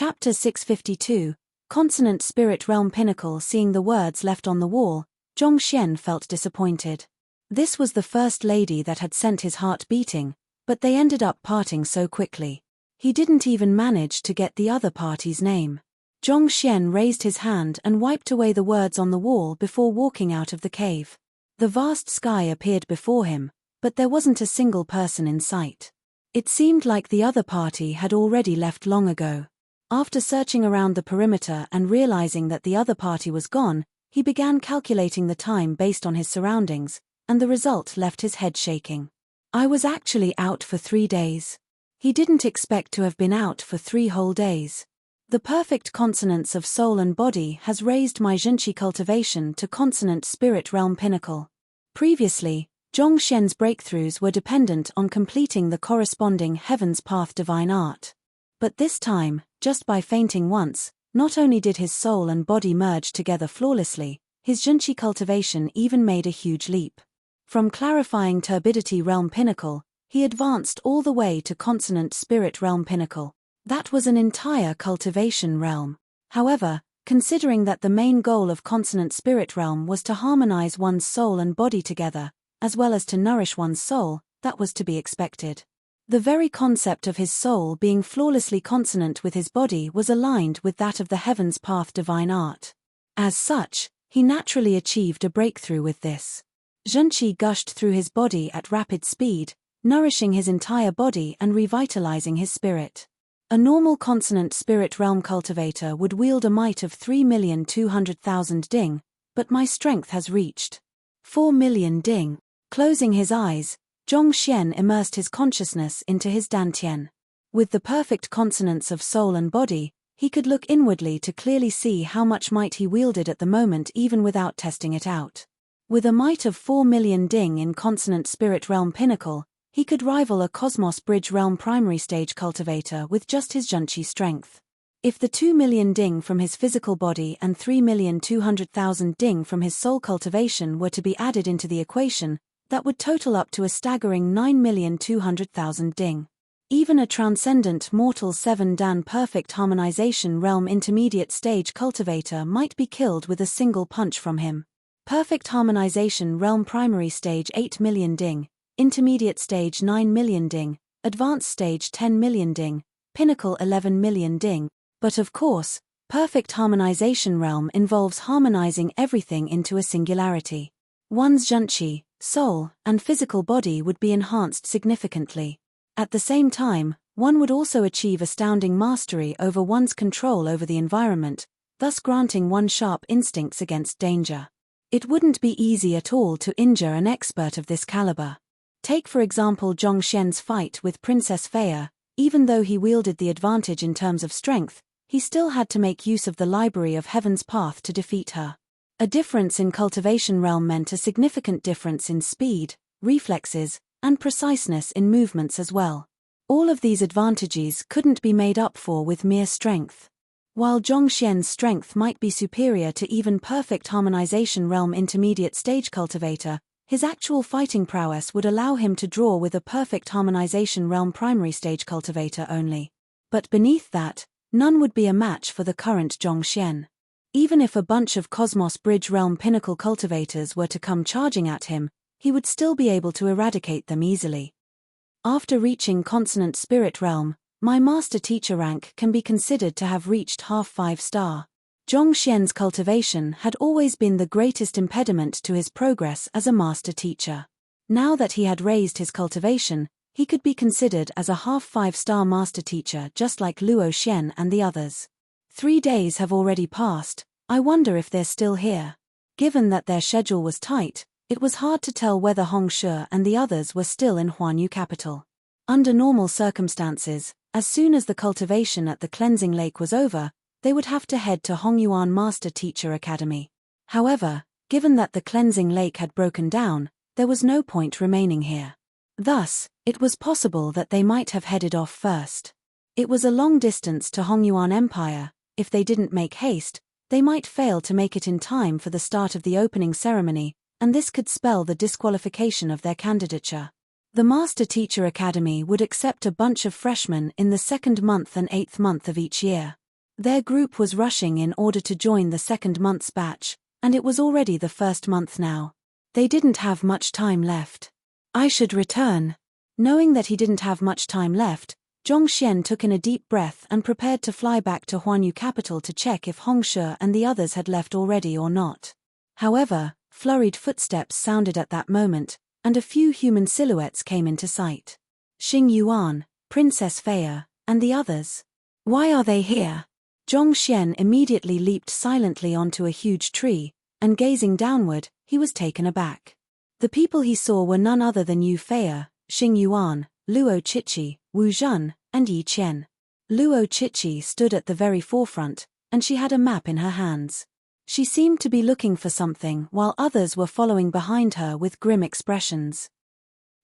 Chapter 652, Consonant Spirit Realm Pinnacle. Seeing the words left on the wall, Zhongxian felt disappointed. This was the first lady that had sent his heart beating, but they ended up parting so quickly. He didn't even manage to get the other party's name. Zhongxian raised his hand and wiped away the words on the wall before walking out of the cave. The vast sky appeared before him, but there wasn't a single person in sight. It seemed like the other party had already left long ago. After searching around the perimeter and realizing that the other party was gone, he began calculating the time based on his surroundings, and the result left his head shaking. I was actually out for 3 days. He didn't expect to have been out for 3 whole days. The perfect consonance of soul and body has raised my Zhenqi cultivation to consonant spirit realm pinnacle. Previously, Zhongxian's breakthroughs were dependent on completing the corresponding Heaven's Path divine art. But this time, just by fainting once, not only did his soul and body merge together flawlessly, his Zhenqi cultivation even made a huge leap. From clarifying turbidity realm pinnacle, he advanced all the way to consonant spirit realm pinnacle. That was an entire cultivation realm. However, considering that the main goal of consonant spirit realm was to harmonize one's soul and body together, as well as to nourish one's soul, that was to be expected. The very concept of his soul being flawlessly consonant with his body was aligned with that of the Heaven's Path divine art. As such, he naturally achieved a breakthrough with this. Zhenqi gushed through his body at rapid speed, nourishing his entire body and revitalizing his spirit. A normal consonant spirit realm cultivator would wield a might of 3,200,000 ding, but my strength has reached 4 million ding. Closing his eyes, Zhongxian immersed his consciousness into his dantian. With the perfect consonance of soul and body, he could look inwardly to clearly see how much might he wielded at the moment even without testing it out. With a might of 4 million ding in consonant spirit realm pinnacle, he could rival a Cosmos Bridge realm primary stage cultivator with just his Zhenqi strength. If the 2 million ding from his physical body and 3,200,000 ding from his soul cultivation were to be added into the equation, that would total up to a staggering 9,200,000 ding. Even a transcendent mortal 7-dan perfect harmonization realm intermediate stage cultivator might be killed with a single punch from him. Perfect harmonization realm primary stage 8 million ding. Intermediate stage 9 million ding, advanced stage 10 million ding, pinnacle 11 million ding. But of course, perfect harmonization realm involves harmonizing everything into a singularity. One's Zhenqi, soul, and physical body would be enhanced significantly. At the same time, one would also achieve astounding mastery over one's control over the environment, thus granting one sharp instincts against danger. It wouldn't be easy at all to injure an expert of this caliber. Take for example Zhongxian's fight with Princess Feiya. Even though he wielded the advantage in terms of strength, he still had to make use of the library of Heaven's Path to defeat her. A difference in cultivation realm meant a significant difference in speed, reflexes, and preciseness in movements as well. All of these advantages couldn't be made up for with mere strength. While Zhongxian's strength might be superior to even perfect harmonization realm intermediate stage cultivator, his actual fighting prowess would allow him to draw with a perfect harmonization realm primary stage cultivator only. But beneath that, none would be a match for the current Zhongxian. Even if a bunch of Cosmos Bridge realm pinnacle cultivators were to come charging at him, he would still be able to eradicate them easily. After reaching consonant spirit realm, my master teacher rank can be considered to have reached half 5-star. Zhongxian's cultivation had always been the greatest impediment to his progress as a master teacher. Now that he had raised his cultivation, he could be considered as a half 5-star master teacher just like Luo Xian and the others. 3 days have already passed. I wonder if they're still here. Given that their schedule was tight, it was hard to tell whether Hong Shi and the others were still in Huanyu capital. Under normal circumstances, as soon as the cultivation at the cleansing lake was over, they would have to head to Hongyuan Master Teacher Academy. However, given that the cleansing lake had broken down, there was no point remaining here. Thus, it was possible that they might have headed off first. It was a long distance to Hongyuan Empire. If they didn't make haste, they might fail to make it in time for the start of the opening ceremony, and this could spell the disqualification of their candidature. The Master Teacher Academy would accept a bunch of freshmen in the 2nd month and 8th month of each year. Their group was rushing in order to join the second month's batch, and it was already the first month now. They didn't have much time left. I should return. Knowing that he didn't have much time left, Zhongxian took in a deep breath and prepared to fly back to Huanyu capital to check if Hongshe and the others had left already or not. However, flurried footsteps sounded at that moment, and a few human silhouettes came into sight. Xing Yuan, Princess Feiya, and the others. Why are they here? Zhongxian immediately leaped silently onto a huge tree, and gazing downward, he was taken aback. The people he saw were none other than Yu Feiya, Xing Yuan, Luo Chichi, Wu Zhen, and Yi Qian. Luo Chichi stood at the very forefront, and she had a map in her hands. She seemed to be looking for something while others were following behind her with grim expressions.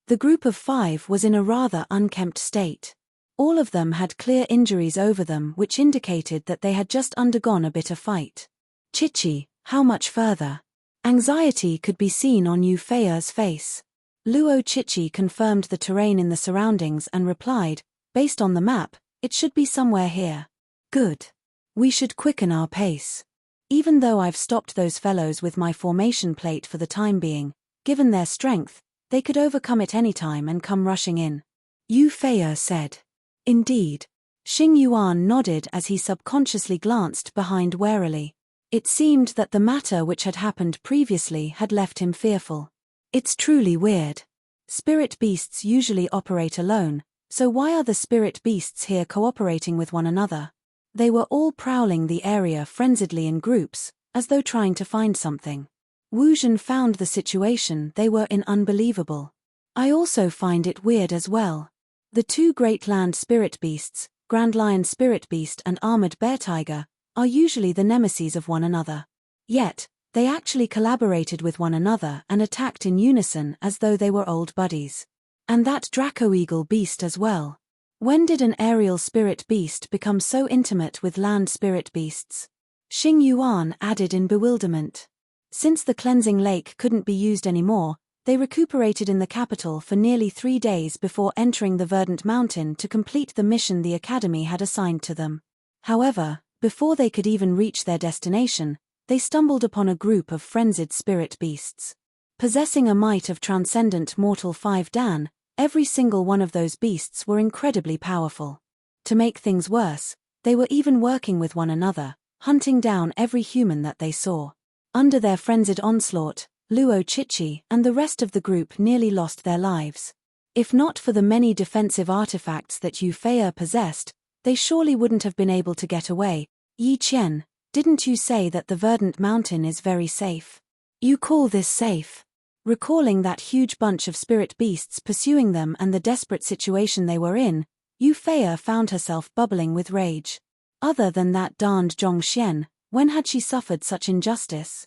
The group of 5 was in a rather unkempt state. All of them had clear injuries over them which indicated that they had just undergone a bitter fight. Chichi, how much further? Anxiety could be seen on Yu Feiya's face. Luo Chichi confirmed the terrain in the surroundings and replied, based on the map, it should be somewhere here. Good. We should quicken our pace. Even though I've stopped those fellows with my formation plate for the time being, given their strength, they could overcome it anytime and come rushing in. Yu Feiya said. Indeed. Xing Yuan nodded as he subconsciously glanced behind warily. It seemed that the matter which had happened previously had left him fearful. It's truly weird. Spirit beasts usually operate alone, so why are the spirit beasts here cooperating with one another? They were all prowling the area frenziedly in groups, as though trying to find something. Wu Zhen found the situation they were in unbelievable. I also find it weird as well. The 2 great land spirit beasts, Grand Lion Spirit Beast and Armored Bear Tiger, are usually the nemeses of one another. Yet, they actually collaborated with one another and attacked in unison as though they were old buddies. And that Draco Eagle beast as well. When did an aerial spirit beast become so intimate with land spirit beasts? Xing Yuan added in bewilderment. Since the cleansing lake couldn't be used anymore, they recuperated in the capital for nearly 3 days before entering the Verdant Mountain to complete the mission the Academy had assigned to them. However, before they could even reach their destination, they stumbled upon a group of frenzied spirit beasts. Possessing a might of transcendent mortal 5 Dan, every single one of those beasts were incredibly powerful. To make things worse, they were even working with one another, hunting down every human that they saw. Under their frenzied onslaught, Luo Chichi and the rest of the group nearly lost their lives. If not for the many defensive artifacts that Yu Feiya possessed, they surely wouldn't have been able to get away. Yi Qian, didn't you say that the Verdant Mountain is very safe? You call this safe? Recalling that huge bunch of spirit beasts pursuing them and the desperate situation they were in, Yu Feiya found herself bubbling with rage. Other than that darned Zhongxian, when had she suffered such injustice?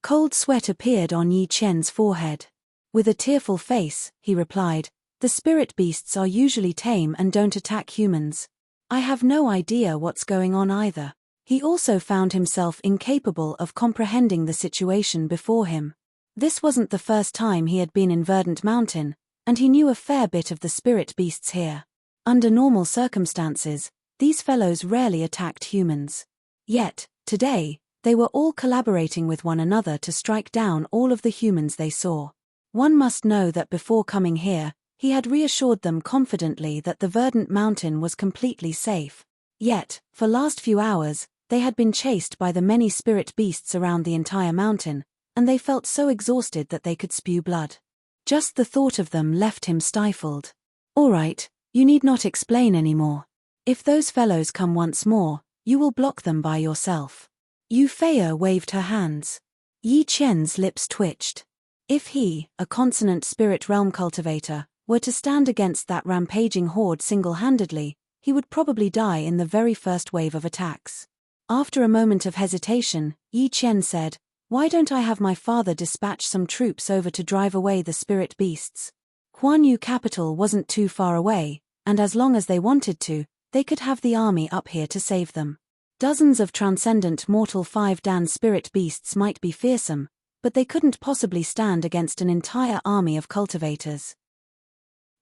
Cold sweat appeared on Yi Qian's forehead. With a tearful face, he replied, the spirit beasts are usually tame and don't attack humans. I have no idea what's going on either. He also found himself incapable of comprehending the situation before him. This wasn't the first time he had been in Verdant Mountain, and he knew a fair bit of the spirit beasts here. Under normal circumstances, these fellows rarely attacked humans. Yet, today, they were all collaborating with one another to strike down all of the humans they saw. One must know that before coming here, he had reassured them confidently that the Verdant Mountain was completely safe. Yet, for last few hours, they had been chased by the many spirit beasts around the entire mountain, and they felt so exhausted that they could spew blood. Just the thought of them left him stifled. All right, you need not explain anymore. If those fellows come once more, you will block them by yourself. Yu Feiya waved her hands. Yi Qian's lips twitched. If he, a consonant spirit realm cultivator, were to stand against that rampaging horde single-handedly, he would probably die in the very first wave of attacks. After a moment of hesitation, Yi Qian said, why don't I have my father dispatch some troops over to drive away the spirit beasts? Huanyu capital wasn't too far away, and as long as they wanted to, they could have the army up here to save them. Dozens of transcendent mortal 5 Dan spirit beasts might be fearsome, but they couldn't possibly stand against an entire army of cultivators.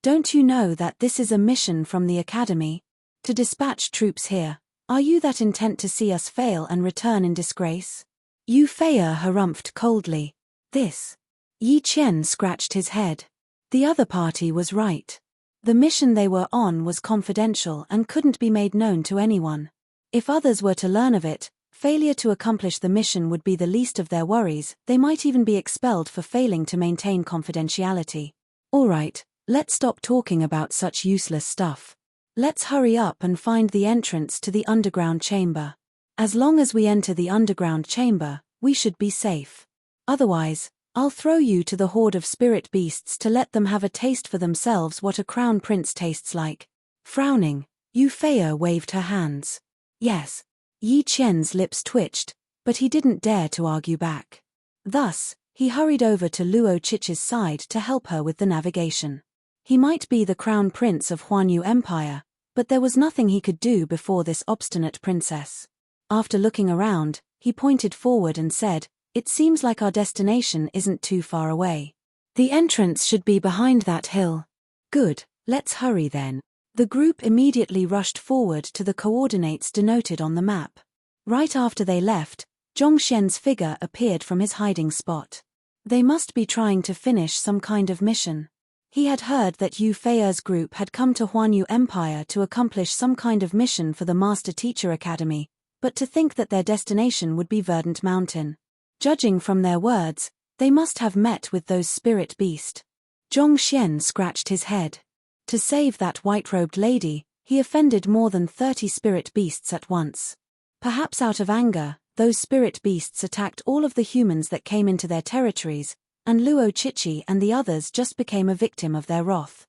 Don't you know that this is a mission from the Academy? To dispatch troops here, Are you that intent to see us fail and return in disgrace? Yu Feiya harumphed coldly. This. Yi Qian scratched his head. The other party was right. The mission they were on was confidential and couldn't be made known to anyone. If others were to learn of it, failure to accomplish the mission would be the least of their worries. They might even be expelled for failing to maintain confidentiality. All right, let's stop talking about such useless stuff. Let's hurry up and find the entrance to the underground chamber. As long as we enter the underground chamber, we should be safe. Otherwise, I'll throw you to the horde of spirit beasts to let them have a taste for themselves what a crown prince tastes like. Frowning, Yu Feiya waved her hands. Yes. Yi Qian's lips twitched, but he didn't dare to argue back. Thus, he hurried over to Luo Qiqi's side to help her with the navigation. He might be the crown prince of Huanyu Empire, but there was nothing he could do before this obstinate princess. After looking around, he pointed forward and said, "It seems like our destination isn't too far away. The entrance should be behind that hill." Good, let's hurry then. The group immediately rushed forward to the coordinates denoted on the map. Right after they left, Zhongxian's figure appeared from his hiding spot. They must be trying to finish some kind of mission. He had heard that Yu Feiya's group had come to Huanyu Empire to accomplish some kind of mission for the Master Teacher Academy, but to think that their destination would be Verdant Mountain. Judging from their words, they must have met with those spirit beasts. Zhongxian scratched his head. To save that white-robed lady, he offended more than 30 spirit beasts at once. Perhaps out of anger, those spirit beasts attacked all of the humans that came into their territories, and Luo Qiqi and the others just became a victim of their wrath.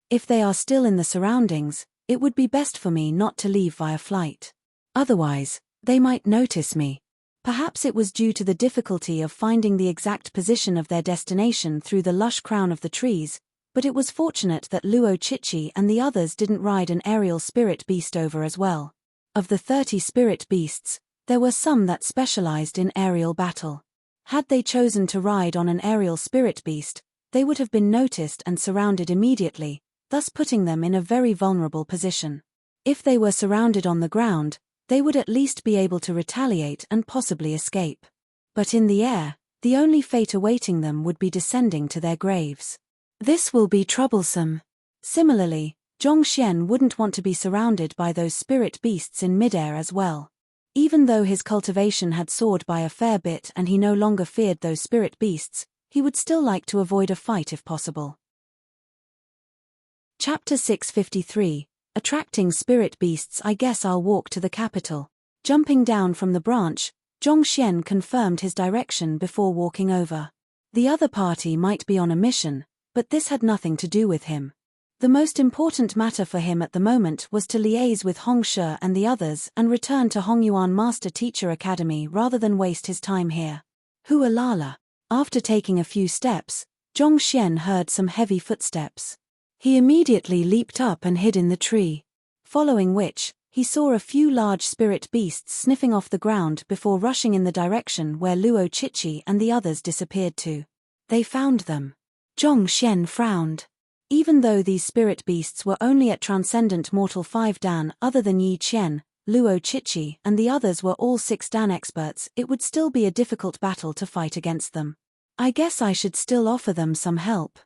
If they are still in the surroundings, it would be best for me not to leave via flight. Otherwise, they might notice me. Perhaps it was due to the difficulty of finding the exact position of their destination through the lush crown of the trees, but it was fortunate that Luo Qiqi and the others didn't ride an aerial spirit beast over as well. Of the 30 spirit beasts, there were some that specialized in aerial battle. Had they chosen to ride on an aerial spirit beast, they would have been noticed and surrounded immediately, thus putting them in a very vulnerable position. If they were surrounded on the ground, they would at least be able to retaliate and possibly escape. But in the air, the only fate awaiting them would be descending to their graves. This will be troublesome. Similarly, Zhongxian wouldn't want to be surrounded by those spirit beasts in midair as well. Even though his cultivation had soared by a fair bit and he no longer feared those spirit beasts, he would still like to avoid a fight if possible. Chapter 653, Attracting Spirit Beasts. I guess I'll walk to the capital. Jumping down from the branch, Zhongxian confirmed his direction before walking over. The other party might be on a mission, but this had nothing to do with him. The most important matter for him at the moment was to liaise with Hongshe and the others and return to Hongyuan Master Teacher Academy rather than waste his time here. Hualala. After taking a few steps, Zhongxian heard some heavy footsteps. He immediately leaped up and hid in the tree. Following which, he saw a few large spirit beasts sniffing off the ground before rushing in the direction where Luo Qiqi and the others disappeared to. They found them. Zhongxian frowned. Even though these spirit beasts were only at Transcendent Mortal 5 Dan, other than Yi Qian, Luo Qiqi and the others were all 6 Dan experts, it would still be a difficult battle to fight against them. I guess I should still offer them some help.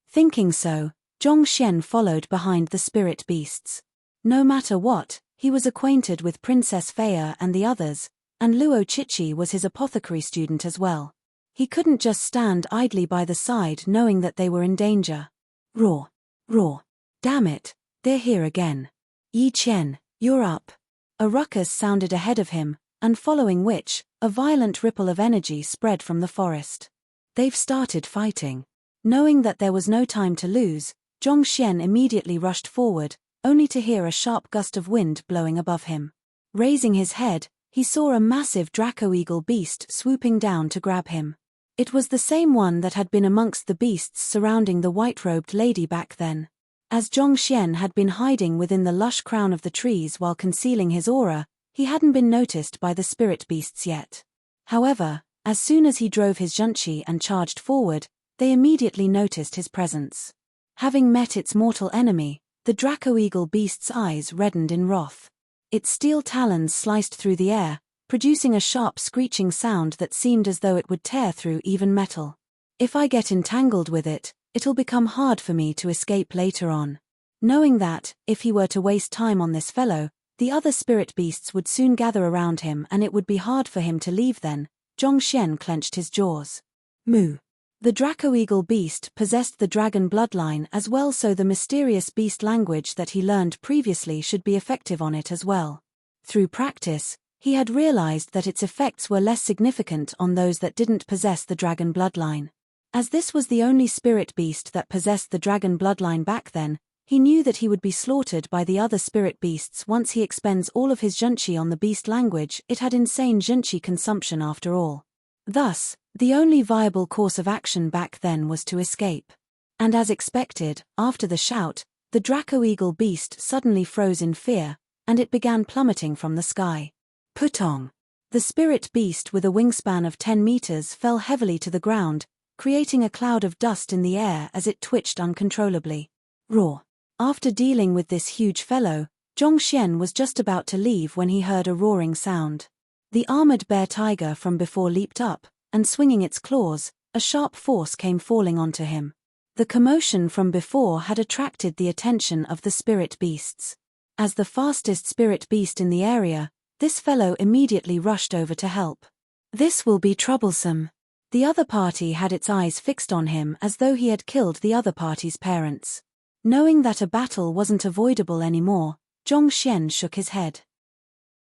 Thinking so, Zhongxian followed behind the spirit beasts. No matter what, he was acquainted with Princess Feiya and the others, and Luo Qiqi was his apothecary student as well. He couldn't just stand idly by the side knowing that they were in danger. Roar! Roar! Damn it, they're here again. Yi Qian, you're up. A ruckus sounded ahead of him, and following which, a violent ripple of energy spread from the forest. They've started fighting. Knowing that there was no time to lose, Zhongxian immediately rushed forward, only to hear a sharp gust of wind blowing above him. Raising his head, he saw a massive draco-eagle beast swooping down to grab him. It was the same one that had been amongst the beasts surrounding the white-robed lady back then. As Zhongxian had been hiding within the lush crown of the trees while concealing his aura, he hadn't been noticed by the spirit beasts yet. However, as soon as he drove his junchi and charged forward, they immediately noticed his presence. Having met its mortal enemy, the draco-eagle beast's eyes reddened in wrath. Its steel talons sliced through the air, producing a sharp screeching sound that seemed as though it would tear through even metal. If I get entangled with it, it'll become hard for me to escape later on. Knowing that, if he were to waste time on this fellow, the other spirit beasts would soon gather around him and it would be hard for him to leave then, Zhongxian clenched his jaws. Moo. The Draco-Eagle beast possessed the dragon bloodline as well, so the mysterious beast language that he learned previously should be effective on it as well. Through practice, he had realized that its effects were less significant on those that didn't possess the dragon bloodline. As this was the only spirit beast that possessed the dragon bloodline back then, he knew that he would be slaughtered by the other spirit beasts once he expends all of his zhenqi on the beast language. It had insane zhenqi consumption after all. Thus, the only viable course of action back then was to escape. And as expected, after the shout, the Draco-Eagle beast suddenly froze in fear, and it began plummeting from the sky. Putong. The spirit beast with a wingspan of 10 meters fell heavily to the ground, creating a cloud of dust in the air as it twitched uncontrollably. Roar. After dealing with this huge fellow, Zhongxian was just about to leave when he heard a roaring sound. The armored bear tiger from before leaped up, and swinging its claws, a sharp force came falling onto him. The commotion from before had attracted the attention of the spirit beasts. As the fastest spirit beast in the area, this fellow immediately rushed over to help. This will be troublesome. The other party had its eyes fixed on him as though he had killed the other party's parents. Knowing that a battle wasn't avoidable anymore, Zhongxian shook his head.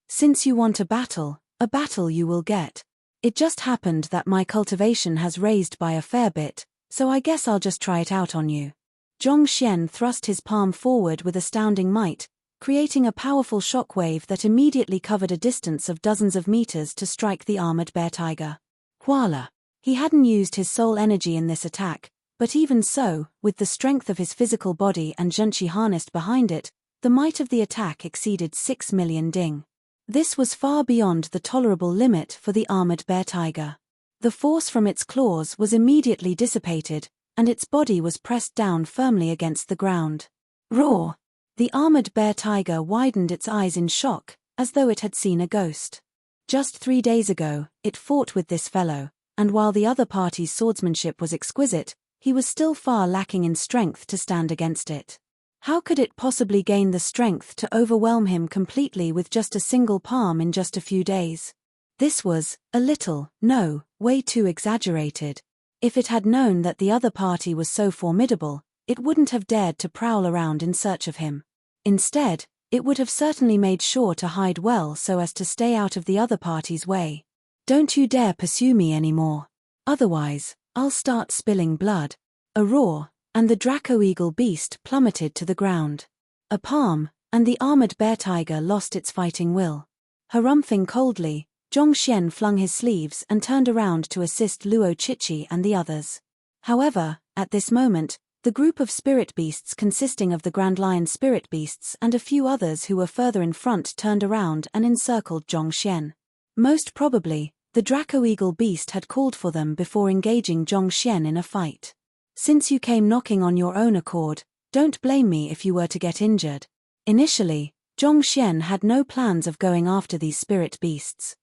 Since you want a battle you will get. It just happened that my cultivation has raised by a fair bit, so I guess I'll just try it out on you. Zhongxian thrust his palm forward with astounding might, creating a powerful shockwave that immediately covered a distance of dozens of meters to strike the armored bear tiger. Voila! He hadn't used his soul energy in this attack, but even so, with the strength of his physical body and zhenqi harnessed behind it, the might of the attack exceeded 6 million ding. This was far beyond the tolerable limit for the armored bear tiger. The force from its claws was immediately dissipated, and its body was pressed down firmly against the ground. Roar! The armored bear tiger widened its eyes in shock, as though it had seen a ghost. Just 3 days ago, it fought with this fellow, and while the other party's swordsmanship was exquisite, he was still far lacking in strength to stand against it. How could it possibly gain the strength to overwhelm him completely with just a single palm in just a few days? This was, way too exaggerated. If it had known that the other party was so formidable, it wouldn't have dared to prowl around in search of him. Instead, it would have certainly made sure to hide well so as to stay out of the other party's way. Don't you dare pursue me anymore. Otherwise, I'll start spilling blood. A roar, and the Draco-Eagle beast plummeted to the ground. A palm, and the armored bear tiger lost its fighting will. Harumphing coldly, Zhongxian flung his sleeves and turned around to assist Luo Chichi and the others. However, at this moment, the group of spirit beasts consisting of the Grand Lion spirit beasts and a few others who were further in front turned around and encircled Zhongxian. Most probably, the Draco-Eagle beast had called for them before engaging Zhongxian in a fight. Since you came knocking on your own accord, don't blame me if you were to get injured. Initially, Zhongxian had no plans of going after these spirit beasts.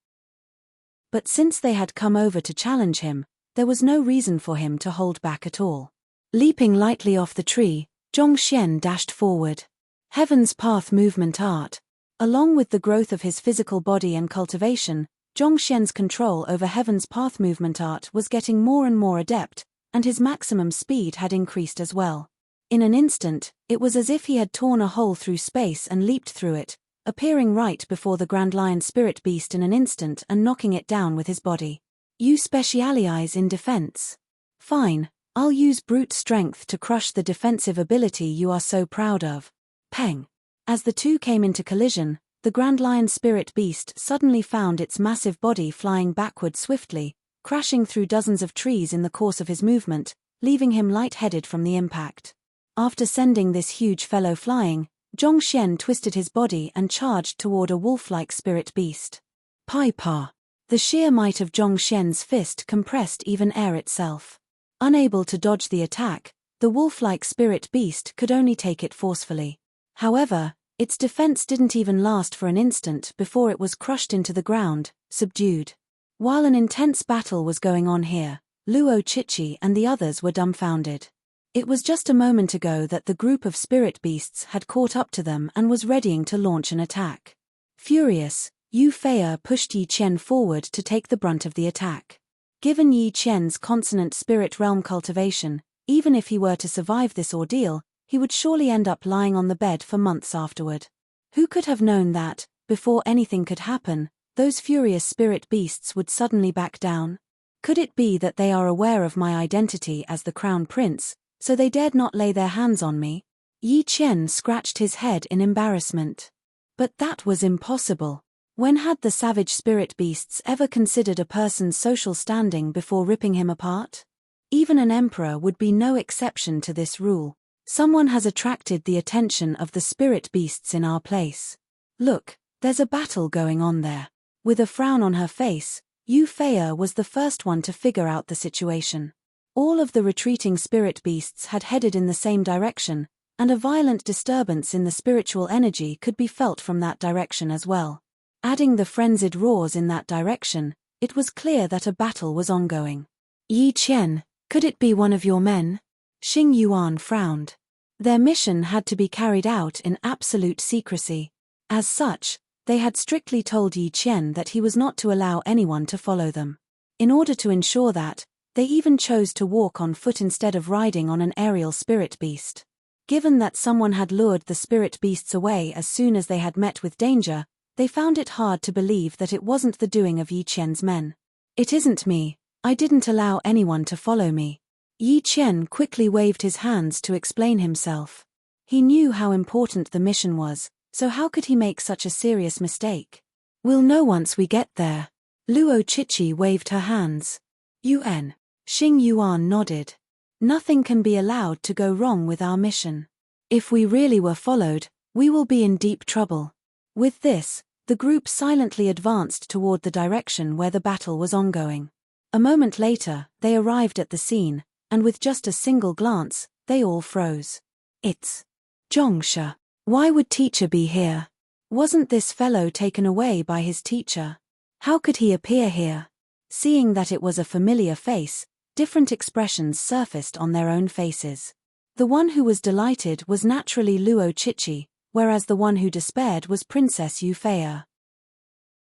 But since they had come over to challenge him, there was no reason for him to hold back at all. Leaping lightly off the tree, Zhongxian dashed forward. Heaven's Path movement art. Along with the growth of his physical body and cultivation, Zhongxian's control over Heaven's Path movement art was getting more and more adept, and his maximum speed had increased as well. In an instant, it was as if he had torn a hole through space and leaped through it, appearing right before the Grand Lion spirit beast in an instant and knocking it down with his body. You specialize in defense. Fine, I'll use brute strength to crush the defensive ability you are so proud of. Peng. As the two came into collision, the Grand Lion spirit beast suddenly found its massive body flying backward swiftly, crashing through dozens of trees in the course of his movement, leaving him lightheaded from the impact. After sending this huge fellow flying, Zhongxian twisted his body and charged toward a wolf-like spirit beast. Pai-pa. The sheer might of Zhongxian's fist compressed even air itself. Unable to dodge the attack, the wolf-like spirit beast could only take it forcefully. However, Its defense didn't even last for an instant before it was crushed into the ground, subdued. While an intense battle was going on here, Luo Chichi and the others were dumbfounded. It was just a moment ago that the group of spirit beasts had caught up to them and was readying to launch an attack. Furious, Yu Fei pushed Yi Qian forward to take the brunt of the attack. Given Yi Qian's consonant spirit realm cultivation, even if he were to survive this ordeal, he would surely end up lying on the bed for months afterward. Who could have known that, before anything could happen, those furious spirit beasts would suddenly back down? Could it be that they are aware of my identity as the crown prince, so they dared not lay their hands on me? Yi Qian scratched his head in embarrassment. But that was impossible. When had the savage spirit beasts ever considered a person's social standing before ripping him apart? Even an emperor would be no exception to this rule. Someone has attracted the attention of the spirit beasts in our place. Look, there's a battle going on there. With a frown on her face, Yu Fei was the first one to figure out the situation. All of the retreating spirit beasts had headed in the same direction, and a violent disturbance in the spiritual energy could be felt from that direction as well. Adding the frenzied roars in that direction, it was clear that a battle was ongoing. Yi Qian, could it be one of your men? Xing Yuan frowned. Their mission had to be carried out in absolute secrecy. As such, they had strictly told Yi Qian that he was not to allow anyone to follow them. In order to ensure that, they even chose to walk on foot instead of riding on an aerial spirit beast. Given that someone had lured the spirit beasts away as soon as they had met with danger, they found it hard to believe that it wasn't the doing of Yi Qian's men. It isn't me. I didn't allow anyone to follow me. Yi Qian quickly waved his hands to explain himself. He knew how important the mission was, so how could he make such a serious mistake? We'll know once we get there. Luo Chichi waved her hands. Yuan. Xing Yuan nodded. Nothing can be allowed to go wrong with our mission. If we really were followed, we will be in deep trouble. With this, the group silently advanced toward the direction where the battle was ongoing. A moment later, they arrived at the scene, and with just a single glance, they all froze. It's Zhongshe. Why would teacher be here? Wasn't this fellow taken away by his teacher? How could he appear here? Seeing that it was a familiar face, different expressions surfaced on their own faces. The one who was delighted was naturally Luo Chichi, whereas the one who despaired was Princess Yu Fei.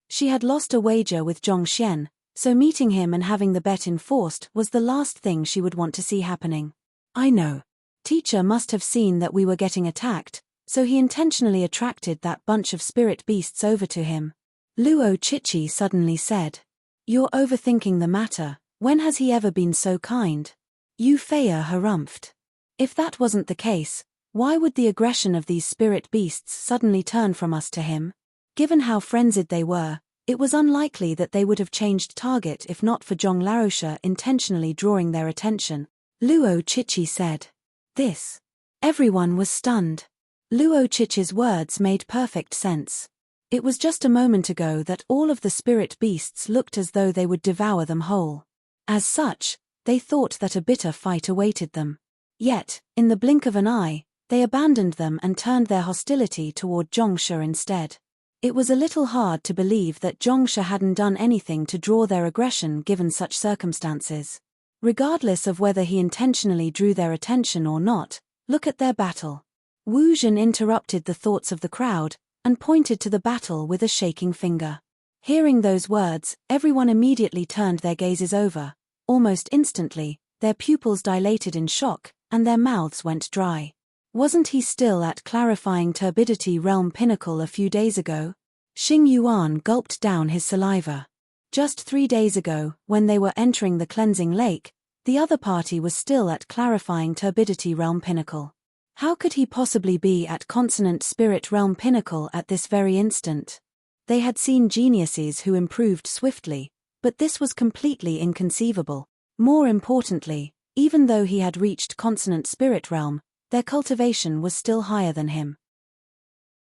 She had lost a wager with Zhongshen, so meeting him and having the bet enforced was the last thing she would want to see happening. I know. Teacher must have seen that we were getting attacked, so he intentionally attracted that bunch of spirit beasts over to him. Luo Chichi suddenly said. You're overthinking the matter. When has he ever been so kind? Yu Fei harumphed. If that wasn't the case, why would the aggression of these spirit beasts suddenly turn from us to him? Given how frenzied they were, it was unlikely that they would have changed target if not for Zhong Laoshe intentionally drawing their attention. Luo Chichi said. This. Everyone was stunned. Luo Chichi's words made perfect sense. It was just a moment ago that all of the spirit beasts looked as though they would devour them whole. As such, they thought that a bitter fight awaited them. Yet, in the blink of an eye, they abandoned them and turned their hostility toward Zhongshe instead. It was a little hard to believe that Zhongshe hadn't done anything to draw their aggression given such circumstances. Regardless of whether he intentionally drew their attention or not, look at their battle. Wu Zhen interrupted the thoughts of the crowd, and pointed to the battle with a shaking finger. Hearing those words, everyone immediately turned their gazes over. Almost instantly, their pupils dilated in shock, and their mouths went dry. Wasn't he still at clarifying turbidity realm pinnacle a few days ago? Xing Yuan gulped down his saliva. Just 3 days ago, when they were entering the cleansing lake, the other party was still at clarifying turbidity realm pinnacle. How could he possibly be at consonant spirit realm pinnacle at this very instant? They had seen geniuses who improved swiftly, but this was completely inconceivable. More importantly, even though he had reached consonant spirit realm, their cultivation was still higher than him.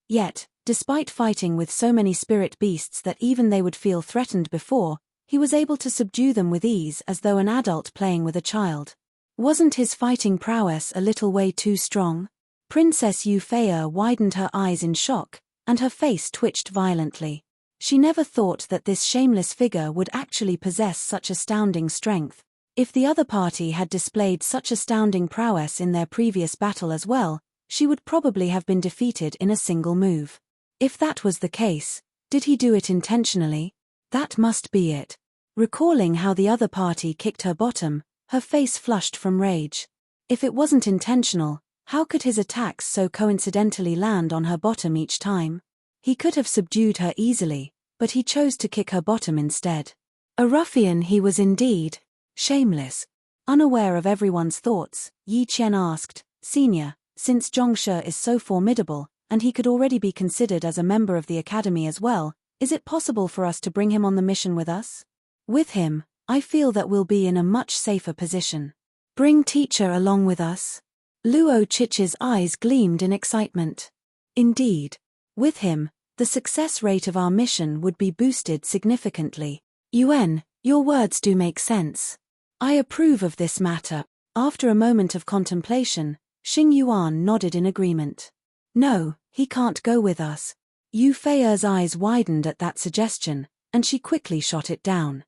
Yet, despite fighting with so many spirit beasts that even they would feel threatened before, he was able to subdue them with ease as though an adult playing with a child. Wasn't his fighting prowess a little way too strong? Princess Euphea widened her eyes in shock, and her face twitched violently. She never thought that this shameless figure would actually possess such astounding strength. If the other party had displayed such astounding prowess in their previous battle as well, she would probably have been defeated in a single move. If that was the case, did he do it intentionally? That must be it. Recalling how the other party kicked her bottom, her face flushed from rage. If it wasn't intentional, how could his attacks so coincidentally land on her bottom each time? He could have subdued her easily, but he chose to kick her bottom instead. A ruffian he was indeed. Shameless. Unaware of everyone's thoughts, Yi Qian asked, "Senior, since Zhongshe is so formidable, and he could already be considered as a member of the academy as well, is it possible for us to bring him on the mission with us? With him, I feel that we'll be in a much safer position." "Bring teacher along with us?" Luo Chichi's eyes gleamed in excitement. "Indeed. With him, the success rate of our mission would be boosted significantly. Yuan, your words do make sense. I approve of this matter." After a moment of contemplation, Xing Yuan nodded in agreement. "No, he can't go with us." Euphea's eyes widened at that suggestion, and she quickly shot it down.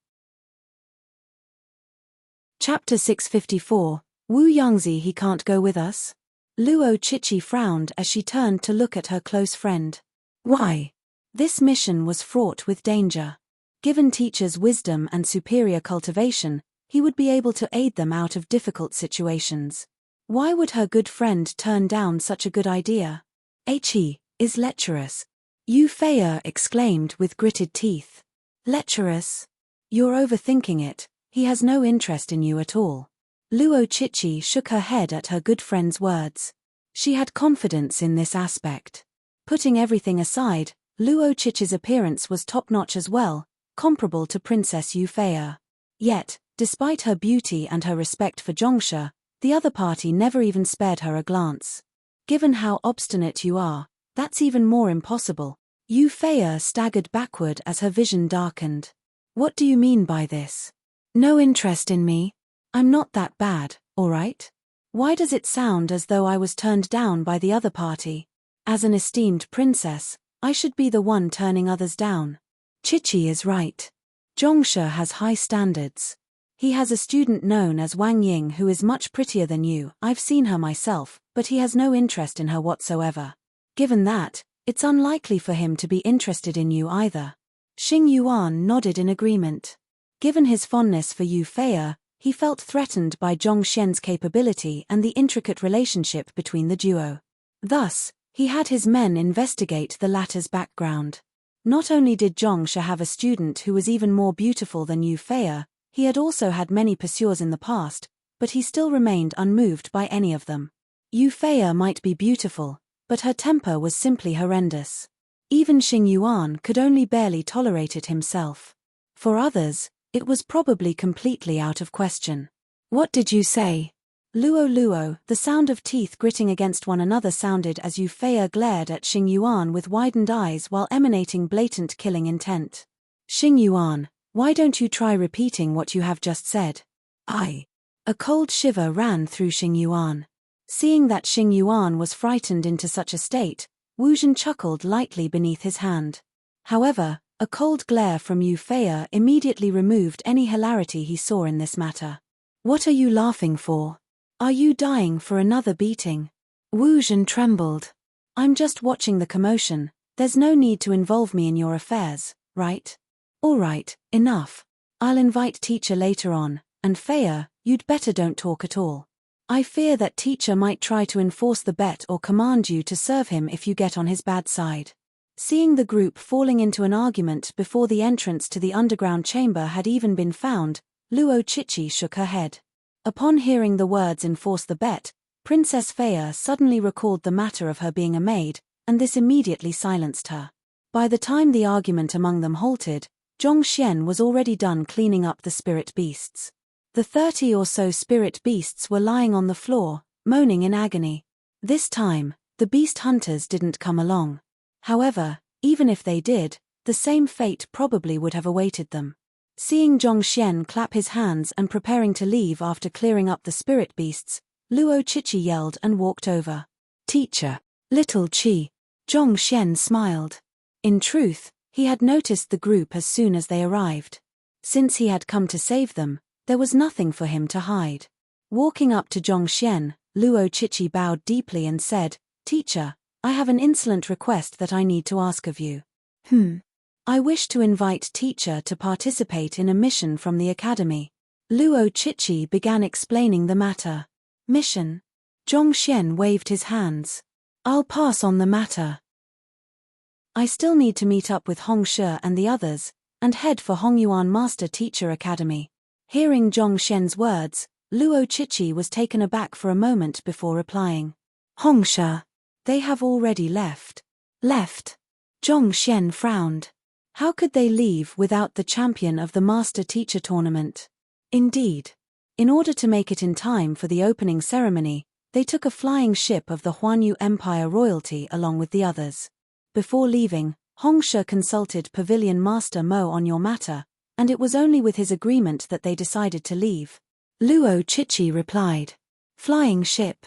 Chapter 654, Wu Yangzi he can't go with us? Luo Chichi frowned as she turned to look at her close friend. Why? This mission was fraught with danger. Given teacher's wisdom and superior cultivation, he would be able to aid them out of difficult situations. Why would her good friend turn down such a good idea? He is lecherous. Euphea exclaimed with gritted teeth. Lecherous? You're overthinking it. He has no interest in you at all. Luo Chichi shook her head at her good friend's words. She had confidence in this aspect. Putting everything aside, Luo Chichi's appearance was top-notch as well, comparable to Princess Euphea. Yet, despite her beauty and her respect for Zhongshe, the other party never even spared her a glance. Given how obstinate you are, that's even more impossible. Euphea staggered backward as her vision darkened. What do you mean by this? No interest in me? I'm not that bad, all right? Why does it sound as though I was turned down by the other party? As an esteemed princess, I should be the one turning others down. Chichi is right. Zhongshe has high standards. He has a student known as Wang Ying who is much prettier than you. I've seen her myself, but he has no interest in her whatsoever. Given that, it's unlikely for him to be interested in you either. Xing Yuan nodded in agreement. Given his fondness for Euphea, he felt threatened by Zhongshen's capability and the intricate relationship between the duo. Thus, he had his men investigate the latter's background. Not only did Zhongshe have a student who was even more beautiful than Euphea, he had also had many pursuers in the past, but he still remained unmoved by any of them. Euphea might be beautiful, but her temper was simply horrendous. Even Xing Yuan could only barely tolerate it himself. For others, it was probably completely out of question. What did you say? Luo, the sound of teeth gritting against one another sounded as Euphea glared at Xing Yuan with widened eyes while emanating blatant killing intent. Xing Yuan, why don't you try repeating what you have just said? A cold shiver ran through Xing Yuan. Seeing that Xing Yuan was frightened into such a state, Wu Zhen chuckled lightly beneath his hand. However, a cold glare from Euphea immediately removed any hilarity he saw in this matter. What are you laughing for? Are you dying for another beating? Wu Zhen trembled. I'm just watching the commotion. There's no need to involve me in your affairs, right? All right, enough. I'll invite teacher later on, and Fea, you'd better don't talk at all. I fear that teacher might try to enforce the bet or command you to serve him if you get on his bad side. Seeing the group falling into an argument before the entrance to the underground chamber had even been found, Luo Chichi shook her head. Upon hearing the words enforce the bet, Princess Fea suddenly recalled the matter of her being a maid, and this immediately silenced her. By the time the argument among them halted, Zhongxian was already done cleaning up the spirit beasts. The 30 or so spirit beasts were lying on the floor, moaning in agony. This time, the beast hunters didn't come along. However, even if they did, the same fate probably would have awaited them. Seeing Zhongxian clap his hands and preparing to leave after clearing up the spirit beasts, Luo Chichi yelled and walked over. Teacher. Little Chi. Zhongxian smiled. In truth, he had noticed the group as soon as they arrived. Since he had come to save them, there was nothing for him to hide. Walking up to Zhongxian, Luo Chichi bowed deeply and said, Teacher, I have an insolent request that I need to ask of you. I wish to invite teacher to participate in a mission from the academy. Luo Chichi began explaining the matter. Mission? Zhongxian waved his hands. I'll pass on the matter. I still need to meet up with Hongshe and the others, and head for Hongyuan Master Teacher Academy. Hearing Zhongxian's words, Luo Chichi was taken aback for a moment before replying. Hongshe. They have already left. Left? Zhongxian frowned. How could they leave without the champion of the Master Teacher Tournament? Indeed. In order to make it in time for the opening ceremony, they took a flying ship of the Huanyu Empire royalty along with the others. Before leaving, Hongshe consulted Pavilion Master Mo on your matter, and it was only with his agreement that they decided to leave. Luo Chichi replied. Flying ship?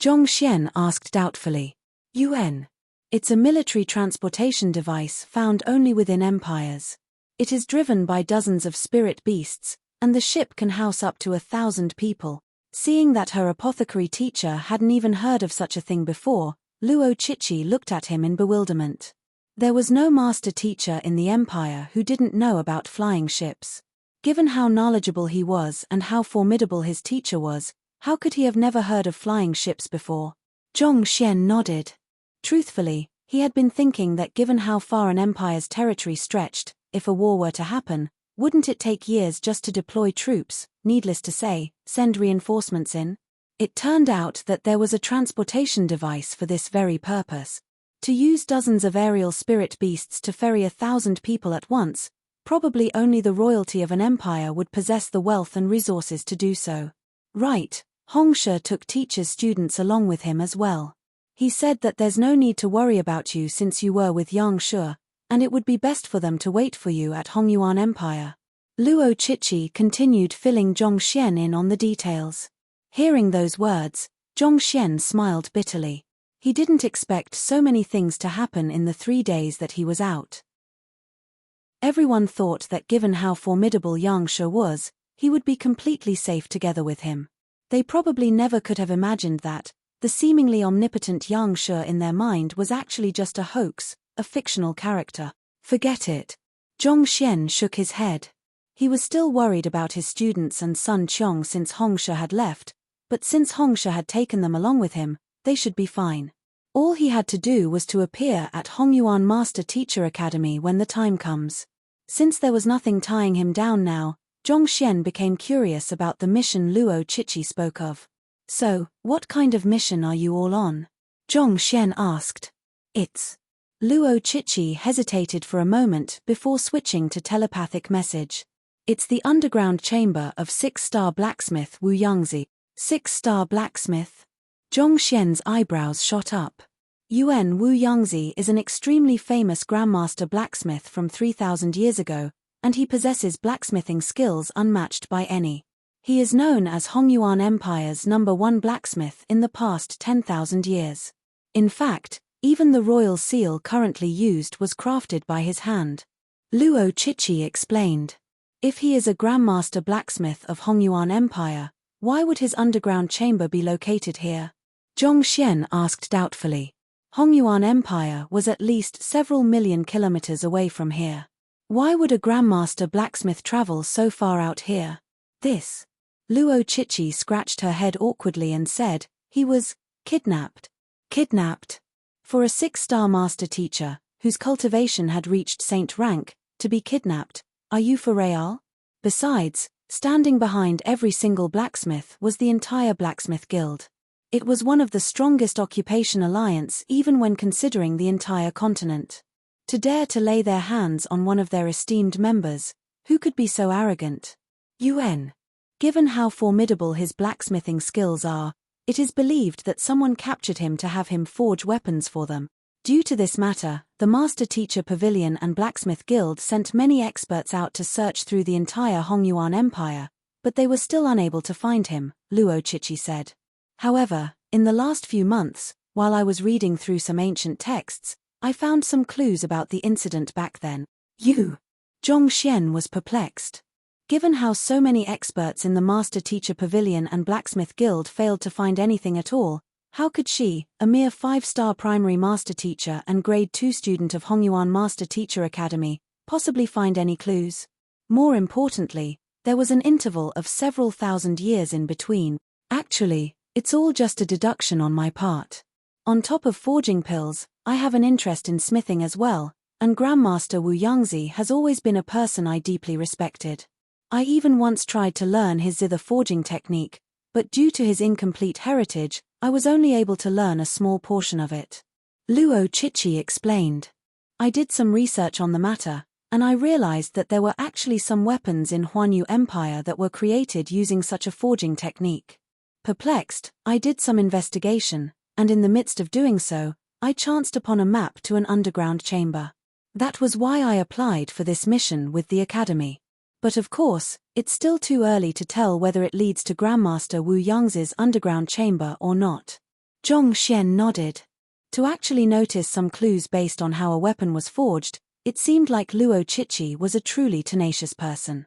Zhongxian asked doubtfully. UN. It's a military transportation device found only within empires. It is driven by dozens of spirit beasts, and the ship can house up to 1,000 people. Seeing that her apothecary teacher hadn't even heard of such a thing before, Luo Chichi looked at him in bewilderment. There was no master teacher in the empire who didn't know about flying ships. Given how knowledgeable he was and how formidable his teacher was, how could he have never heard of flying ships before? Zhongxian nodded. Truthfully, he had been thinking that given how far an empire's territory stretched, if a war were to happen, wouldn't it take years just to deploy troops, needless to say, send reinforcements in? It turned out that there was a transportation device for this very purpose. To use dozens of aerial spirit beasts to ferry 1,000 people at once, probably only the royalty of an empire would possess the wealth and resources to do so. Right, Hongshe took teacher's students along with him as well. He said that there's no need to worry about you since you were with Yang Shu, and it would be best for them to wait for you at Hongyuan Empire. Luo Chichi continued filling Zhongxian in on the details. Hearing those words, Zhongxian smiled bitterly. He didn't expect so many things to happen in the 3 days that he was out. Everyone thought that given how formidable Yang Shu was, he would be completely safe together with him. They probably never could have imagined that the seemingly omnipotent Yang Shu in their mind was actually just a hoax, a fictional character. Forget it. Zhongxian shook his head. He was still worried about his students and Sun Qiong since Hongshe had left, but since Hongshe had taken them along with him, they should be fine. All he had to do was to appear at Hongyuan Master Teacher Academy when the time comes. Since there was nothing tying him down now, Zhongxian became curious about the mission Luo Chichi spoke of. So, what kind of mission are you all on? Zhongxian asked. It's. Luo Chichi hesitated for a moment before switching to telepathic message. It's the underground chamber of 6-star blacksmith Wu Yangzi. 6-star blacksmith? Zhongxian's eyebrows shot up. Yuan Wu Yangzi is an extremely famous grandmaster blacksmith from 3,000 years ago, and he possesses blacksmithing skills unmatched by any. He is known as Hongyuan Empire's #1 blacksmith in the past 10,000 years. In fact, even the royal seal currently used was crafted by his hand. Luo Chichi explained. If he is a grandmaster blacksmith of Hongyuan Empire, why would his underground chamber be located here? Zhongxian asked doubtfully. Hongyuan Empire was at least several million kilometers away from here. Why would a grandmaster blacksmith travel so far out here? This. Luo Chichi scratched her head awkwardly and said, he was kidnapped. Kidnapped? For a 6-star master teacher, whose cultivation had reached saint rank, to be kidnapped, are you for real? Besides, standing behind every single blacksmith was the entire blacksmith guild. It was one of the strongest occupation alliance even when considering the entire continent. To dare to lay their hands on one of their esteemed members, who could be so arrogant? UN. Given how formidable his blacksmithing skills are, it is believed that someone captured him to have him forge weapons for them. Due to this matter, the Master Teacher Pavilion and Blacksmith Guild sent many experts out to search through the entire Hongyuan Empire, but they were still unable to find him, Luo Chichi said. However, in the last few months, While I was reading through some ancient texts, I found some clues about the incident back then. Zhongxian was perplexed. Given how so many experts in the Master Teacher Pavilion and Blacksmith Guild failed to find anything at all, how could she, a mere 5-star primary master teacher and grade 2 student of Hongyuan Master Teacher Academy, possibly find any clues? More importantly, there was an interval of several thousand years in between. Actually, it's all just a deduction on my part. On top of forging pills, I have an interest in smithing as well, and Grandmaster Wu Yangzi has always been a person I deeply respected. I even once tried to learn his zither forging technique, but due to his incomplete heritage, I was only able to learn a small portion of it. Luo Chichi explained. I did some research on the matter, and I realized that there were actually some weapons in Huanyu Empire that were created using such a forging technique. Perplexed, I did some investigation, and in the midst of doing so, I chanced upon a map to an underground chamber. That was why I applied for this mission with the Academy. But of course, it's still too early to tell whether it leads to Grandmaster Wu Yangzi's underground chamber or not. Zhongxian nodded. To actually notice some clues based on how a weapon was forged, it seemed like Luo Chichi was a truly tenacious person.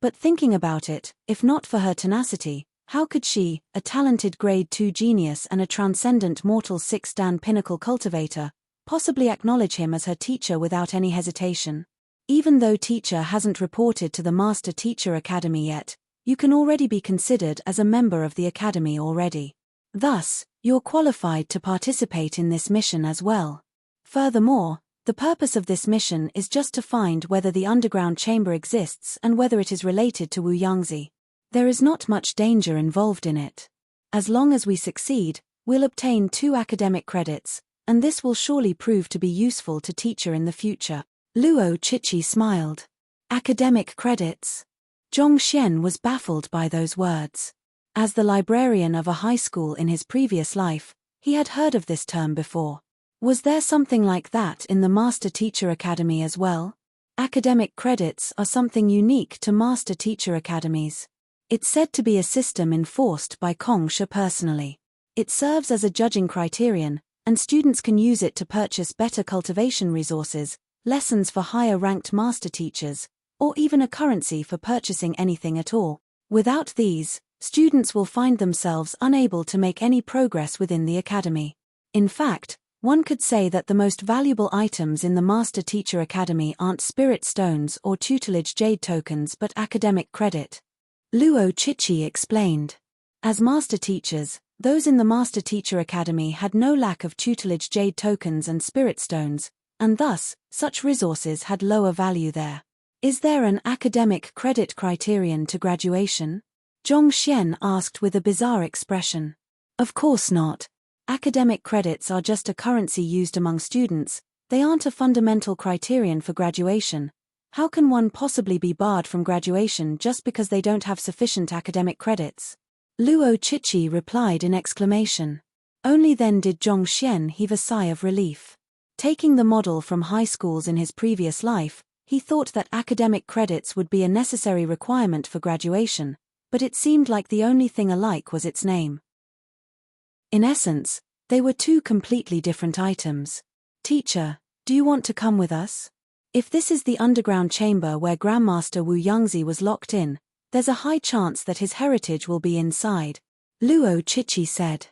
But thinking about it, if not for her tenacity, how could she, a talented grade 2 genius and a transcendent mortal 6-dan pinnacle cultivator, possibly acknowledge him as her teacher without any hesitation? Even though teacher hasn't reported to the Master Teacher Academy yet, you can already be considered as a member of the Academy already. Thus, you're qualified to participate in this mission as well. Furthermore, the purpose of this mission is just to find whether the underground chamber exists and whether it is related to Wu Yangzi. There is not much danger involved in it. As long as we succeed, we'll obtain 2 academic credits, and this will surely prove to be useful to teacher in the future. Luo Chichi smiled. Academic credits. Zhongxian was baffled by those words. As the librarian of a high school in his previous life, he had heard of this term before. Was there something like that in the Master Teacher Academy as well? Academic credits are something unique to Master Teacher Academies. It's said to be a system enforced by Kong Shi personally. It serves as a judging criterion, and students can use it to purchase better cultivation resources, lessons for higher-ranked master teachers, or even a currency for purchasing anything at all. Without these, students will find themselves unable to make any progress within the academy. In fact, one could say that the most valuable items in the Master Teacher Academy aren't spirit stones or tutelage jade tokens but academic credit. Luo Chichi explained. As master teachers, those in the Master Teacher Academy had no lack of tutelage jade tokens and spirit stones, and thus, such resources had lower value there. Is there an academic credit criterion to graduation? Zhongxian asked with a bizarre expression. Of course not. Academic credits are just a currency used among students, they aren't a fundamental criterion for graduation. How can one possibly be barred from graduation just because they don't have sufficient academic credits? Luo Chichi replied in exclamation. Only then did Zhongxian heave a sigh of relief. Taking the model from high schools in his previous life, he thought that academic credits would be a necessary requirement for graduation, but it seemed like the only thing alike was its name. In essence, they were 2 completely different items. Teacher, do you want to come with us? If this is the underground chamber where Grandmaster Wu Yangzi was locked in, there's a high chance that his heritage will be inside. Luo Chichi said.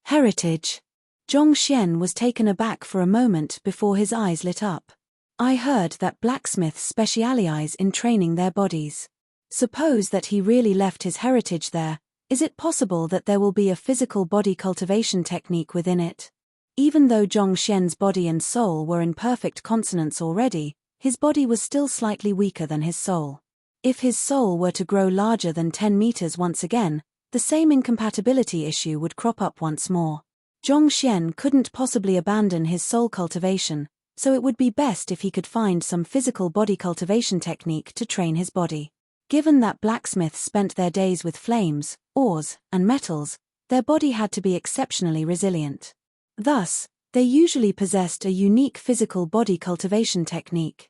Heritage? Zhongxian was taken aback for a moment before his eyes lit up. I heard that blacksmiths specialize in training their bodies. Suppose that he really left his heritage there, is it possible that there will be a physical body cultivation technique within it? Even though Zhongxian's body and soul were in perfect consonance already, his body was still slightly weaker than his soul. If his soul were to grow larger than 10 meters once again, the same incompatibility issue would crop up once more. Zhongxian couldn't possibly abandon his soul cultivation, so it would be best if he could find some physical body cultivation technique to train his body. Given that blacksmiths spent their days with flames, ores, and metals, their body had to be exceptionally resilient. Thus, they usually possessed a unique physical body cultivation technique.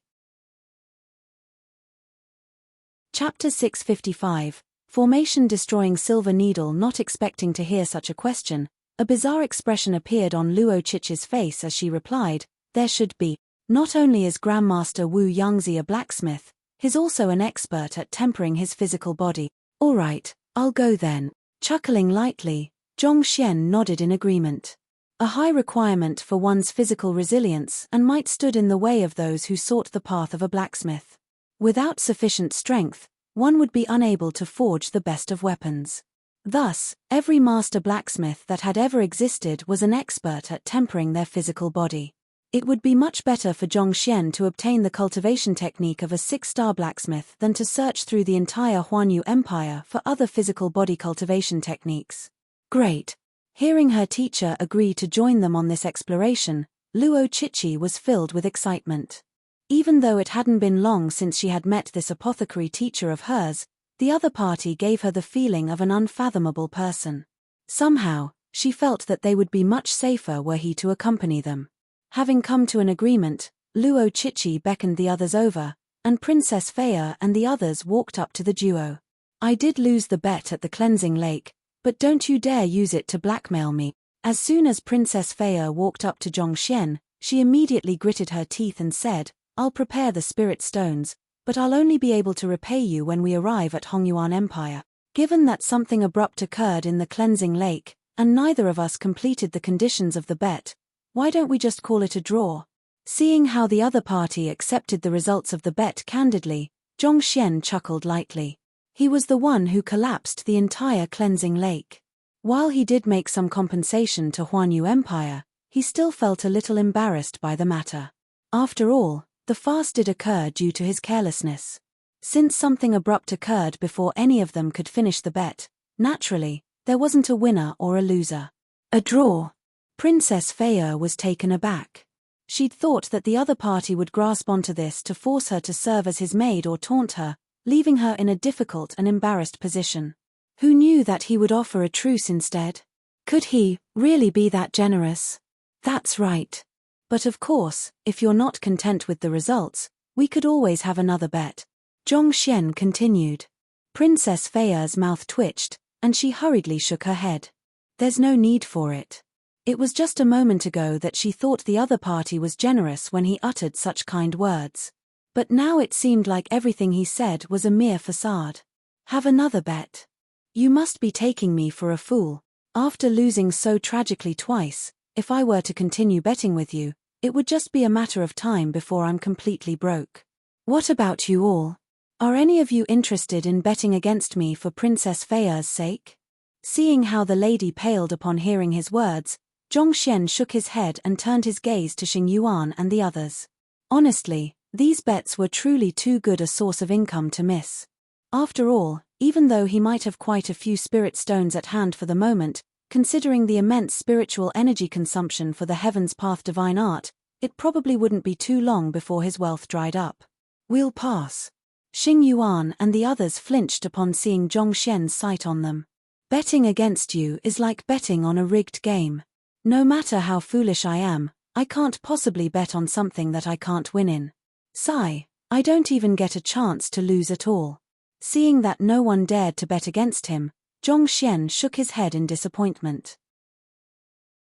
Chapter 655, Formation Destroying Silver Needle. Not expecting to hear such a question, A bizarre expression appeared on Luo Chichi's face as she replied, "There should be. Not only is Grandmaster Wu Yangzi a blacksmith, he's also an expert at tempering his physical body." "All right, I'll go then." Chuckling lightly, Zhongxian nodded in agreement. A high requirement for one's physical resilience and might stood in the way of those who sought the path of a blacksmith. Without sufficient strength, one would be unable to forge the best of weapons. Thus, every master blacksmith that had ever existed was an expert at tempering their physical body. It would be much better for Zhongxian to obtain the cultivation technique of a 6-star blacksmith than to search through the entire Huanyu Empire for other physical body cultivation techniques. Great. Hearing her teacher agree to join them on this exploration, Luo Chichi was filled with excitement. Even though it hadn't been long since she had met this apothecary teacher of hers, the other party gave her the feeling of an unfathomable person. Somehow, she felt that they would be much safer were he to accompany them. Having come to an agreement, Luo Chichi beckoned the others over, and Princess Faya and the others walked up to the duo. "I did lose the bet at the cleansing lake, but don't you dare use it to blackmail me." As soon as Princess Faya walked up to Zhongxian, she immediately gritted her teeth and said, "I'll prepare the spirit stones, but I'll only be able to repay you when we arrive at Hongyuan Empire." Given that something abrupt occurred in the cleansing lake, and neither of us completed the conditions of the bet, why don't we just call it a draw? Seeing how the other party accepted the results of the bet candidly, Zhongxian chuckled lightly. He was the one who collapsed the entire cleansing lake. While he did make some compensation to Huanyu Empire, he still felt a little embarrassed by the matter. After all, the fast did occur due to his carelessness. Since something abrupt occurred before any of them could finish the bet, naturally, there wasn't a winner or a loser. A draw. Princess Faya was taken aback. She'd thought that the other party would grasp onto this to force her to serve as his maid or taunt her, leaving her in a difficult and embarrassed position. Who knew that he would offer a truce instead? Could he really be that generous? That's right. But of course, if you're not content with the results, we could always have another bet. Zhongxian continued. Princess Faya's mouth twitched, and she hurriedly shook her head. There's no need for it. It was just a moment ago that she thought the other party was generous when he uttered such kind words. But now it seemed like everything he said was a mere facade. Have another bet. You must be taking me for a fool. After losing so tragically twice, if I were to continue betting with you, it would just be a matter of time before I'm completely broke. What about you all? Are any of you interested in betting against me for Princess Faya's sake? Seeing how the lady paled upon hearing his words, Zhongxian shook his head and turned his gaze to Xing Yuan and the others. Honestly, these bets were truly too good a source of income to miss. After all, even though he might have quite a few spirit stones at hand for the moment, considering the immense spiritual energy consumption for the Heaven's Path divine art, it probably wouldn't be too long before his wealth dried up. We'll pass. Xing Yuan and the others flinched upon seeing Zhongxian's sight on them. Betting against you is like betting on a rigged game. No matter how foolish I am, I can't possibly bet on something that I can't win in. Sigh, I don't even get a chance to lose at all. Seeing that no one dared to bet against him, Zhongxian shook his head in disappointment.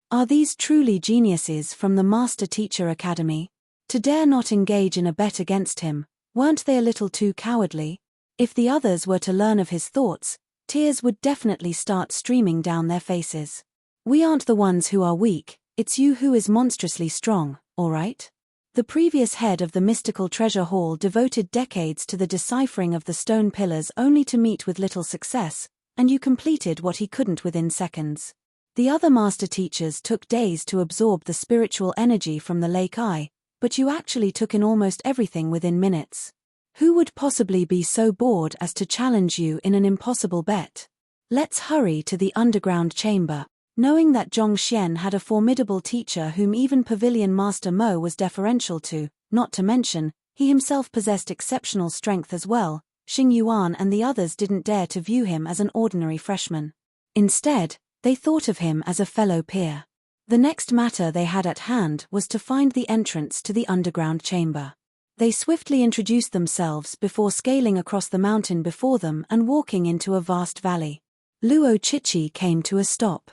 Are these truly geniuses from the Master Teacher Academy? To dare not engage in a bet against him, weren't they a little too cowardly? If the others were to learn of his thoughts, tears would definitely start streaming down their faces. We aren't the ones who are weak, it's you who is monstrously strong, alright? The previous head of the mystical treasure hall devoted decades to the deciphering of the stone pillars only to meet with little success, and you completed what he couldn't within seconds. The other master teachers took days to absorb the spiritual energy from the lake eye, but you actually took in almost everything within minutes. Who would possibly be so bored as to challenge you in an impossible bet? Let's hurry to the underground chamber. Knowing that Zhongxian had a formidable teacher whom even Pavilion Master Mo was deferential to, not to mention, he himself possessed exceptional strength as well, Xing Yuan and the others didn't dare to view him as an ordinary freshman. Instead, they thought of him as a fellow peer. The next matter they had at hand was to find the entrance to the underground chamber. They swiftly introduced themselves before scaling across the mountain before them and walking into a vast valley. Luo Chichi came to a stop.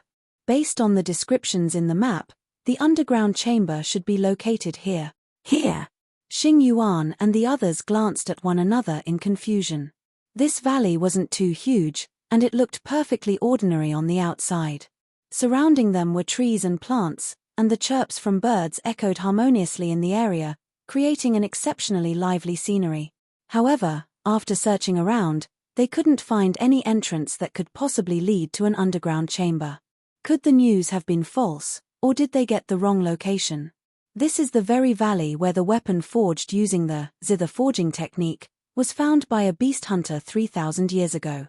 Based on the descriptions in the map, the underground chamber should be located here. Here! Xing Yuan and the others glanced at one another in confusion. This valley wasn't too huge, and it looked perfectly ordinary on the outside. Surrounding them were trees and plants, and the chirps from birds echoed harmoniously in the area, creating an exceptionally lively scenery. However, after searching around, they couldn't find any entrance that could possibly lead to an underground chamber. Could the news have been false, or did they get the wrong location? This is the very valley where the weapon forged using the zither forging technique was found by a beast hunter 3,000 years ago.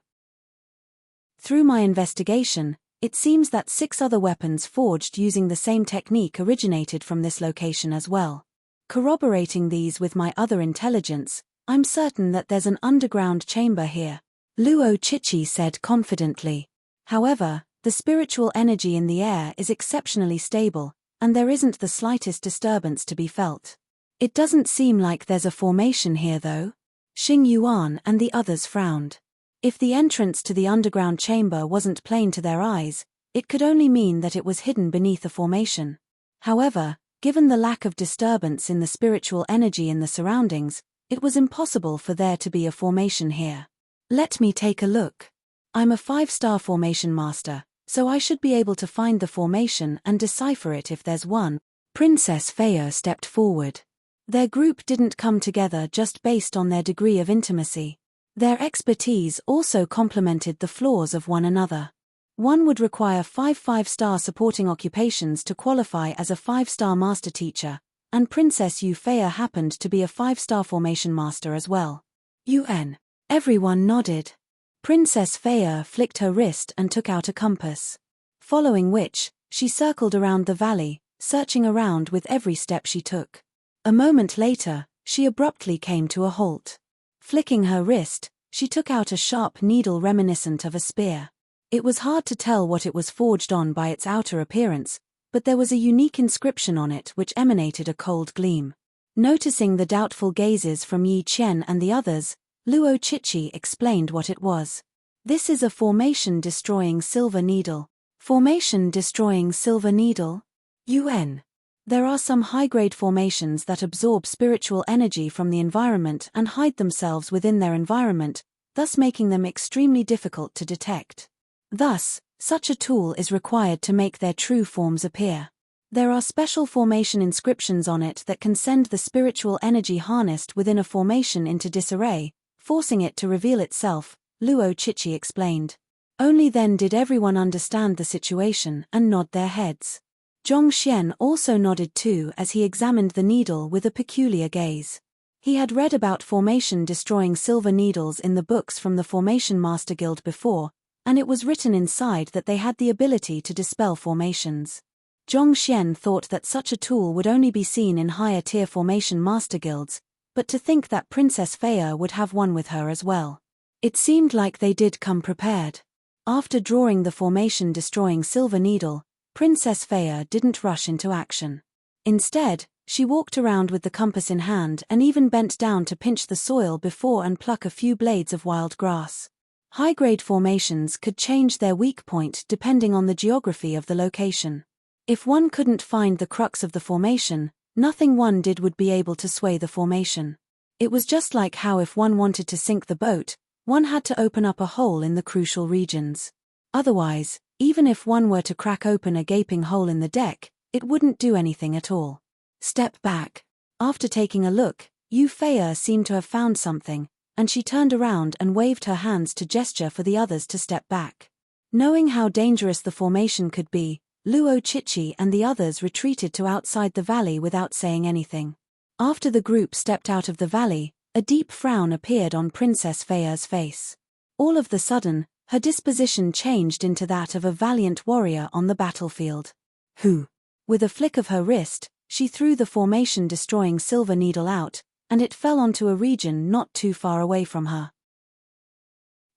Through my investigation, it seems that 6 other weapons forged using the same technique originated from this location as well. Corroborating these with my other intelligence, I'm certain that there's an underground chamber here, Luo Chichi said confidently. However, the spiritual energy in the air is exceptionally stable, and there isn't the slightest disturbance to be felt. It doesn't seem like there's a formation here though. Xing Yuan and the others frowned. If the entrance to the underground chamber wasn't plain to their eyes, it could only mean that it was hidden beneath a formation. However, given the lack of disturbance in the spiritual energy in the surroundings, it was impossible for there to be a formation here. Let me take a look. I'm a 5-star formation master, so I should be able to find the formation and decipher it if there's one. Princess Faya stepped forward. Their group didn't come together just based on their degree of intimacy. Their expertise also complemented the flaws of one another. One would require 5 5-star supporting occupations to qualify as a 5-star master teacher, and Princess Yu Faya happened to be a 5-star formation master as well. UN. Everyone nodded. Princess Faya flicked her wrist and took out a compass. Following which, she circled around the valley, searching around with every step she took. A moment later, she abruptly came to a halt. Flicking her wrist, she took out a sharp needle reminiscent of a spear. It was hard to tell what it was forged on by its outer appearance, but there was a unique inscription on it which emanated a cold gleam. Noticing the doubtful gazes from Yi Qian and the others, Luo Chichi explained what it was. This is a formation-destroying silver needle. Formation-destroying silver needle? UN. There are some high-grade formations that absorb spiritual energy from the environment and hide themselves within their environment, thus making them extremely difficult to detect. Thus, such a tool is required to make their true forms appear. There are special formation inscriptions on it that can send the spiritual energy harnessed within a formation into disarray, forcing it to reveal itself, Luo Chichi explained. Only then did everyone understand the situation and nod their heads. Zhongxian also nodded too as he examined the needle with a peculiar gaze. He had read about formation-destroying silver needles in the books from the Formation Master Guild before, and it was written inside that they had the ability to dispel formations. Zhongxian thought that such a tool would only be seen in higher-tier Formation Master Guilds, but to think that Princess Faya would have one with her as well. It seemed like they did come prepared. After drawing the formation-destroying silver needle, Princess Faya didn't rush into action. Instead, she walked around with the compass in hand and even bent down to pinch the soil before and pluck a few blades of wild grass. High-grade formations could change their weak point depending on the geography of the location. If one couldn't find the crux of the formation, nothing one did would be able to sway the formation. It was just like how if one wanted to sink the boat, one had to open up a hole in the crucial regions. Otherwise, even if one were to crack open a gaping hole in the deck, it wouldn't do anything at all. Step back. After taking a look, Yu Faya seemed to have found something, and she turned around and waved her hands to gesture for the others to step back. Knowing how dangerous the formation could be, Luo Chichi and the others retreated to outside the valley without saying anything. After the group stepped out of the valley, a deep frown appeared on Princess Faya's face. All of the sudden, her disposition changed into that of a valiant warrior on the battlefield. Who? With a flick of her wrist, she threw the formation-destroying silver needle out, and it fell onto a region not too far away from her.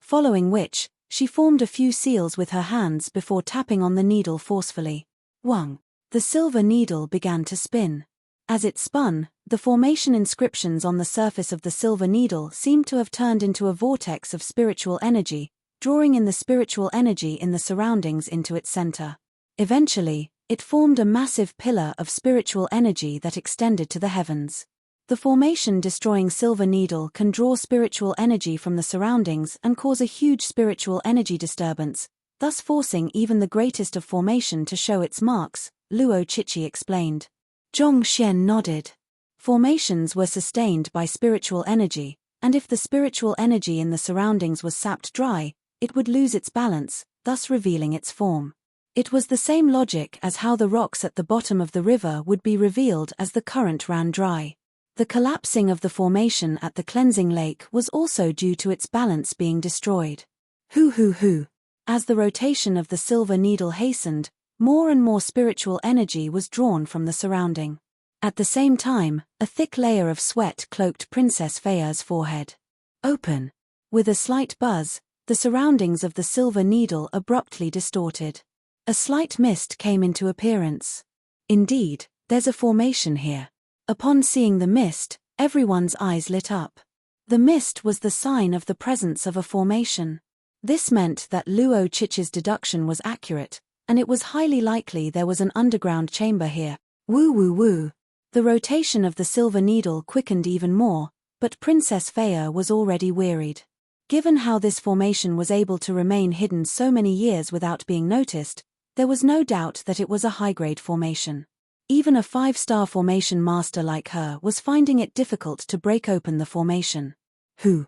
Following which, she formed a few seals with her hands before tapping on the needle forcefully. Wang. The silver needle began to spin. As it spun, the formation inscriptions on the surface of the silver needle seemed to have turned into a vortex of spiritual energy, drawing in the spiritual energy in the surroundings into its center. Eventually, it formed a massive pillar of spiritual energy that extended to the heavens. The formation-destroying silver needle can draw spiritual energy from the surroundings and cause a huge spiritual energy disturbance, thus forcing even the greatest of formation to show its marks, Luo Chichi explained. Zhong Xian nodded. Formations were sustained by spiritual energy, and if the spiritual energy in the surroundings was sapped dry, it would lose its balance, thus revealing its form. It was the same logic as how the rocks at the bottom of the river would be revealed as the current ran dry. The collapsing of the formation at the cleansing lake was also due to its balance being destroyed. Hoo. As the rotation of the silver needle hastened, more and more spiritual energy was drawn from the surrounding. At the same time, a thick layer of sweat cloaked Princess Feia's forehead. Open. With a slight buzz, the surroundings of the silver needle abruptly distorted. A slight mist came into appearance. Indeed, there's a formation here. Upon seeing the mist, everyone's eyes lit up. The mist was the sign of the presence of a formation. This meant that Luo Chichi's deduction was accurate, and it was highly likely there was an underground chamber here. Woo. The rotation of the silver needle quickened even more, but Princess Feia was already wearied. Given how this formation was able to remain hidden so many years without being noticed, there was no doubt that it was a high-grade formation. Even a 5-star formation master like her was finding it difficult to break open the formation. Who?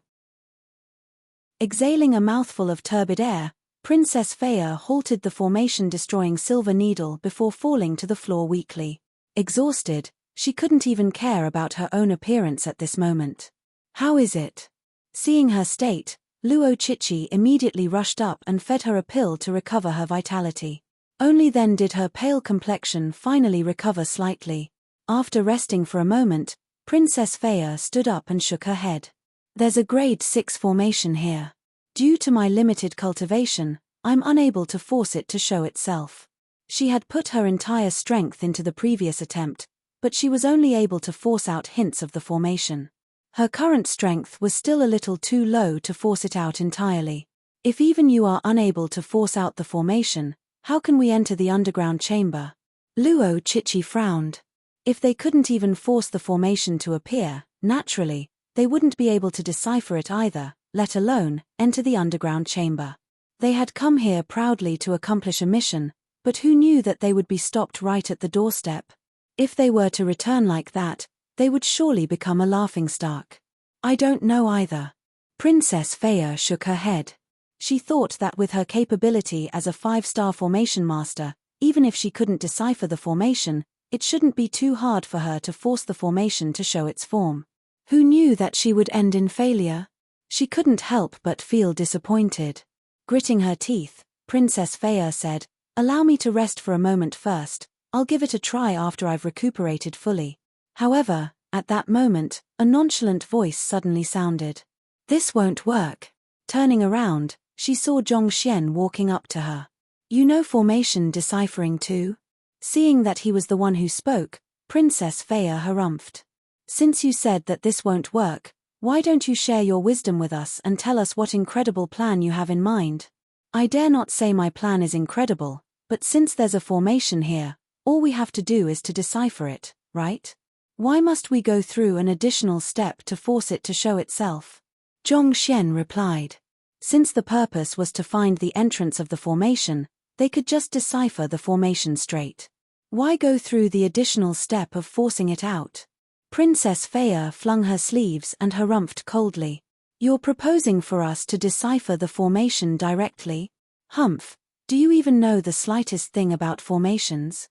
Exhaling a mouthful of turbid air, Princess Feia halted the formation-destroying silver needle before falling to the floor weakly. Exhausted, she couldn't even care about her own appearance at this moment. How is it? Seeing her state, Luo Chichi immediately rushed up and fed her a pill to recover her vitality. Only then did her pale complexion finally recover slightly. After resting for a moment, Princess Feia stood up and shook her head. There's a grade 6 formation here. Due to my limited cultivation, I'm unable to force it to show itself. She had put her entire strength into the previous attempt, but she was only able to force out hints of the formation. Her current strength was still a little too low to force it out entirely. If even you are unable to force out the formation, how can we enter the underground chamber? Luo Chichi frowned. If they couldn't even force the formation to appear, naturally, they wouldn't be able to decipher it either, let alone enter the underground chamber. They had come here proudly to accomplish a mission, but who knew that they would be stopped right at the doorstep? If they were to return like that, they would surely become a laughingstock. I don't know either. Princess Feia shook her head. She thought that with her capability as a 5-star formation master, even if she couldn't decipher the formation, it shouldn't be too hard for her to force the formation to show its form. Who knew that she would end in failure? She couldn't help but feel disappointed. Gritting her teeth, Princess Feia said, "Allow me to rest for a moment first. I'll give it a try after I've recuperated fully." However, at that moment, a nonchalant voice suddenly sounded. "This won't work." Turning around, she saw Zhong Xian walking up to her. "You know formation deciphering too?" Seeing that he was the one who spoke, Princess Feia harumphed. "Since you said that this won't work, why don't you share your wisdom with us and tell us what incredible plan you have in mind?" "I dare not say my plan is incredible, but since there's a formation here, all we have to do is to decipher it, right? Why must we go through an additional step to force it to show itself?" Zhong Xian replied. Since the purpose was to find the entrance of the formation, they could just decipher the formation straight. Why go through the additional step of forcing it out? Princess Feia flung her sleeves and harumphed coldly. "You're proposing for us to decipher the formation directly? Humph, do you even know the slightest thing about formations?"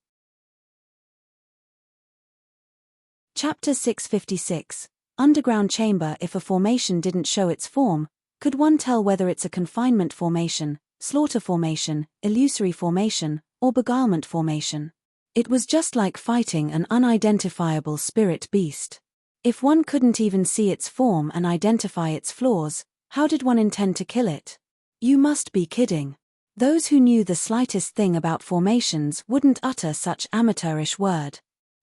Chapter 656. Underground Chamber. If a formation didn't show its form, could one tell whether it's a confinement formation, slaughter formation, illusory formation, or beguilement formation? It was just like fighting an unidentifiable spirit beast. If one couldn't even see its form and identify its flaws, how did one intend to kill it? You must be kidding. Those who knew the slightest thing about formations wouldn't utter such amateurish word.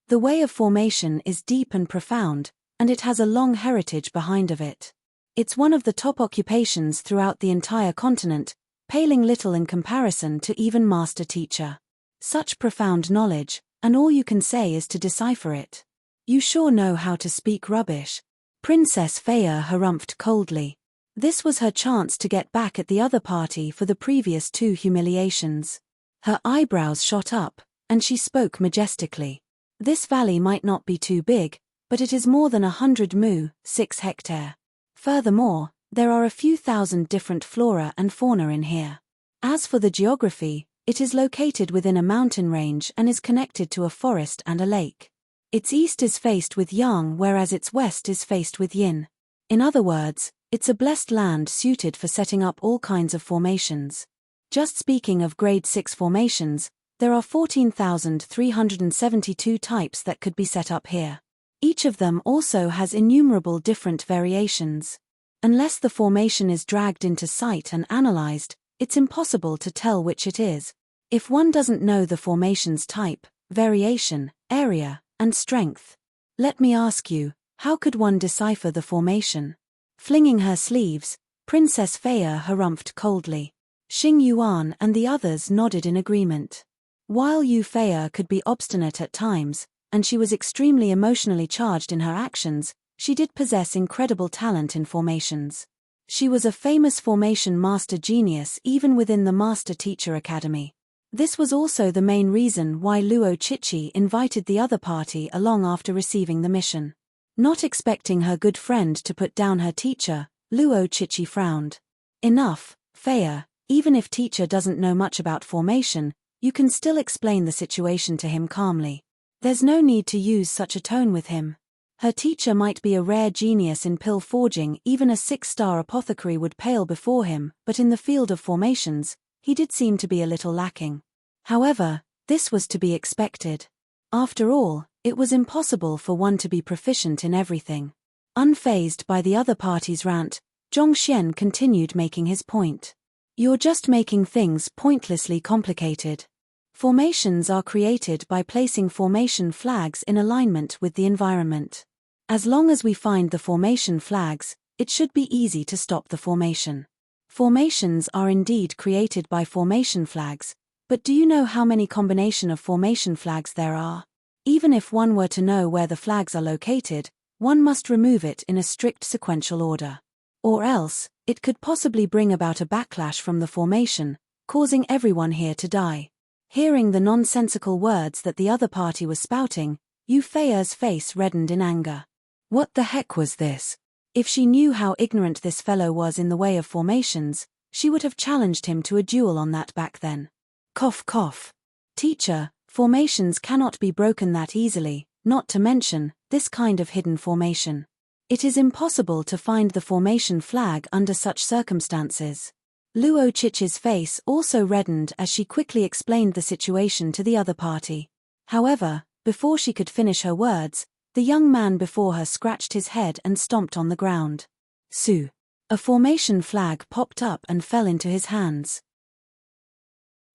The way of formation is deep and profound, and it has a long heritage behind of it. It's one of the top occupations throughout the entire continent, paling little in comparison to even master teacher. Such profound knowledge, and all you can say is to decipher it. You sure know how to speak rubbish. Princess Faya harumphed coldly. This was her chance to get back at the other party for the previous 2 humiliations. Her eyebrows shot up, and she spoke majestically. This valley might not be too big, but it is more than 100 mu, 6 hectare. Furthermore, there are a few thousand different flora and fauna in here. As for the geography, it is located within a mountain range and is connected to a forest and a lake. Its east is faced with yang, whereas its west is faced with yin. In other words, it's a blessed land suited for setting up all kinds of formations. Just speaking of grade 6 formations, there are 14,372 types that could be set up here. Each of them also has innumerable different variations. Unless the formation is dragged into sight and analyzed, it's impossible to tell which it is. If one doesn't know the formation's type, variation, area, and strength. Let me ask you, how could one decipher the formation? Flinging her sleeves, Princess Faya harumphed coldly. Xing Yuan and the others nodded in agreement. While Yu Faya could be obstinate at times, and she was extremely emotionally charged in her actions, she did possess incredible talent in formations. She was a famous formation master genius even within the Master Teacher Academy. This was also the main reason why Luo Chichi invited the other party along after receiving the mission. Not expecting her good friend to put down her teacher, Luo Chichi frowned. Enough, Faya, even if teacher doesn't know much about formation, you can still explain the situation to him calmly. There's no need to use such a tone with him. Her teacher might be a rare genius in pill forging, even a 6-star apothecary would pale before him, but in the field of formations, he did seem to be a little lacking. However, this was to be expected. After all, it was impossible for one to be proficient in everything. Unfazed by the other party's rant, Zhongxian continued making his point. You're just making things pointlessly complicated. Formations are created by placing formation flags in alignment with the environment. As long as we find the formation flags, it should be easy to stop the formation. Formations are indeed created by formation flags, but do you know how many combination of formation flags there are? Even if one were to know where the flags are located, one must remove it in a strict sequential order. Or else, it could possibly bring about a backlash from the formation, causing everyone here to die. Hearing the nonsensical words that the other party was spouting, Yu Feya's face reddened in anger. What the heck was this? If she knew how ignorant this fellow was in the way of formations, she would have challenged him to a duel on that back then. Cough cough. Teacher, formations cannot be broken that easily, not to mention, this kind of hidden formation. It is impossible to find the formation flag under such circumstances. Luo Chichi's face also reddened as she quickly explained the situation to the other party. However, before she could finish her words, the young man before her scratched his head and stomped on the ground. Su. A formation flag popped up and fell into his hands.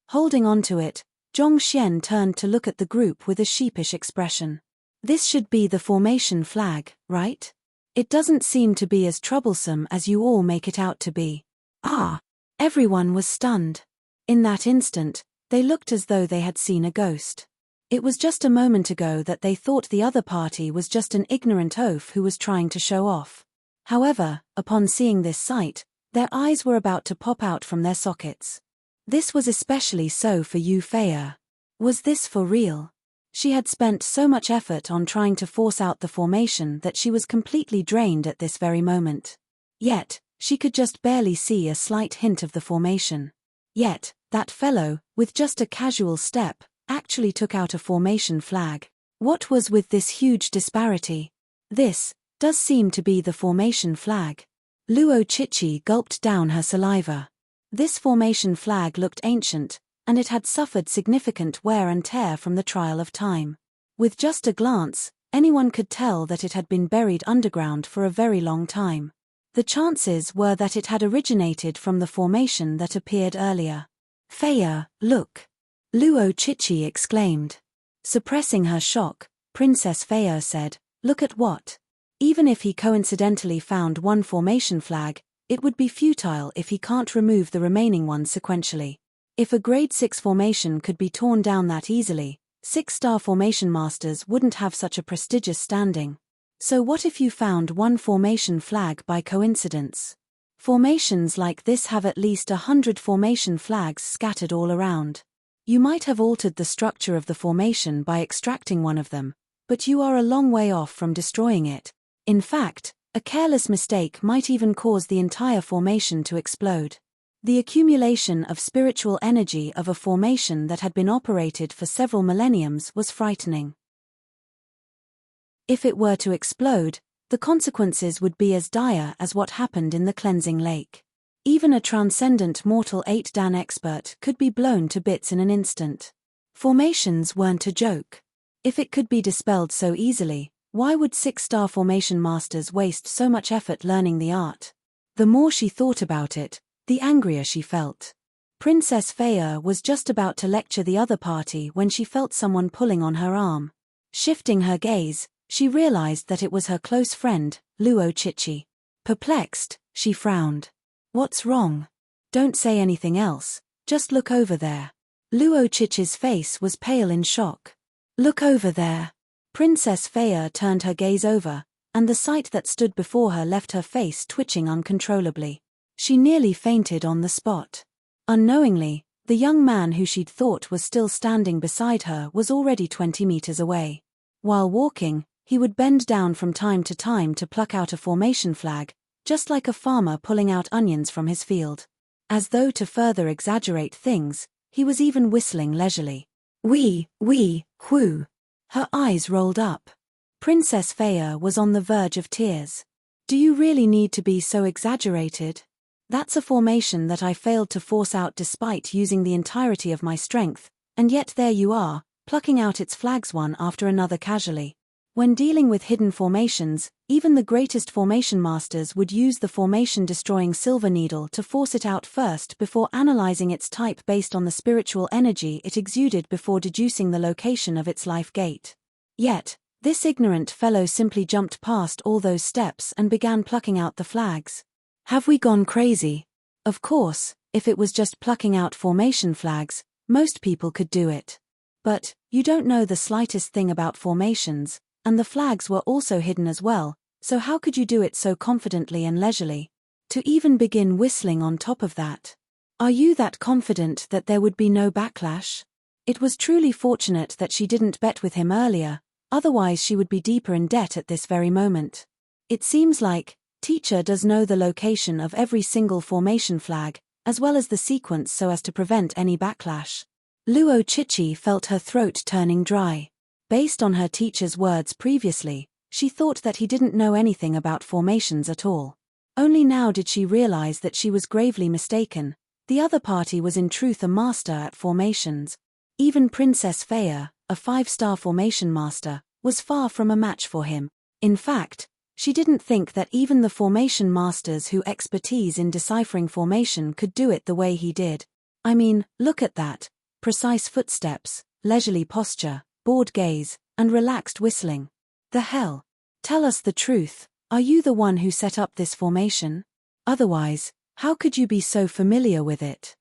Holding onto it, Zhongxian turned to look at the group with a sheepish expression. This should be the formation flag, right? It doesn't seem to be as troublesome as you all make it out to be. Ah! Everyone was stunned. In that instant, they looked as though they had seen a ghost. It was just a moment ago that they thought the other party was just an ignorant oaf who was trying to show off. However, upon seeing this sight, their eyes were about to pop out from their sockets. This was especially so for Yu Faya. Was this for real? She had spent so much effort on trying to force out the formation that she was completely drained at this very moment. Yet, she could just barely see a slight hint of the formation. Yet, that fellow, with just a casual step, actually took out a formation flag. What was with this huge disparity? This does seem to be the formation flag. Luo Chichi gulped down her saliva. This formation flag looked ancient, and it had suffered significant wear and tear from the trial of time. With just a glance, anyone could tell that it had been buried underground for a very long time. The chances were that it had originated from the formation that appeared earlier. Faya, look! Luo Chichi exclaimed. Suppressing her shock, Princess Faya said, look at what? Even if he coincidentally found one formation flag, it would be futile if he can't remove the remaining ones sequentially. If a grade 6 formation could be torn down that easily, 6-star formation masters wouldn't have such a prestigious standing. So what if you found one formation flag by coincidence? Formations like this have at least 100 formation flags scattered all around. You might have altered the structure of the formation by extracting one of them, but you are a long way off from destroying it. In fact, a careless mistake might even cause the entire formation to explode. The accumulation of spiritual energy of a formation that had been operated for several millenniums was frightening. If it were to explode, the consequences would be as dire as what happened in the cleansing lake. Even a transcendent mortal 8-dan expert could be blown to bits in an instant. Formations weren't a joke. If it could be dispelled so easily, why would 6-star formation masters waste so much effort learning the art? The more she thought about it, the angrier she felt. Princess Faya was just about to lecture the other party when she felt someone pulling on her arm. Shifting her gaze, she realized that it was her close friend, Luo Chichi. Perplexed, she frowned. "What's wrong? Don't say anything else, just look over there." Luo Chichi's face was pale in shock. "Look over there." Princess Faya turned her gaze over, and the sight that stood before her left her face twitching uncontrollably. She nearly fainted on the spot. Unknowingly, the young man who she'd thought was still standing beside her was already 20 meters away. While walking, he would bend down from time to time to pluck out a formation flag, just like a farmer pulling out onions from his field. As though to further exaggerate things, he was even whistling leisurely. Wee, whoo. Her eyes rolled up. Princess Faya was on the verge of tears. "Do you really need to be so exaggerated? That's a formation that I failed to force out despite using the entirety of my strength, and yet there you are, plucking out its flags one after another casually." When dealing with hidden formations, even the greatest formation masters would use the formation-destroying silver needle to force it out first before analyzing its type based on the spiritual energy it exuded before deducing the location of its life gate. Yet, this ignorant fellow simply jumped past all those steps and began plucking out the flags. Have we gone crazy? Of course, if it was just plucking out formation flags, most people could do it. But, you don't know the slightest thing about formations, and the flags were also hidden as well, so how could you do it so confidently and leisurely? To even begin whistling on top of that. Are you that confident that there would be no backlash? It was truly fortunate that she didn't bet with him earlier, otherwise she would be deeper in debt at this very moment. It seems like, Teacher does know the location of every single formation flag, as well as the sequence so as to prevent any backlash. Luo Chichi felt her throat turning dry. Based on her teacher's words previously, she thought that he didn't know anything about formations at all. Only now did she realize that she was gravely mistaken. The other party was in truth a master at formations. Even Princess Faya, a 5-star formation master, was far from a match for him. In fact, she didn't think that even the formation masters who expertise in deciphering formation could do it the way he did. I mean, look at that. Precise footsteps, leisurely posture, bored gaze, and relaxed whistling. The hell? Tell us the truth, are you the one who set up this formation? Otherwise, how could you be so familiar with it?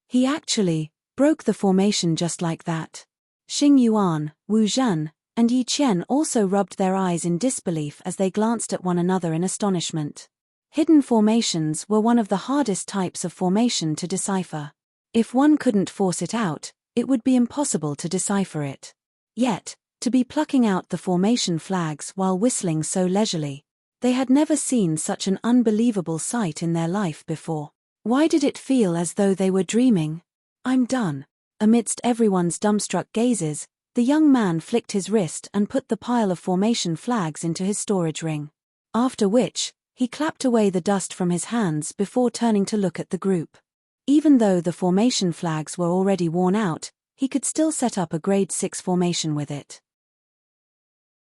He actually broke the formation just like that. Xing Yuan, Wu Zhan, and Yi Qian also rubbed their eyes in disbelief as they glanced at one another in astonishment. Hidden formations were one of the hardest types of formation to decipher. If one couldn't force it out, it would be impossible to decipher it. Yet, to be plucking out the formation flags while whistling so leisurely, they had never seen such an unbelievable sight in their life before. Why did it feel as though they were dreaming? I'm done. Amidst everyone's dumbstruck gazes, the young man flicked his wrist and put the pile of formation flags into his storage ring. After which, he clapped away the dust from his hands before turning to look at the group. Even though the formation flags were already worn out, he could still set up a grade 6 formation with it.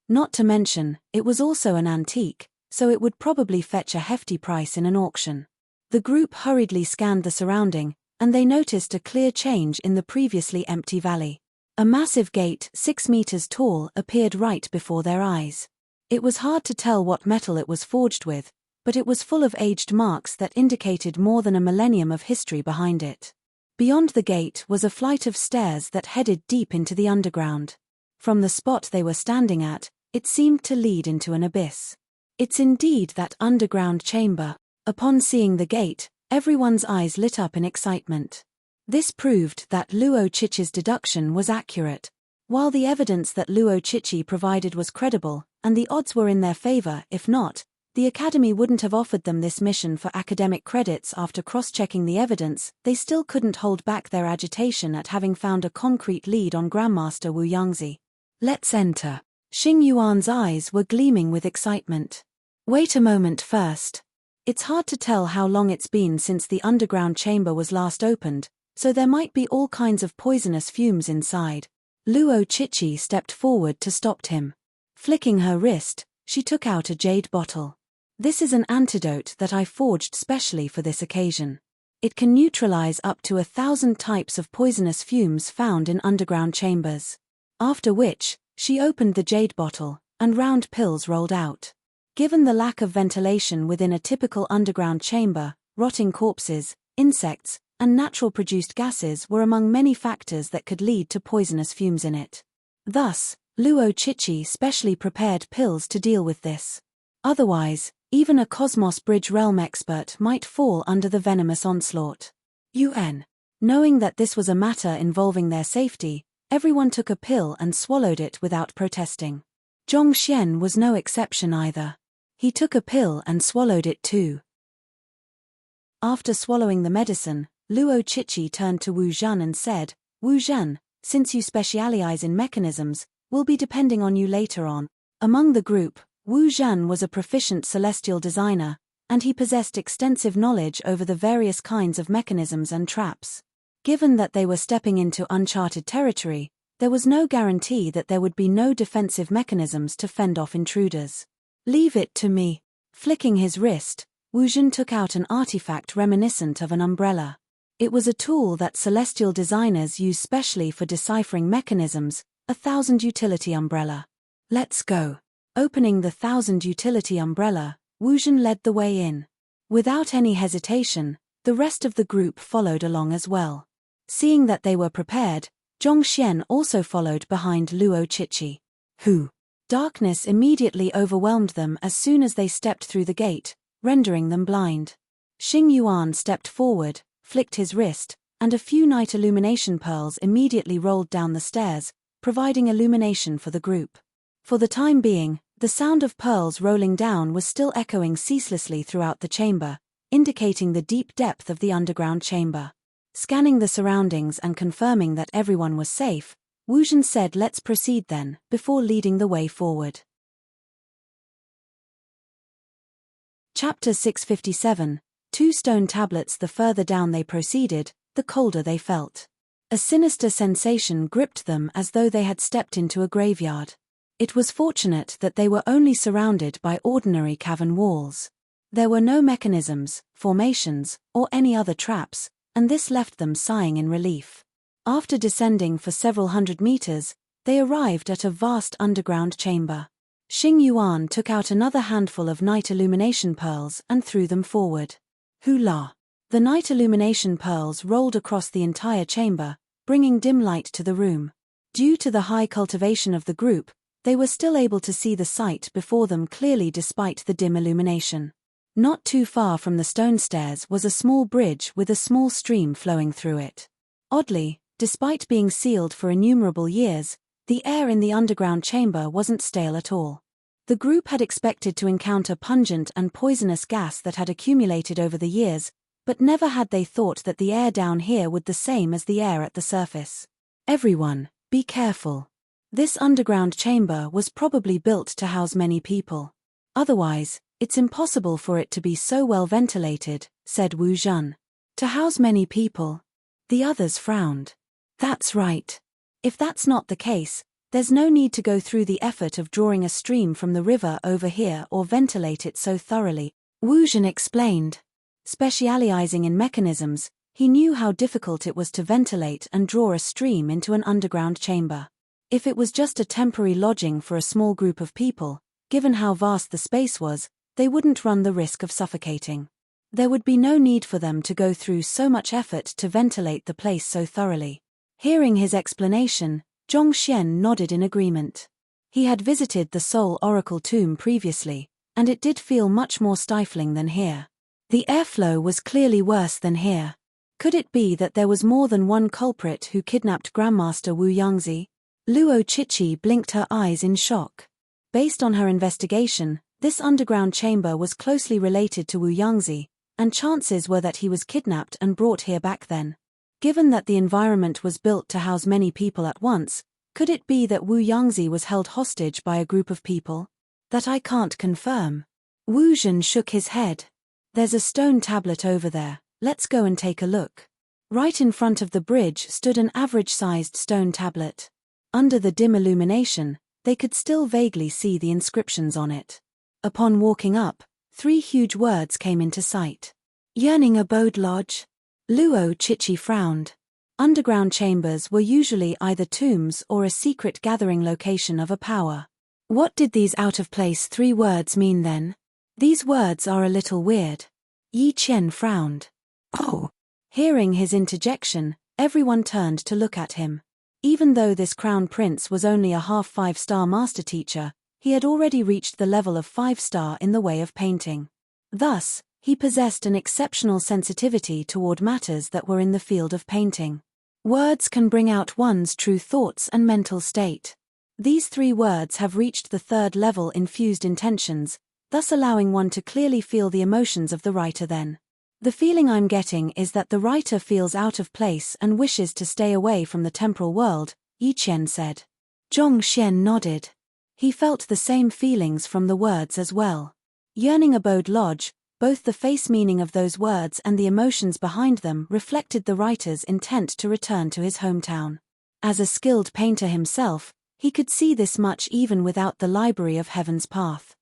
Not to mention, it was also an antique, so it would probably fetch a hefty price in an auction. The group hurriedly scanned the surrounding, and they noticed a clear change in the previously empty valley. A massive gate 6 meters tall appeared right before their eyes. It was hard to tell what metal it was forged with, but it was full of aged marks that indicated more than a millennium of history behind it. Beyond the gate was a flight of stairs that headed deep into the underground. From the spot they were standing at, it seemed to lead into an abyss. It's indeed that underground chamber. Upon seeing the gate, everyone's eyes lit up in excitement. This proved that Luo Chichi's deduction was accurate. While the evidence that Luo Chichi provided was credible, and the odds were in their favor, if not, the Academy wouldn't have offered them this mission for academic credits. After cross-checking the evidence, they still couldn't hold back their agitation at having found a concrete lead on Grandmaster Wu Yangzi. Let's enter. Xing Yuan's eyes were gleaming with excitement. Wait a moment first. It's hard to tell how long it's been since the underground chamber was last opened, so there might be all kinds of poisonous fumes inside. Luo Chichi stepped forward to stop him. Flicking her wrist, she took out a jade bottle. This is an antidote that I forged specially for this occasion. It can neutralize up to 1,000 types of poisonous fumes found in underground chambers. After which, she opened the jade bottle, and round pills rolled out. Given the lack of ventilation within a typical underground chamber, rotting corpses, insects, and natural-produced gases were among many factors that could lead to poisonous fumes in it. Thus, Luo Chichi specially prepared pills to deal with this. Otherwise, even a Cosmos Bridge realm expert might fall under the venomous onslaught. Knowing that this was a matter involving their safety, everyone took a pill and swallowed it without protesting. Zhongxian was no exception either. He took a pill and swallowed it too. After swallowing the medicine, Luo Chichi turned to Wu Zhen and said, Wu Zhen, since you specialize in mechanisms, we'll be depending on you later on. Among the group, Wu Zhen was a proficient celestial designer, and he possessed extensive knowledge over the various kinds of mechanisms and traps. Given that they were stepping into uncharted territory, there was no guarantee that there would be no defensive mechanisms to fend off intruders. Leave it to me. Flicking his wrist, Wu Zhen took out an artifact reminiscent of an umbrella. It was a tool that celestial designers use specially for deciphering mechanisms, a 1,000 utility umbrella. Let's go. Opening the 1,000 utility umbrella, Wu Zhen led the way in. Without any hesitation, the rest of the group followed along as well. Seeing that they were prepared, Zhongxian also followed behind Luo Chichi. Darkness immediately overwhelmed them as soon as they stepped through the gate, rendering them blind. Xing Yuan stepped forward, flicked his wrist, and a few night illumination pearls immediately rolled down the stairs, providing illumination for the group. For the time being, the sound of pearls rolling down was still echoing ceaselessly throughout the chamber, indicating the deep depth of the underground chamber. Scanning the surroundings and confirming that everyone was safe, Wu Zhen said, let's proceed then, before leading the way forward. Chapter 657, 2 stone tablets. The further down they proceeded, the colder they felt. A sinister sensation gripped them as though they had stepped into a graveyard. It was fortunate that they were only surrounded by ordinary cavern walls. There were no mechanisms, formations, or any other traps, and this left them sighing in relief. After descending for several hundred meters, they arrived at a vast underground chamber. Xing Yuan took out another handful of night illumination pearls and threw them forward. Hula! The night illumination pearls rolled across the entire chamber, bringing dim light to the room. Due to the high cultivation of the group, they were still able to see the sight before them clearly despite the dim illumination. Not too far from the stone stairs was a small bridge with a small stream flowing through it. Oddly, despite being sealed for innumerable years, the air in the underground chamber wasn't stale at all. The group had expected to encounter pungent and poisonous gas that had accumulated over the years, but never had they thought that the air down here would be the same as the air at the surface. Everyone, be careful. This underground chamber was probably built to house many people. Otherwise, it's impossible for it to be so well ventilated, said Wu Zhen. To house many people? The others frowned. That's right. If that's not the case, there's no need to go through the effort of drawing a stream from the river over here or ventilate it so thoroughly, Wu Zhen explained. Specializing in mechanisms, he knew how difficult it was to ventilate and draw a stream into an underground chamber. If it was just a temporary lodging for a small group of people, given how vast the space was, they wouldn't run the risk of suffocating. There would be no need for them to go through so much effort to ventilate the place so thoroughly. Hearing his explanation, Zhongxian nodded in agreement. He had visited the Soul Oracle tomb previously, and it did feel much more stifling than here. The airflow was clearly worse than here. Could it be that there was more than one culprit who kidnapped Grandmaster Wu Yangzi? Luo Chichi blinked her eyes in shock. Based on her investigation, this underground chamber was closely related to Wu Yangzi, and chances were that he was kidnapped and brought here back then. Given that the environment was built to house many people at once, could it be that Wu Yangzi was held hostage by a group of people? That I can't confirm. Wu Zhen shook his head. There's a stone tablet over there, let's go and take a look. Right in front of the bridge stood an average-sized stone tablet. Under the dim illumination, they could still vaguely see the inscriptions on it. Upon walking up, 3 huge words came into sight. Yearning Abode Lodge. Luo Chichi frowned. Underground chambers were usually either tombs or a secret gathering location of a power. What did these out-of-place 3 words mean then? These words are a little weird. Yi Qian frowned. Oh. Hearing his interjection, everyone turned to look at him. Even though this crown prince was only a half 5-star master teacher, he had already reached the level of 5-star in the way of painting. Thus, he possessed an exceptional sensitivity toward matters that were in the field of painting. Words can bring out one's true thoughts and mental state. These 3 words have reached the 3rd level infused intentions, thus allowing one to clearly feel the emotions of the writer then. The feeling I'm getting is that the writer feels out of place and wishes to stay away from the temporal world, Yi Qian said. Zhongxian nodded. He felt the same feelings from the words as well. Yearning Abode Lodge, both the face meaning of those words and the emotions behind them reflected the writer's intent to return to his hometown. As a skilled painter himself, he could see this much even without the Library of Heaven's Path.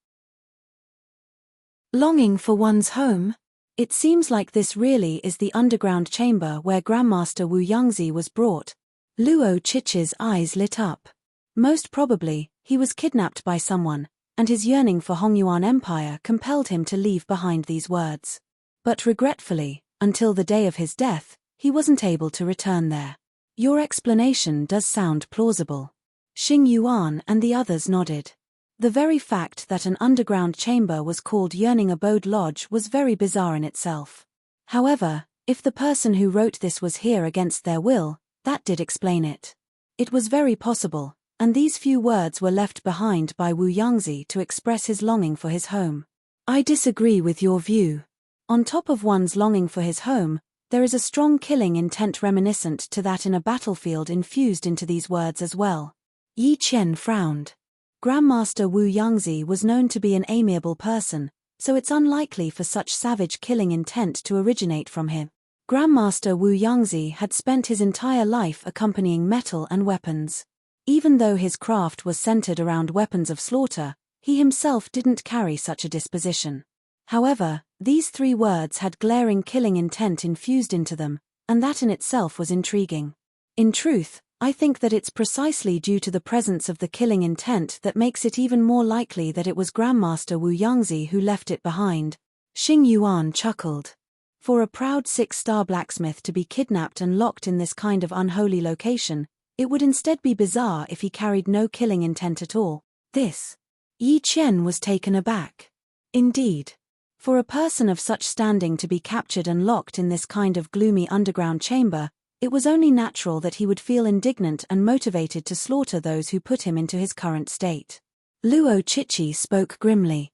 Longing for one's home? It seems like this really is the underground chamber where Grandmaster Wu Yangzi was brought. Luo Chichi's eyes lit up. Most probably, he was kidnapped by someone, and his yearning for Hongyuan Empire compelled him to leave behind these words. But regretfully, until the day of his death, he wasn't able to return there. Your explanation does sound plausible. Xing Yuan and the others nodded. The very fact that an underground chamber was called Yearning Abode Lodge was very bizarre in itself. However, if the person who wrote this was here against their will, that did explain it. It was very possible, and these few words were left behind by Wu Yangzi to express his longing for his home. I disagree with your view. On top of one's longing for his home, there is a strong killing intent reminiscent to that in a battlefield infused into these words as well. Yi Qian frowned. Grandmaster Wu Yangzi was known to be an amiable person, so it's unlikely for such savage killing intent to originate from him. Grandmaster Wu Yangzi had spent his entire life accompanying metal and weapons. Even though his craft was centered around weapons of slaughter, he himself didn't carry such a disposition. However, these 3 words had glaring killing intent infused into them, and that in itself was intriguing. In truth, I think that it's precisely due to the presence of the killing intent that makes it even more likely that it was Grandmaster Wu Yangzi who left it behind. Xing Yuan chuckled. For a proud 6-star blacksmith to be kidnapped and locked in this kind of unholy location, it would instead be bizarre if he carried no killing intent at all. This. Yi Qian was taken aback. Indeed. For a person of such standing to be captured and locked in this kind of gloomy underground chamber, it was only natural that he would feel indignant and motivated to slaughter those who put him into his current state. Luo Chichi spoke grimly.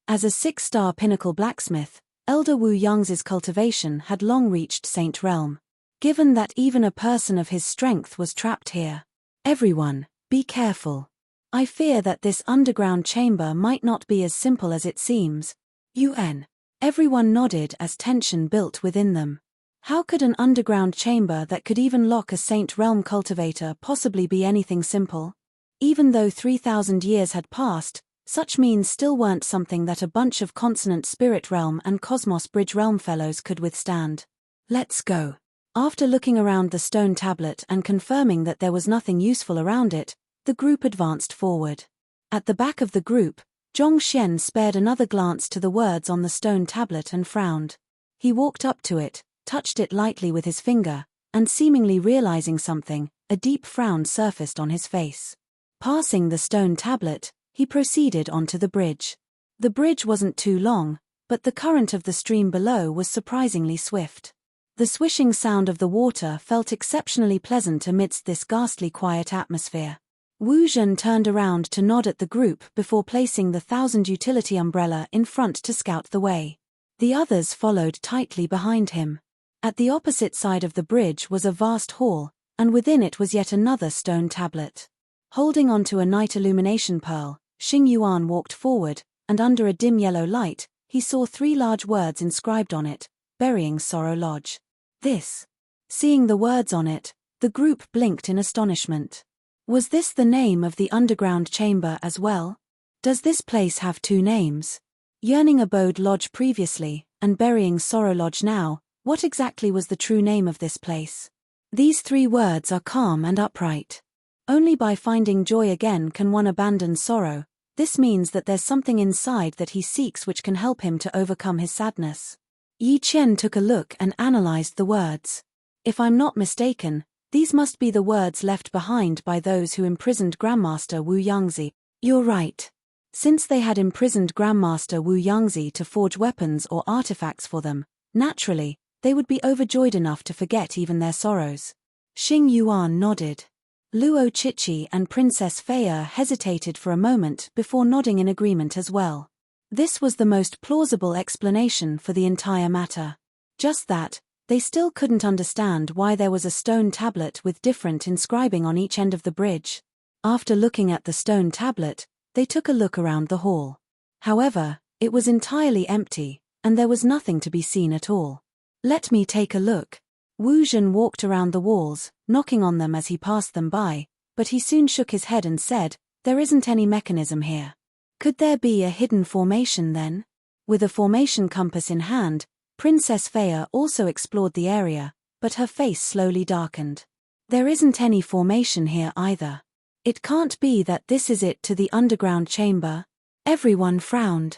As a 6-star pinnacle blacksmith, Elder Wu Yangzi's cultivation had long reached Saint Realm. Given that even a person of his strength was trapped here. Everyone, be careful. I fear that this underground chamber might not be as simple as it seems. UN. Everyone nodded as tension built within them. How could an underground chamber that could even lock a Saint Realm cultivator possibly be anything simple? Even though 3,000 years had passed, such means still weren't something that a bunch of Consonant Spirit Realm and Cosmos Bridge Realm fellows could withstand. Let's go. After looking around the stone tablet and confirming that there was nothing useful around it, the group advanced forward. At the back of the group, Zhongxian spared another glance to the words on the stone tablet and frowned. He walked up to it, touched it lightly with his finger, and seemingly realizing something, a deep frown surfaced on his face. Passing the stone tablet, he proceeded onto the bridge. The bridge wasn't too long, but the current of the stream below was surprisingly swift. The swishing sound of the water felt exceptionally pleasant amidst this ghastly quiet atmosphere. Wu Zhen turned around to nod at the group before placing the 1,000 utility umbrella in front to scout the way. The others followed tightly behind him. At the opposite side of the bridge was a vast hall, and within it was yet another stone tablet. Holding onto a night illumination pearl, Xing Yuan walked forward, and under a dim yellow light, he saw 3 large words inscribed on it, Burying Sorrow Lodge. This. Seeing the words on it, the group blinked in astonishment. Was this the name of the underground chamber as well? Does this place have 2 names? Yearning Abode Lodge previously, and Burying Sorrow Lodge now, what exactly was the true name of this place? These 3 words are calm and upright. Only by finding joy again can one abandon sorrow. This means that there's something inside that he seeks which can help him to overcome his sadness. Yi Qian took a look and analyzed the words. If I'm not mistaken, these must be the words left behind by those who imprisoned Grandmaster Wu Yangzi. You're right. Since they had imprisoned Grandmaster Wu Yangzi to forge weapons or artifacts for them, naturally, they would be overjoyed enough to forget even their sorrows. Xing Yuan nodded. Luo Chichi and Princess Feiya hesitated for a moment before nodding in agreement as well. This was the most plausible explanation for the entire matter. Just that, they still couldn't understand why there was a stone tablet with different inscribing on each end of the bridge. After looking at the stone tablet, they took a look around the hall. However, it was entirely empty, and there was nothing to be seen at all. Let me take a look. Wu Zhen walked around the walls, knocking on them as he passed them by, but he soon shook his head and said, there isn't any mechanism here. Could there be a hidden formation then? With a formation compass in hand, Princess Feiya also explored the area, but her face slowly darkened. There isn't any formation here either. It can't be that this is it to the underground chamber. Everyone frowned.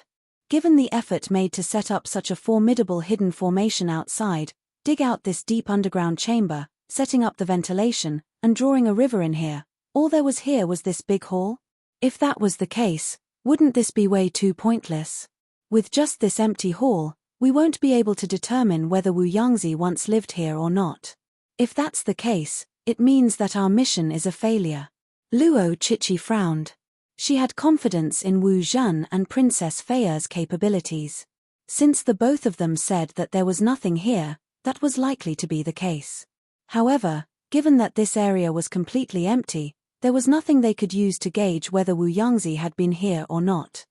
Given the effort made to set up such a formidable hidden formation outside, dig out this deep underground chamber, setting up the ventilation, and drawing a river in here, all there was here was this big hall? If that was the case, wouldn't this be way too pointless? With just this empty hall, we won't be able to determine whether Wu Yangzi once lived here or not. If that's the case, it means that our mission is a failure. Luo Chichi frowned. She had confidence in Wu Zhen and Princess Feiya's capabilities. Since the both of them said that there was nothing here, that was likely to be the case. However, given that this area was completely empty, there was nothing they could use to gauge whether Wu Yangzi had been here or not.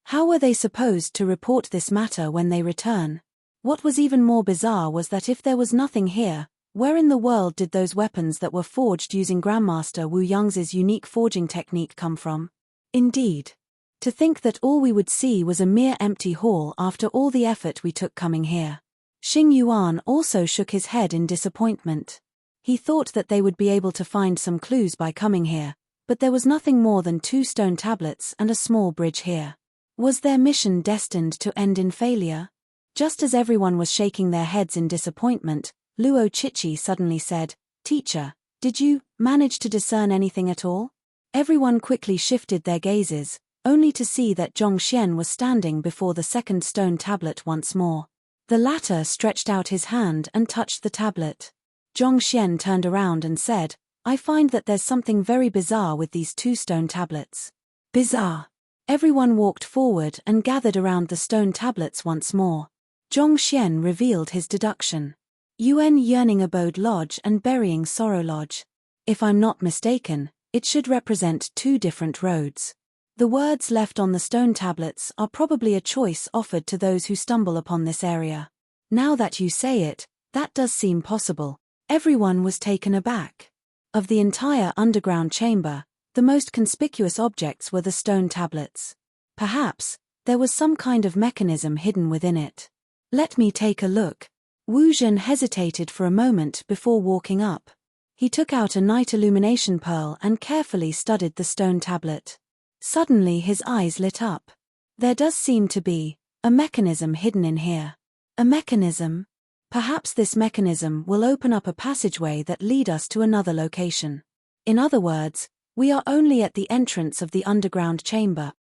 How were they supposed to report this matter when they return? What was even more bizarre was that if there was nothing here, where in the world did those weapons that were forged using Grandmaster Wu Yangzi's unique forging technique come from? Indeed. To think that all we would see was a mere empty hall after all the effort we took coming here. Xing Yuan also shook his head in disappointment. He thought that they would be able to find some clues by coming here, but there was nothing more than 2 stone tablets and a small bridge here. Was their mission destined to end in failure? Just as everyone was shaking their heads in disappointment, Luo Chichi suddenly said, "Teacher, did you manage to discern anything at all?" Everyone quickly shifted their gazes, only to see that Zhongxian was standing before the second stone tablet once more. The latter stretched out his hand and touched the tablet. Zhongxian turned around and said, "I find that there's something very bizarre with these 2 stone tablets." Bizarre. Everyone walked forward and gathered around the stone tablets once more. Zhongxian revealed his deduction. UN Yearning Abode Lodge and Burying Sorrow Lodge. If I'm not mistaken, it should represent 2 different roads. The words left on the stone tablets are probably a choice offered to those who stumble upon this area. Now that you say it, that does seem possible. Everyone was taken aback. Of the entire underground chamber, the most conspicuous objects were the stone tablets. Perhaps, there was some kind of mechanism hidden within it. Let me take a look. Wu Zhen hesitated for a moment before walking up. He took out a night illumination pearl and carefully studied the stone tablet. Suddenly his eyes lit up. There does seem to be a mechanism hidden in here. A mechanism? Perhaps this mechanism will open up a passageway that lead us to another location. In other words, we are only at the entrance of the underground chamber.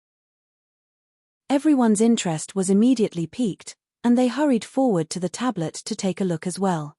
Everyone's interest was immediately piqued, and they hurried forward to the tablet to take a look as well.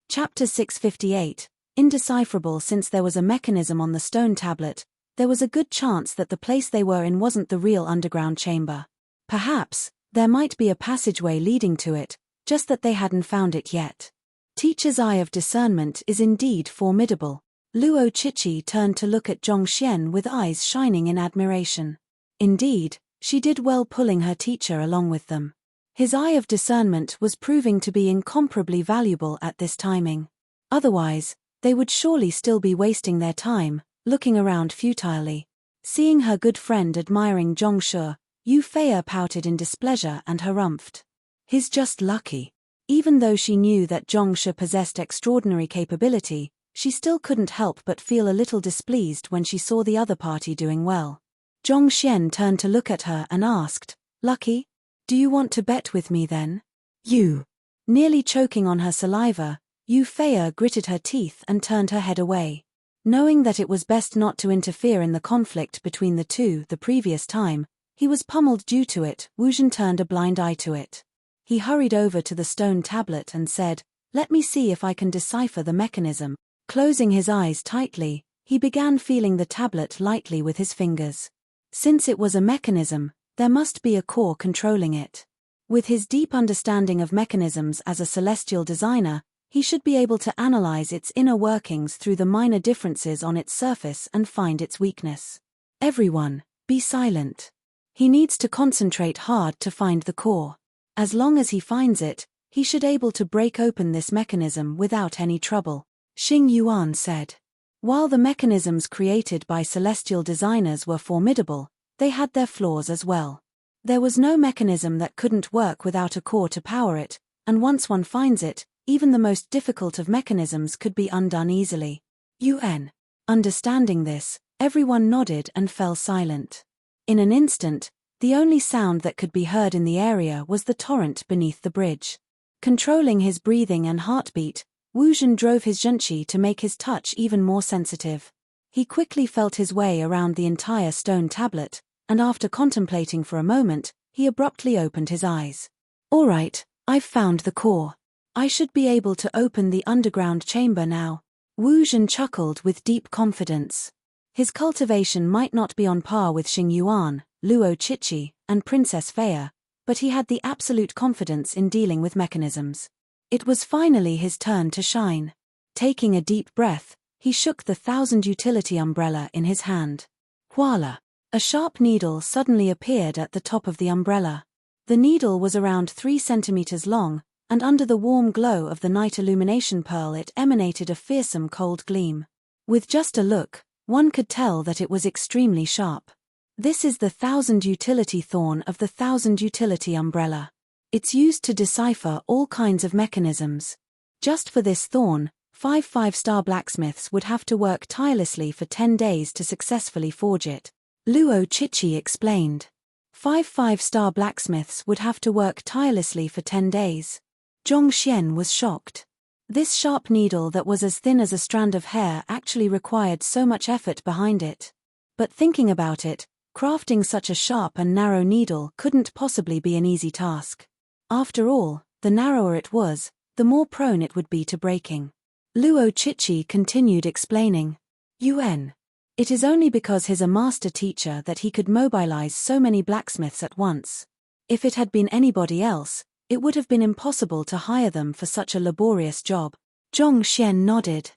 Chapter 658, Indecipherable. Since there was a mechanism on the stone tablet, there was a good chance that the place they were in wasn't the real underground chamber. Perhaps there might be a passageway leading to it, just that they hadn't found it yet. Teacher's eye of discernment is indeed formidable. Luo Chichi turned to look at Zhongxian with eyes shining in admiration. Indeed, she did well pulling her teacher along with them. His eye of discernment was proving to be incomparably valuable at this timing. Otherwise, they would surely still be wasting their time, looking around futilely. Seeing her good friend admiring Zhongshe, Yu Fei pouted in displeasure and harumphed. He's just lucky. Even though she knew that Zhongshe possessed extraordinary capability, she still couldn't help but feel a little displeased when she saw the other party doing well. Zhongxian turned to look at her and asked, "Lucky? Do you want to bet with me then?" You. Nearly choking on her saliva, Yu Fei gritted her teeth and turned her head away. Knowing that it was best not to interfere in the conflict between the two the previous time, he was pummeled due to it. Wuzhen turned a blind eye to it. He hurried over to the stone tablet and said, "Let me see if I can decipher the mechanism." Closing his eyes tightly, he began feeling the tablet lightly with his fingers. Since it was a mechanism, there must be a core controlling it. With his deep understanding of mechanisms as a celestial designer, he should be able to analyze its inner workings through the minor differences on its surface and find its weakness. Everyone, be silent. He needs to concentrate hard to find the core. As long as he finds it, he should be able to break open this mechanism without any trouble, Xing Yuan said. While the mechanisms created by celestial designers were formidable, they had their flaws as well. There was no mechanism that couldn't work without a core to power it, and once one finds it, even the most difficult of mechanisms could be undone easily. UN. Understanding this, everyone nodded and fell silent. In an instant, the only sound that could be heard in the area was the torrent beneath the bridge. Controlling his breathing and heartbeat, Wuzhen drove his zhenqi to make his touch even more sensitive. He quickly felt his way around the entire stone tablet, and after contemplating for a moment, he abruptly opened his eyes. "All right, I've found the core. I should be able to open the underground chamber now." Wuzhen chuckled with deep confidence. His cultivation might not be on par with Xing Yuan, Luo Chichi, and Princess Fei, but he had the absolute confidence in dealing with mechanisms. It was finally his turn to shine. Taking a deep breath, he shook the 1,000 utility umbrella in his hand. Voila! A sharp needle suddenly appeared at the top of the umbrella. The needle was around 3 centimeters long, and under the warm glow of the night illumination pearl it emanated a fearsome cold gleam. With just a look, one could tell that it was extremely sharp. This is the 1,000 utility thorn of the 1,000 utility umbrella. It's used to decipher all kinds of mechanisms. Just for this thorn, 5 5-star blacksmiths would have to work tirelessly for 10 days to successfully forge it. Luo Chichi explained. 5 5-star blacksmiths would have to work tirelessly for 10 days. Zhongxian was shocked. This sharp needle that was as thin as a strand of hair actually required so much effort behind it. But thinking about it, crafting such a sharp and narrow needle couldn't possibly be an easy task. After all, the narrower it was, the more prone it would be to breaking. Luo Chichi continued explaining. UN. It is only because he's a master teacher that he could mobilize so many blacksmiths at once. If it had been anybody else, it would have been impossible to hire them for such a laborious job. Zhongxian nodded.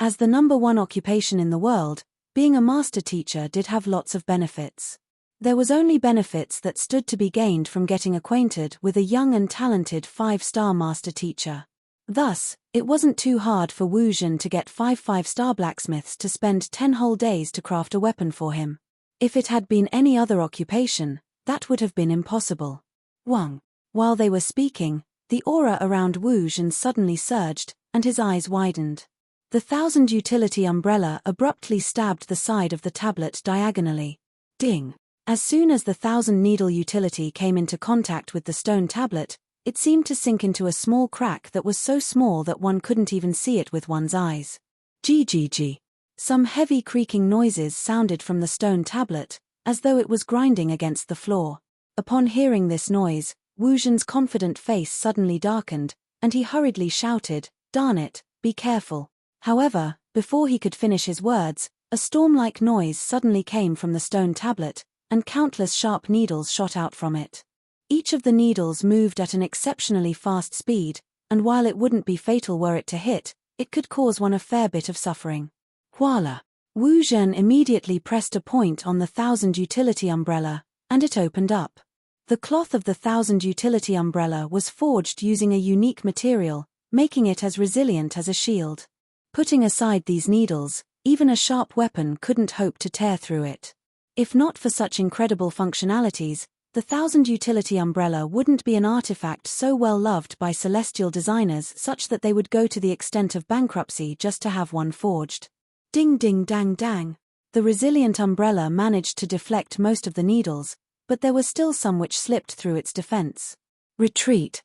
As the #1 occupation in the world, being a master teacher did have lots of benefits. There was only benefits that stood to be gained from getting acquainted with a young and talented 5-star master teacher. Thus, it wasn't too hard for Wuzhen to get 5 5-star blacksmiths to spend 10 whole days to craft a weapon for him. If it had been any other occupation, that would have been impossible. Wang. While they were speaking, the aura around Wuzhen suddenly surged, and his eyes widened. The 1,000 utility umbrella abruptly stabbed the side of the tablet diagonally. Ding! As soon as the 1,000 needle utility came into contact with the stone tablet, it seemed to sink into a small crack that was so small that one couldn't even see it with one's eyes. Gg. Some heavy creaking noises sounded from the stone tablet, as though it was grinding against the floor. Upon hearing this noise, Wu Zhen's confident face suddenly darkened, and he hurriedly shouted, "Darn it, be careful." However, before he could finish his words, a storm-like noise suddenly came from the stone tablet, and countless sharp needles shot out from it. Each of the needles moved at an exceptionally fast speed, and while it wouldn't be fatal were it to hit, it could cause one a fair bit of suffering. Voila! Wu Zhen immediately pressed a point on the 1,000 utility umbrella, and it opened up. The cloth of the 1,000 utility umbrella was forged using a unique material, making it as resilient as a shield. Putting aside these needles, even a sharp weapon couldn't hope to tear through it. If not for such incredible functionalities, the 1,000 utility umbrella wouldn't be an artifact so well loved by celestial designers such that they would go to the extent of bankruptcy just to have one forged. Ding ding dang dang. The resilient umbrella managed to deflect most of the needles, but there were still some which slipped through its defense. Retreat.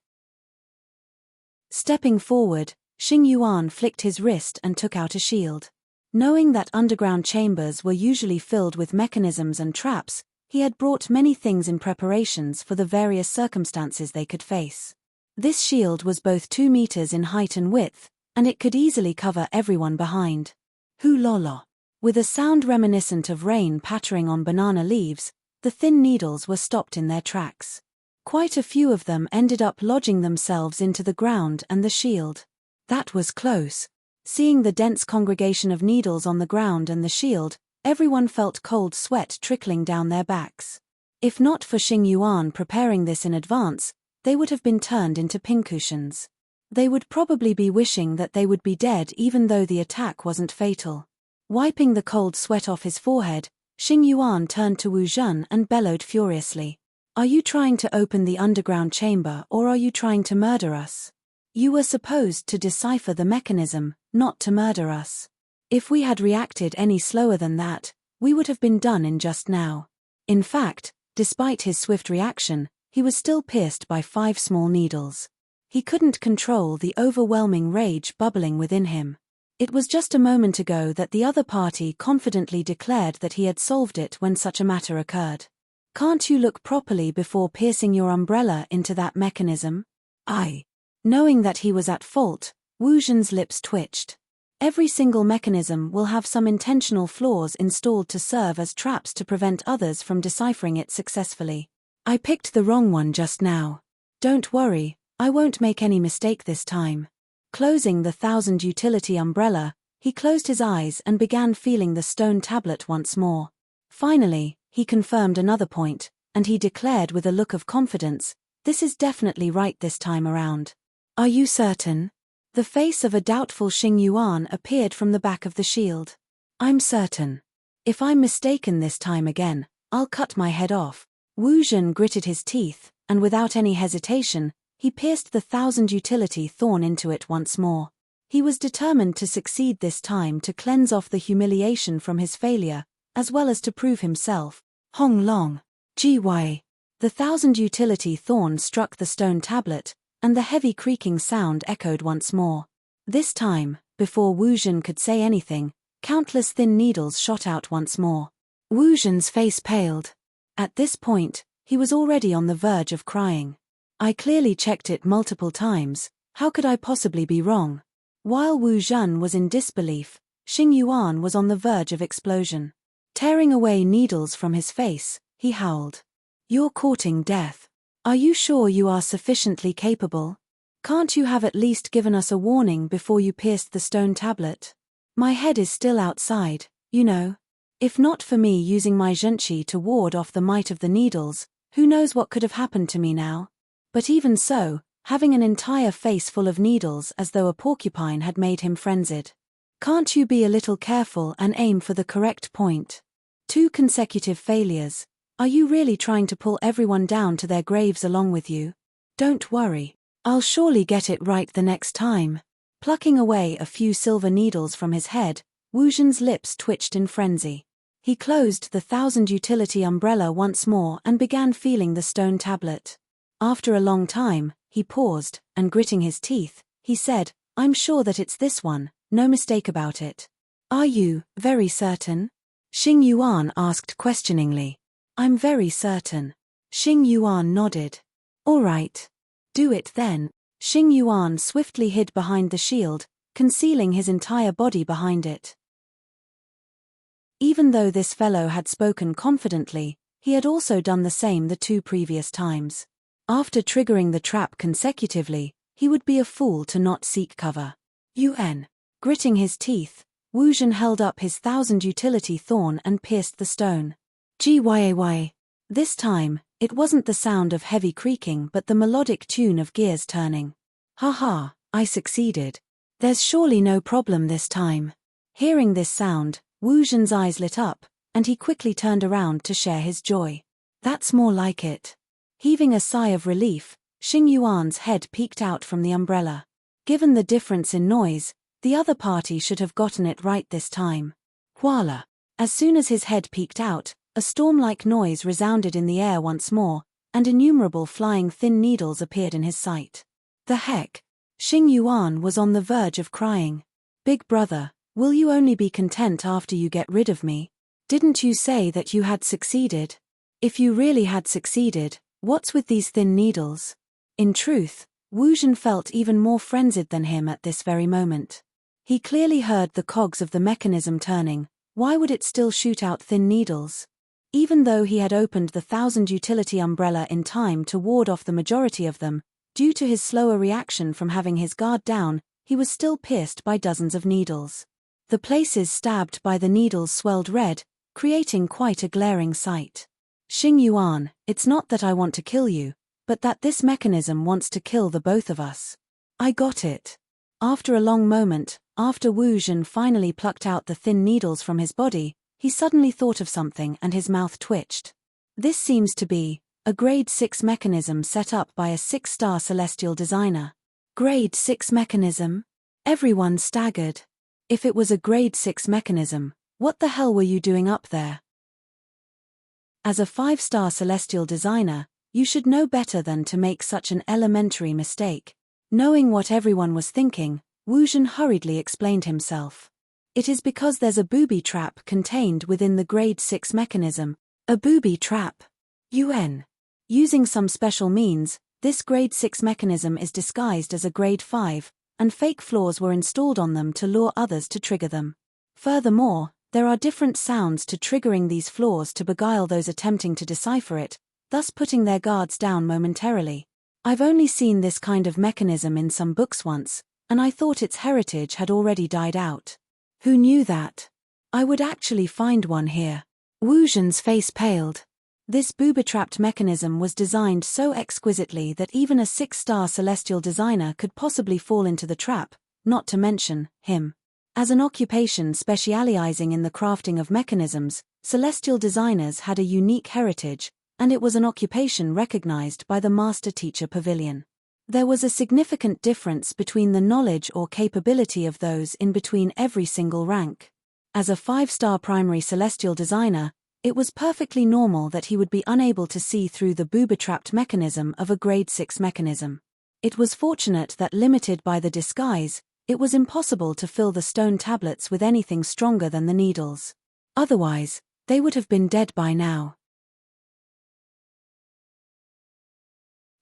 Stepping forward, Xing Yuan flicked his wrist and took out a shield. Knowing that underground chambers were usually filled with mechanisms and traps, he had brought many things in preparations for the various circumstances they could face. This shield was both 2 meters in height and width, and it could easily cover everyone behind. Hoo-la-la. With a sound reminiscent of rain pattering on banana leaves, the thin needles were stopped in their tracks. Quite a few of them ended up lodging themselves into the ground and the shield. That was close. Seeing the dense congregation of needles on the ground and the shield, everyone felt cold sweat trickling down their backs. If not for Xing Yuan preparing this in advance, they would have been turned into pincushions. They would probably be wishing that they would be dead even though the attack wasn't fatal. Wiping the cold sweat off his forehead, Xing Yuan turned to Wu Zhen and bellowed furiously. "Are you trying to open the underground chamber or are you trying to murder us? You were supposed to decipher the mechanism, not to murder us. If we had reacted any slower than that, we would have been done in just now." In fact, despite his swift reaction, he was still pierced by 5 small needles. He couldn't control the overwhelming rage bubbling within him. It was just a moment ago that the other party confidently declared that he had solved it when such a matter occurred. Can't you look properly before piercing your umbrella into that mechanism? Knowing that he was at fault, Wu Zhen's lips twitched. Every single mechanism will have some intentional flaws installed to serve as traps to prevent others from deciphering it successfully. I picked the wrong one just now. Don't worry, I won't make any mistake this time. Closing the 1,000 utility umbrella, he closed his eyes and began feeling the stone tablet once more. Finally, he confirmed another point, and he declared with a look of confidence, "This is definitely right this time around." "Are you certain?" The face of a doubtful Xing Yuan appeared from the back of the shield. "I'm certain. If I'm mistaken this time again, I'll cut my head off." Wu Zhen gritted his teeth, and without any hesitation, he pierced the 1,000 utility thorn into it once more. He was determined to succeed this time to cleanse off the humiliation from his failure, as well as to prove himself. Hong long. Ji Wei. The 1,000 utility thorn struck the stone tablet, and the heavy creaking sound echoed once more. This time, before Wu Zhen could say anything, countless thin needles shot out once more. Wu Zhen's face paled. At this point, he was already on the verge of crying. I clearly checked it multiple times, how could I possibly be wrong? While Wu Zhen was in disbelief, Xing Yuan was on the verge of explosion. Tearing away needles from his face, he howled. "You're courting death. Are you sure you are sufficiently capable? Can't you have at least given us a warning before you pierced the stone tablet? My head is still outside, you know. If not for me using my zhenqi to ward off the might of the needles, who knows what could have happened to me now? But even so, having an entire face full of needles as though a porcupine had made him frenzied. Can't you be a little careful and aim for the correct point? 2 consecutive failures. Are you really trying to pull everyone down to their graves along with you? Don't worry. I'll surely get it right the next time." Plucking away a few silver needles from his head, Wu Zhen's lips twitched in frenzy. He closed the 1,000 utility umbrella once more and began feeling the stone tablet. After a long time, he paused, and gritting his teeth, he said, "I'm sure that it's this one, no mistake about it." "Are you very certain?" Xing Yuan asked questioningly. "I'm very certain." Xing Yuan nodded. "All right. Do it then." Xing Yuan swiftly hid behind the shield, concealing his entire body behind it. Even though this fellow had spoken confidently, he had also done the same the 2 previous times. After triggering the trap consecutively, he would be a fool to not seek cover. UN. Gritting his teeth, Wu Zhen held up his 1,000 utility thorn and pierced the stone. Gyay. This time, it wasn't the sound of heavy creaking but the melodic tune of gears turning. "Haha, I succeeded. There's surely no problem this time." Hearing this sound, Wu Zhen's eyes lit up, and he quickly turned around to share his joy. "That's more like it." Heaving a sigh of relief, Xing Yuan's head peeked out from the umbrella. Given the difference in noise, the other party should have gotten it right this time. Voila! As soon as his head peeked out, a storm-like noise resounded in the air once more, and innumerable flying thin needles appeared in his sight. The heck? Xing Yuan was on the verge of crying. "Big brother, will you only be content after you get rid of me? Didn't you say that you had succeeded? If you really had succeeded, what's with these thin needles?" In truth, Wu Zhen felt even more frenzied than him at this very moment. He clearly heard the cogs of the mechanism turning. Why would it still shoot out thin needles? Even though he had opened the 1,000 utility umbrella in time to ward off the majority of them, due to his slower reaction from having his guard down, he was still pierced by dozens of needles. The places stabbed by the needles swelled red, creating quite a glaring sight. "Xing Yuan, it's not that I want to kill you, but that this mechanism wants to kill the both of us." "I got it." After a long moment, after Wu Zhen finally plucked out the thin needles from his body, he suddenly thought of something and his mouth twitched. "This seems to be a grade 6 mechanism set up by a 6-star celestial designer." Grade 6 mechanism? Everyone staggered. If it was a grade 6 mechanism, what the hell were you doing up there? As a 5-star celestial designer, you should know better than to make such an elementary mistake. Knowing what everyone was thinking, Wu Zhen hurriedly explained himself. "It is because there's a booby trap contained within the grade 6 mechanism." A booby trap? UN. Using some special means, this grade 6 mechanism is disguised as a grade 5, and fake floors were installed on them to lure others to trigger them. Furthermore, there are different sounds to triggering these floors to beguile those attempting to decipher it, thus putting their guards down momentarily. I've only seen this kind of mechanism in some books once, and I thought its heritage had already died out. Who knew that? I would actually find one here. Wu Zhen's face paled. This booby-trapped mechanism was designed so exquisitely that even a 6-star celestial designer could possibly fall into the trap, not to mention him. As an occupation specializing in the crafting of mechanisms, celestial designers had a unique heritage, and it was an occupation recognized by the Master Teacher Pavilion. There was a significant difference between the knowledge or capability of those in between every single rank. As a 5-star primary celestial designer, it was perfectly normal that he would be unable to see through the booby-trapped mechanism of a grade 6 mechanism. It was fortunate that, limited by the disguise, it was impossible to fill the stone tablets with anything stronger than the needles. Otherwise, they would have been dead by now.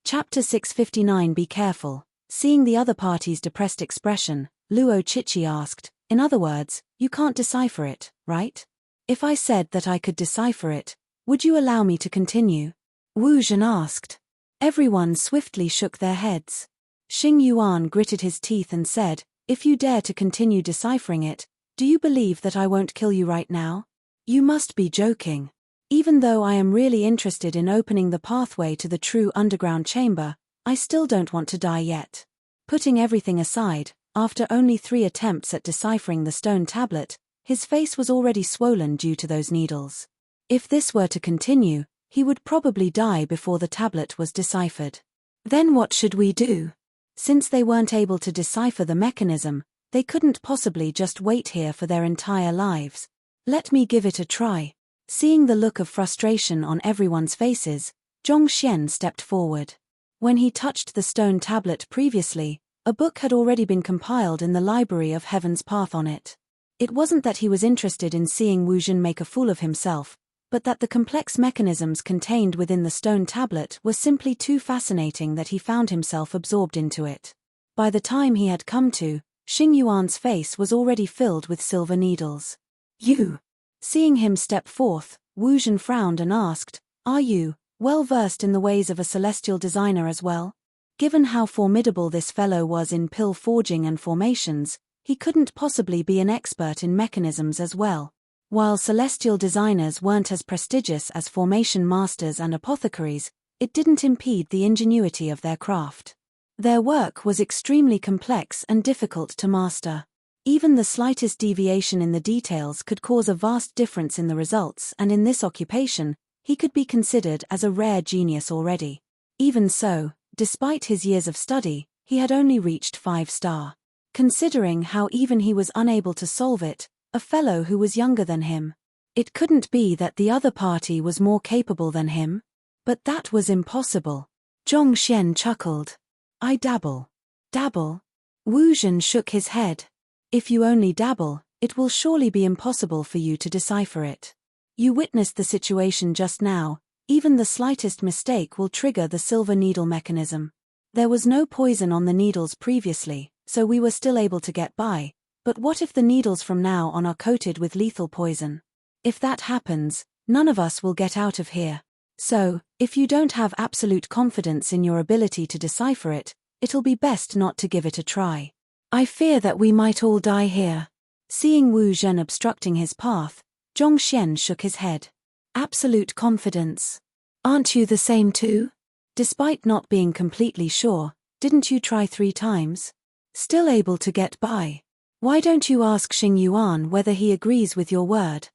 Chapter 659. Be careful. Seeing the other party's depressed expression, Luo Chichi asked, "In other words, you can't decipher it, right? If I said that I could decipher it, would you allow me to continue?" Wu Zhen asked. Everyone swiftly shook their heads. Xing Yuan gritted his teeth and said, "If you dare to continue deciphering it, do you believe that I won't kill you right now? You must be joking. Even though I am really interested in opening the pathway to the true underground chamber, I still don't want to die yet." Putting everything aside, after only 3 attempts at deciphering the stone tablet, his face was already swollen due to those needles. If this were to continue, he would probably die before the tablet was deciphered. "Then what should we do?" Since they weren't able to decipher the mechanism, they couldn't possibly just wait here for their entire lives. Let me give it a try. Seeing the look of frustration on everyone's faces, Zhongxian stepped forward. When he touched the stone tablet previously, a book had already been compiled in the Library of Heaven's Path on it. It wasn't that he was interested in seeing Wu Jin make a fool of himself, but that the complex mechanisms contained within the stone tablet were simply too fascinating that he found himself absorbed into it. By the time he had come to, Xing Yuan's face was already filled with silver needles. You! Seeing him step forth, Wu Jin frowned and asked, "Are you well versed in the ways of a celestial designer as well?" Given how formidable this fellow was in pill forging and formations, he couldn't possibly be an expert in mechanisms as well. While celestial designers weren't as prestigious as formation masters and apothecaries, it didn't impede the ingenuity of their craft. Their work was extremely complex and difficult to master. Even the slightest deviation in the details could cause a vast difference in the results, and in this occupation, he could be considered as a rare genius already. Even so, despite his years of study, he had only reached 5-star. Considering how even he was unable to solve it, a fellow who was younger than him. It couldn't be that the other party was more capable than him. But that was impossible. Zhongxian chuckled. I dabble. Dabble? Wu Jin shook his head. If you only dabble, it will surely be impossible for you to decipher it. You witnessed the situation just now. Even the slightest mistake will trigger the silver needle mechanism. There was no poison on the needles previously, so we were still able to get by. But what if the needles from now on are coated with lethal poison? If that happens, none of us will get out of here. So, if you don't have absolute confidence in your ability to decipher it, it'll be best not to give it a try. I fear that we might all die here. Seeing Wu Jin obstructing his path, Zhongxian shook his head. Absolute confidence. Aren't you the same too? Despite not being completely sure, didn't you try 3 times? Still able to get by. Why don't you ask Xing Yuan whether he agrees with your word?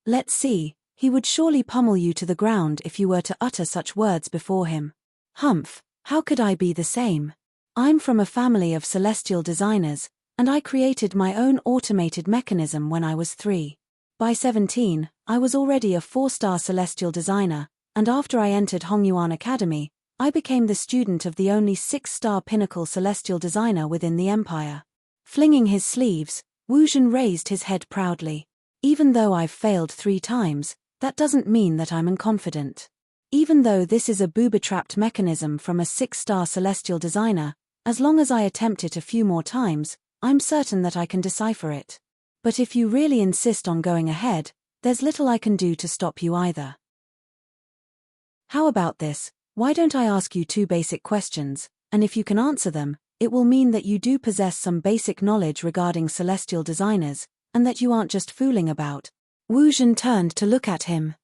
Let's see, he would surely pummel you to the ground if you were to utter such words before him. Humph, how could I be the same? I'm from a family of celestial designers, and I created my own automated mechanism when I was 3. By 17, I was already a 4-star celestial designer, and after I entered Hongyuan Academy, I became the student of the only 6-star pinnacle celestial designer within the empire. Flinging his sleeves, Wu Jin raised his head proudly. Even though I've failed 3 times, that doesn't mean that I'm unconfident. Even though this is a booby-trapped mechanism from a 6-star celestial designer, as long as I attempt it a few more times, I'm certain that I can decipher it. But if you really insist on going ahead, there's little I can do to stop you either. How about this? Why don't I ask you 2 basic questions, and if you can answer them, it will mean that you do possess some basic knowledge regarding celestial designers, and that you aren't just fooling about. Wu Jin turned to look at him.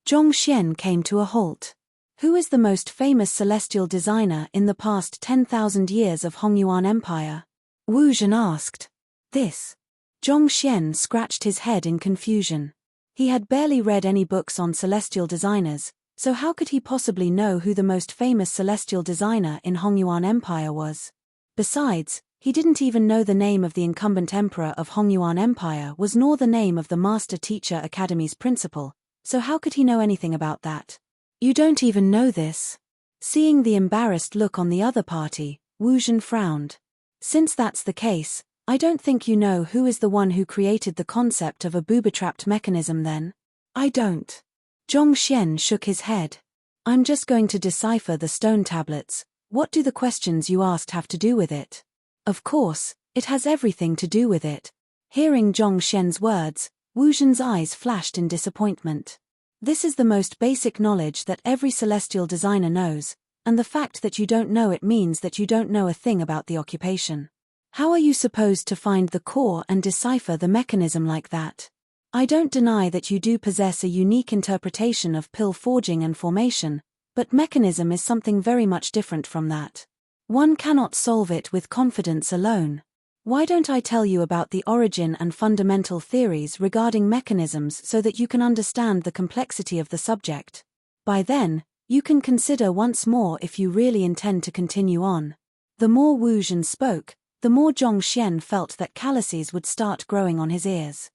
Zhongxian came to a halt. Who is the most famous celestial designer in the past 10,000 years of Hongyuan Empire? Wu Jin asked. This. Zhongxian scratched his head in confusion. He had barely read any books on celestial designers, so how could he possibly know who the most famous celestial designer in Hongyuan Empire was? Besides, he didn't even know the name of the incumbent emperor of Hongyuan Empire was nor the name of the Master Teacher Academy's principal, so how could he know anything about that? You don't even know this? Seeing the embarrassed look on the other party, Wu Jin frowned. Since that's the case, I don't think you know who is the one who created the concept of a booby-trapped mechanism then? I don't. Zhongxian shook his head. I'm just going to decipher the stone tablets. What do the questions you asked have to do with it? Of course, it has everything to do with it. Hearing Zhongxian's words, Wu Jin's eyes flashed in disappointment. This is the most basic knowledge that every celestial designer knows, and the fact that you don't know it means that you don't know a thing about the occupation. How are you supposed to find the core and decipher the mechanism like that? I don't deny that you do possess a unique interpretation of pill forging and formation, but mechanism is something very much different from that. One cannot solve it with confidence alone. Why don't I tell you about the origin and fundamental theories regarding mechanisms so that you can understand the complexity of the subject? By then, you can consider once more if you really intend to continue on. The more Wu Zhen spoke, the more Zhongxian felt that calluses would start growing on his ears.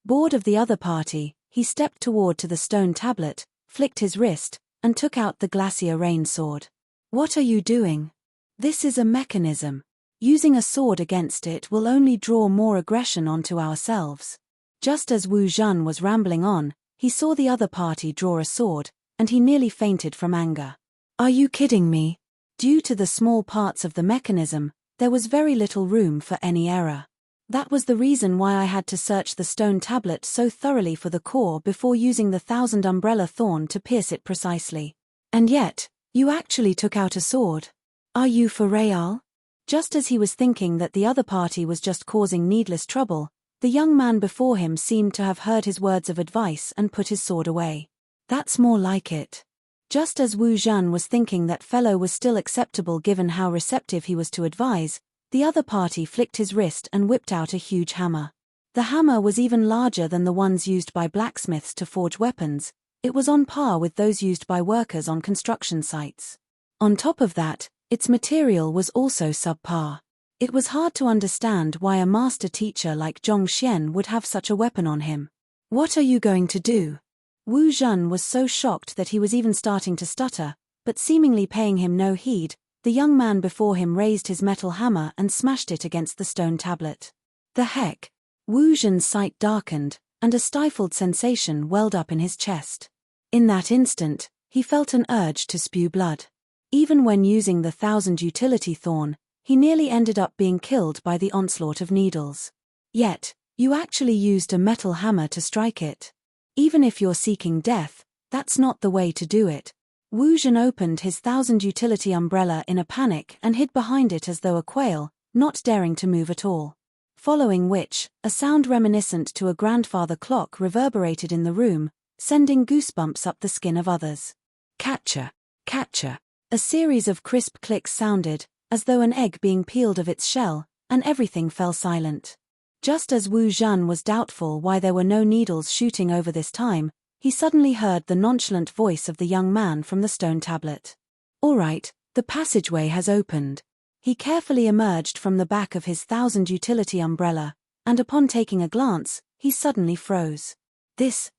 Bored of the other party, he stepped toward to the stone tablet, flicked his wrist, and took out the glacier rain sword. What are you doing? This is a mechanism. Using a sword against it will only draw more aggression onto ourselves. Just as Wu Zhen was rambling on, he saw the other party draw a sword, and he nearly fainted from anger. Are you kidding me? Due to the small parts of the mechanism, there was very little room for any error. That was the reason why I had to search the stone tablet so thoroughly for the core before using the 1000 umbrella thorn to pierce it precisely. And yet, you actually took out a sword. Are you for real? Just as he was thinking that the other party was just causing needless trouble, the young man before him seemed to have heard his words of advice and put his sword away. That's more like it. Just as Wu Zhen was thinking that fellow was still acceptable given how receptive he was to advise, the other party flicked his wrist and whipped out a huge hammer. The hammer was even larger than the ones used by blacksmiths to forge weapons. It was on par with those used by workers on construction sites. On top of that, its material was also subpar. It was hard to understand why a master teacher like Zhongxian would have such a weapon on him. What are you going to do? Wu Zhen was so shocked that he was even starting to stutter, but seemingly paying him no heed, the young man before him raised his metal hammer and smashed it against the stone tablet. The heck? Wu Zhen's sight darkened, and a stifled sensation welled up in his chest. In that instant, he felt an urge to spew blood. Even when using the 1000 utility thorn, he nearly ended up being killed by the onslaught of needles. Yet, you actually used a metal hammer to strike it. Even if you're seeking death, that's not the way to do it. Wu Zhen opened his 1000 utility umbrella in a panic and hid behind it as though a quail, not daring to move at all. Following which, a sound reminiscent to a grandfather clock reverberated in the room, sending goosebumps up the skin of others. Catcher, catcher. A series of crisp clicks sounded, as though an egg being peeled of its shell, and everything fell silent. Just as Wu Zhen was doubtful why there were no needles shooting over this time, he suddenly heard the nonchalant voice of the young man from the stone tablet. All right, the passageway has opened. He carefully emerged from the back of his 1000 utility umbrella, and upon taking a glance, he suddenly froze. This.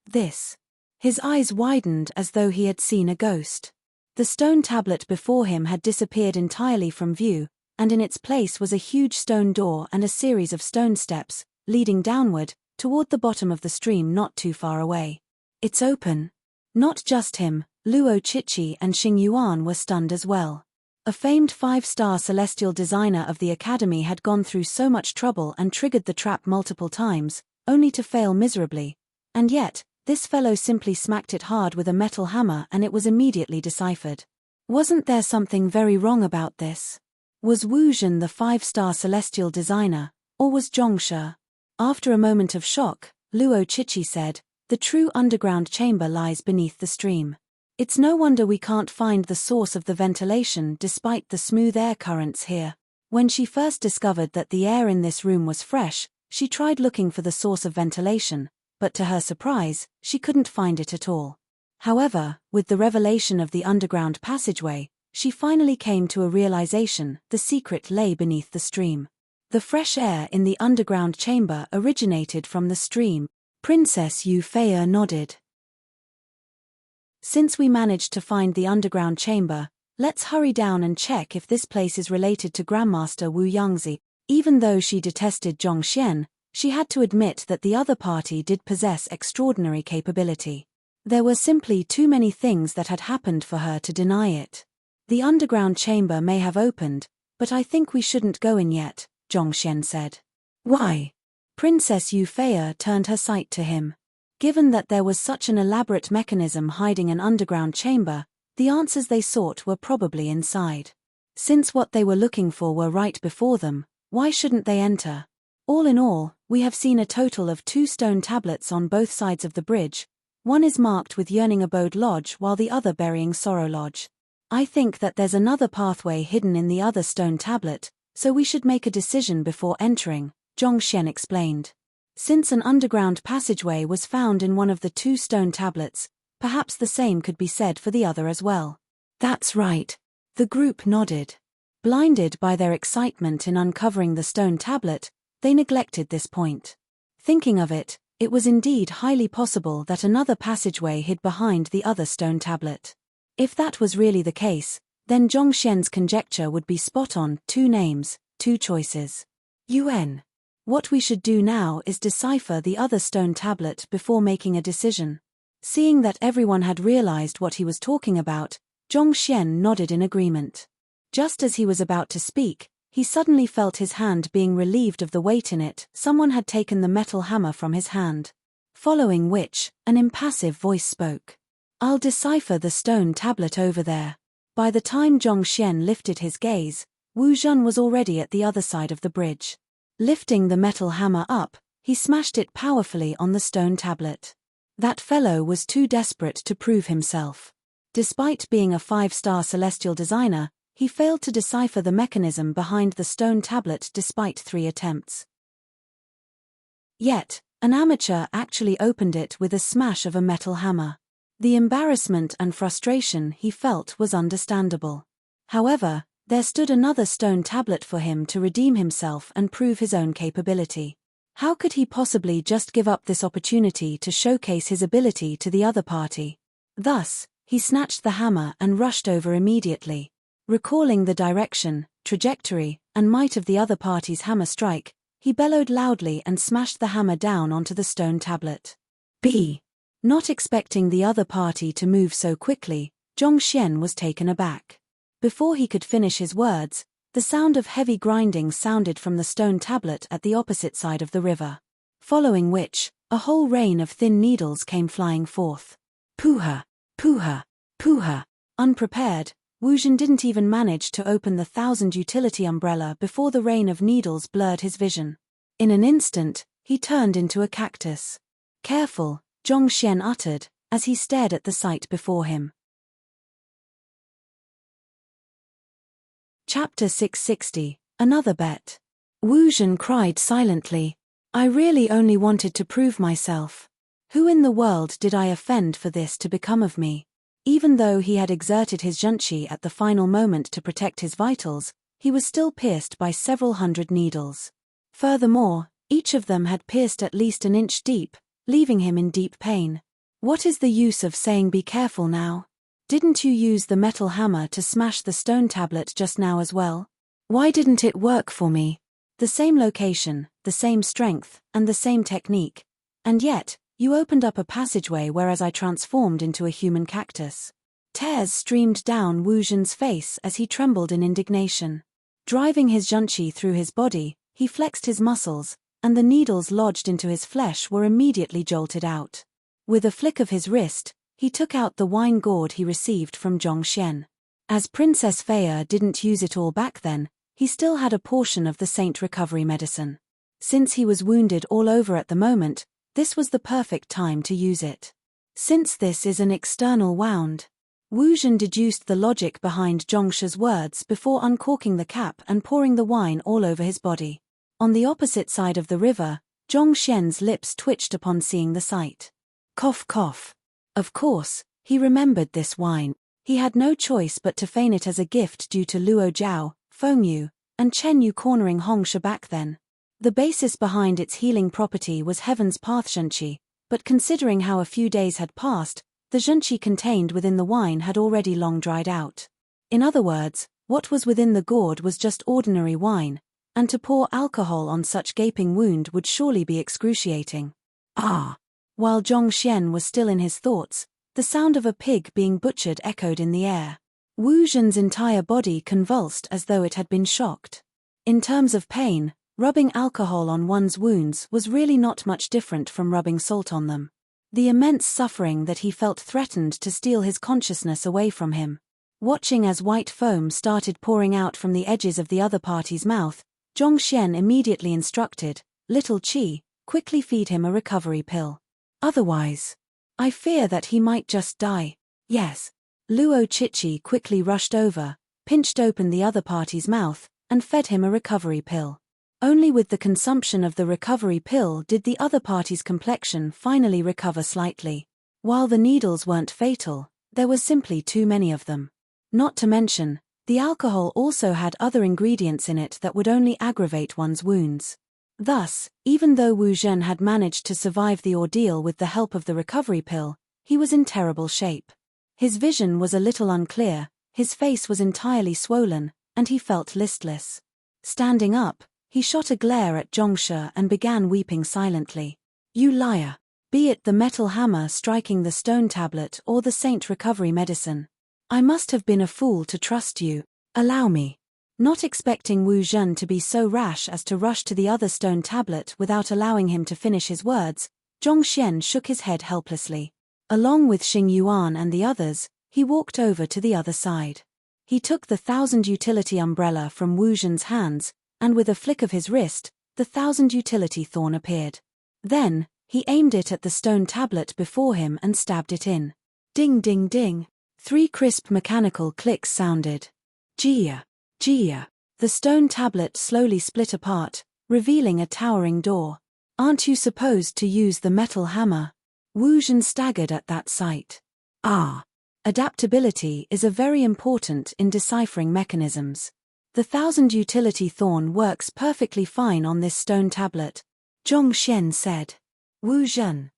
His eyes widened as though he had seen a ghost. The stone tablet before him had disappeared entirely from view, and in its place was a huge stone door and a series of stone steps, leading downward, toward the bottom of the stream not too far away. It's open. Not just him, Luo Chichi and Xing Yuan were stunned as well. A famed 5-star celestial designer of the academy had gone through so much trouble and triggered the trap multiple times, only to fail miserably. And yet, this fellow simply smacked it hard with a metal hammer and it was immediately deciphered. Wasn't there something very wrong about this? Was Wu Zhen the 5-star celestial designer, or was Zhongshe? After a moment of shock, Luo Chichi said, the true underground chamber lies beneath the stream. It's no wonder we can't find the source of the ventilation despite the smooth air currents here. When she first discovered that the air in this room was fresh, she tried looking for the source of ventilation, but to her surprise, she couldn't find it at all. However, with the revelation of the underground passageway, she finally came to a realization: the secret lay beneath the stream. The fresh air in the underground chamber originated from the stream. Princess Yu Fei nodded. Since we managed to find the underground chamber, let's hurry down and check if this place is related to Grandmaster Wu Yangzi. Even though she detested Zhongxian, she had to admit that the other party did possess extraordinary capability. There were simply too many things that had happened for her to deny it. The underground chamber may have opened, but I think we shouldn't go in yet, Zhongxian said. Why? Princess Yu Fei turned her sight to him. Given that there was such an elaborate mechanism hiding an underground chamber, the answers they sought were probably inside. Since what they were looking for were right before them, why shouldn't they enter? All in all, we have seen a total of 2 stone tablets on both sides of the bridge. One is marked with Yearning Abode Lodge while the other Burying Sorrow Lodge. I think that there's another pathway hidden in the other stone tablet, so we should make a decision before entering, Zhongxian explained. Since an underground passageway was found in one of the 2 stone tablets, perhaps the same could be said for the other as well. That's right. The group nodded. Blinded by their excitement in uncovering the stone tablet, they neglected this point. Thinking of it, it was indeed highly possible that another passageway hid behind the other stone tablet. If that was really the case, then Zhongxian's conjecture would be spot on: 2 names, 2 choices. What we should do now is decipher the other stone tablet before making a decision. Seeing that everyone had realized what he was talking about, Zhongxian nodded in agreement. Just as he was about to speak, he suddenly felt his hand being relieved of the weight in it. Someone had taken the metal hammer from his hand. Following which, an impassive voice spoke. "I'll decipher the stone tablet over there." By the time Zhongxian lifted his gaze, Wu Zhen was already at the other side of the bridge. Lifting the metal hammer up, he smashed it powerfully on the stone tablet. That fellow was too desperate to prove himself. Despite being a 5-star celestial designer, he failed to decipher the mechanism behind the stone tablet despite 3 attempts. Yet, an amateur actually opened it with a smash of a metal hammer. The embarrassment and frustration he felt was understandable. However, there stood another stone tablet for him to redeem himself and prove his own capability. How could he possibly just give up this opportunity to showcase his ability to the other party? Thus, he snatched the hammer and rushed over immediately. Recalling the direction, trajectory, and might of the other party's hammer strike, he bellowed loudly and smashed the hammer down onto the stone tablet. Not expecting the other party to move so quickly, Zhongxian was taken aback. Before he could finish his words, the sound of heavy grinding sounded from the stone tablet at the opposite side of the river. Following which, a whole rain of thin needles came flying forth. Pooha! Pooha! Pooha! Unprepared, Wu Zhen didn't even manage to open the 1,000 utility umbrella before the rain of needles blurred his vision. In an instant, he turned into a cactus. "Careful," Zhongxian uttered, as he stared at the sight before him. Chapter 660, Another Bet. Wu Zhen cried silently. "I really only wanted to prove myself. Who in the world did I offend for this to become of me?" Even though he had exerted his zhenqi at the final moment to protect his vitals, he was still pierced by several hundred needles. Furthermore, each of them had pierced at least an inch deep, leaving him in deep pain. What is the use of saying be careful now? Didn't you use the metal hammer to smash the stone tablet just now as well? Why didn't it work for me? The same location, the same strength, and the same technique. And yet, you opened up a passageway whereas I transformed into a human cactus. Tears streamed down Wu Zhen's face as he trembled in indignation. Driving his zhenqi through his body, he flexed his muscles, and the needles lodged into his flesh were immediately jolted out. With a flick of his wrist, he took out the wine gourd he received from Zhongxian. As Princess Feiya didn't use it all back then, he still had a portion of the saint recovery medicine. Since he was wounded all over at the moment, this was the perfect time to use it. Since this is an external wound, Wu Zhen deduced the logic behind Zhongshi's words before uncorking the cap and pouring the wine all over his body. On the opposite side of the river, Zhongxian's lips twitched upon seeing the sight. Cough cough. Of course, he remembered this wine. He had no choice but to feign it as a gift due to Luo Jiao, Feng Yu, and Chen Yu cornering Hong Shi back then. The basis behind its healing property was Heaven's Path zhenqi, but considering how a few days had passed, the zhenqi contained within the wine had already long dried out. In other words, what was within the gourd was just ordinary wine, and to pour alcohol on such gaping wound would surely be excruciating. Ah! While Zhongxian was still in his thoughts, the sound of a pig being butchered echoed in the air. Wu Zhen's entire body convulsed as though it had been shocked. In terms of pain, rubbing alcohol on one's wounds was really not much different from rubbing salt on them. The immense suffering that he felt threatened to steal his consciousness away from him. Watching as white foam started pouring out from the edges of the other party's mouth, Zhongxian immediately instructed, "Little Qi, quickly feed him a recovery pill. Otherwise, I fear that he might just die." "Yes." Luo Chichi quickly rushed over, pinched open the other party's mouth, and fed him a recovery pill. Only with the consumption of the recovery pill did the other party's complexion finally recover slightly. While the needles weren't fatal, there were simply too many of them. Not to mention, The alcohol also had other ingredients in it that would only aggravate one's wounds. Thus, even though Wu Zhen had managed to survive the ordeal with the help of the recovery pill, he was in terrible shape. His vision was a little unclear, his face was entirely swollen, and he felt listless. Standing up, he shot a glare at Zhongshe and began weeping silently. "You liar! Be it the metal hammer striking the stone tablet or the saint recovery medicine. I must have been a fool to trust you. Allow me." Not expecting Wu Zhen to be so rash as to rush to the other stone tablet without allowing him to finish his words, Zhongxian shook his head helplessly. Along with Xing Yuan and the others, he walked over to the other side. He took the 1,000 utility umbrella from Wu Zhen's hands, and with a flick of his wrist, the 1,000 utility thorn appeared. Then, he aimed it at the stone tablet before him and stabbed it in. Ding ding ding. 3 crisp mechanical clicks sounded. Jia! Jia! The stone tablet slowly split apart, revealing a towering door. "Aren't you supposed to use the metal hammer?" Wu Zhen staggered at that sight. Ah! Adaptability is a very important in deciphering mechanisms. The 1,000 utility thorn works perfectly fine on this stone tablet, Zhongxian said. Wu Zhen.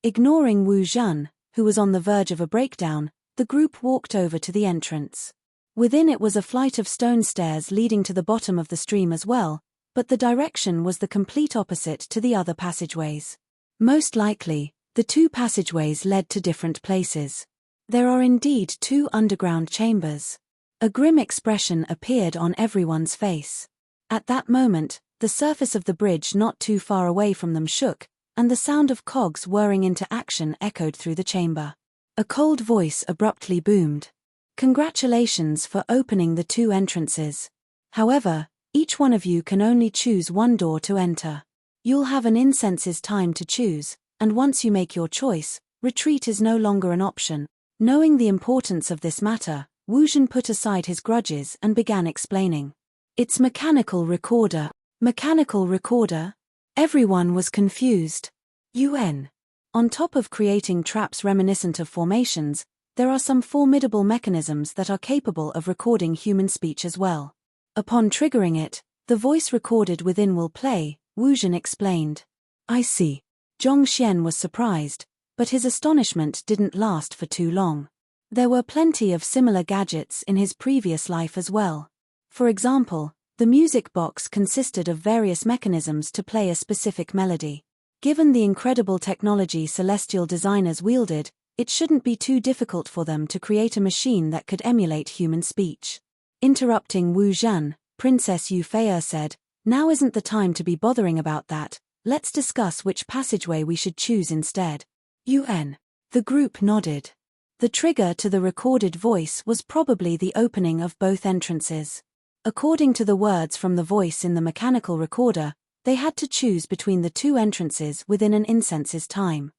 Ignoring Wu Zhen, who was on the verge of a breakdown, the group walked over to the entrance. Within it was a flight of stone stairs leading to the bottom of the stream as well, but the direction was the complete opposite to the other passageways. Most likely, the 2 passageways led to different places. There are indeed 2 underground chambers. A grim expression appeared on everyone's face. At that moment, the surface of the bridge not too far away from them shook, and the sound of cogs whirring into action echoed through the chamber. A cold voice abruptly boomed. "Congratulations for opening the 2 entrances. However, each one of you can only choose one door to enter. You'll have an incense's time to choose, and once you make your choice, retreat is no longer an option." Knowing the importance of this matter, Wu Zhen put aside his grudges and began explaining. "It's mechanical recorder." Mechanical recorder? Everyone was confused. UN. On top of creating traps reminiscent of formations, there are some formidable mechanisms that are capable of recording human speech as well. Upon triggering it, the voice recorded within will play, Wu Zhen explained. "I see." Zhongxian was surprised, but his astonishment didn't last for too long. There were plenty of similar gadgets in his previous life as well. For example, the music box consisted of various mechanisms to play a specific melody. Given the incredible technology celestial designers wielded, it shouldn't be too difficult for them to create a machine that could emulate human speech. Interrupting Wu Zhen, Princess Yufei said, "Now isn't the time to be bothering about that, let's discuss which passageway we should choose instead." UN. The group nodded. The trigger to the recorded voice was probably the opening of both entrances. According to the words from the voice in the mechanical recorder, they had to choose between the 2 entrances within an incense's time.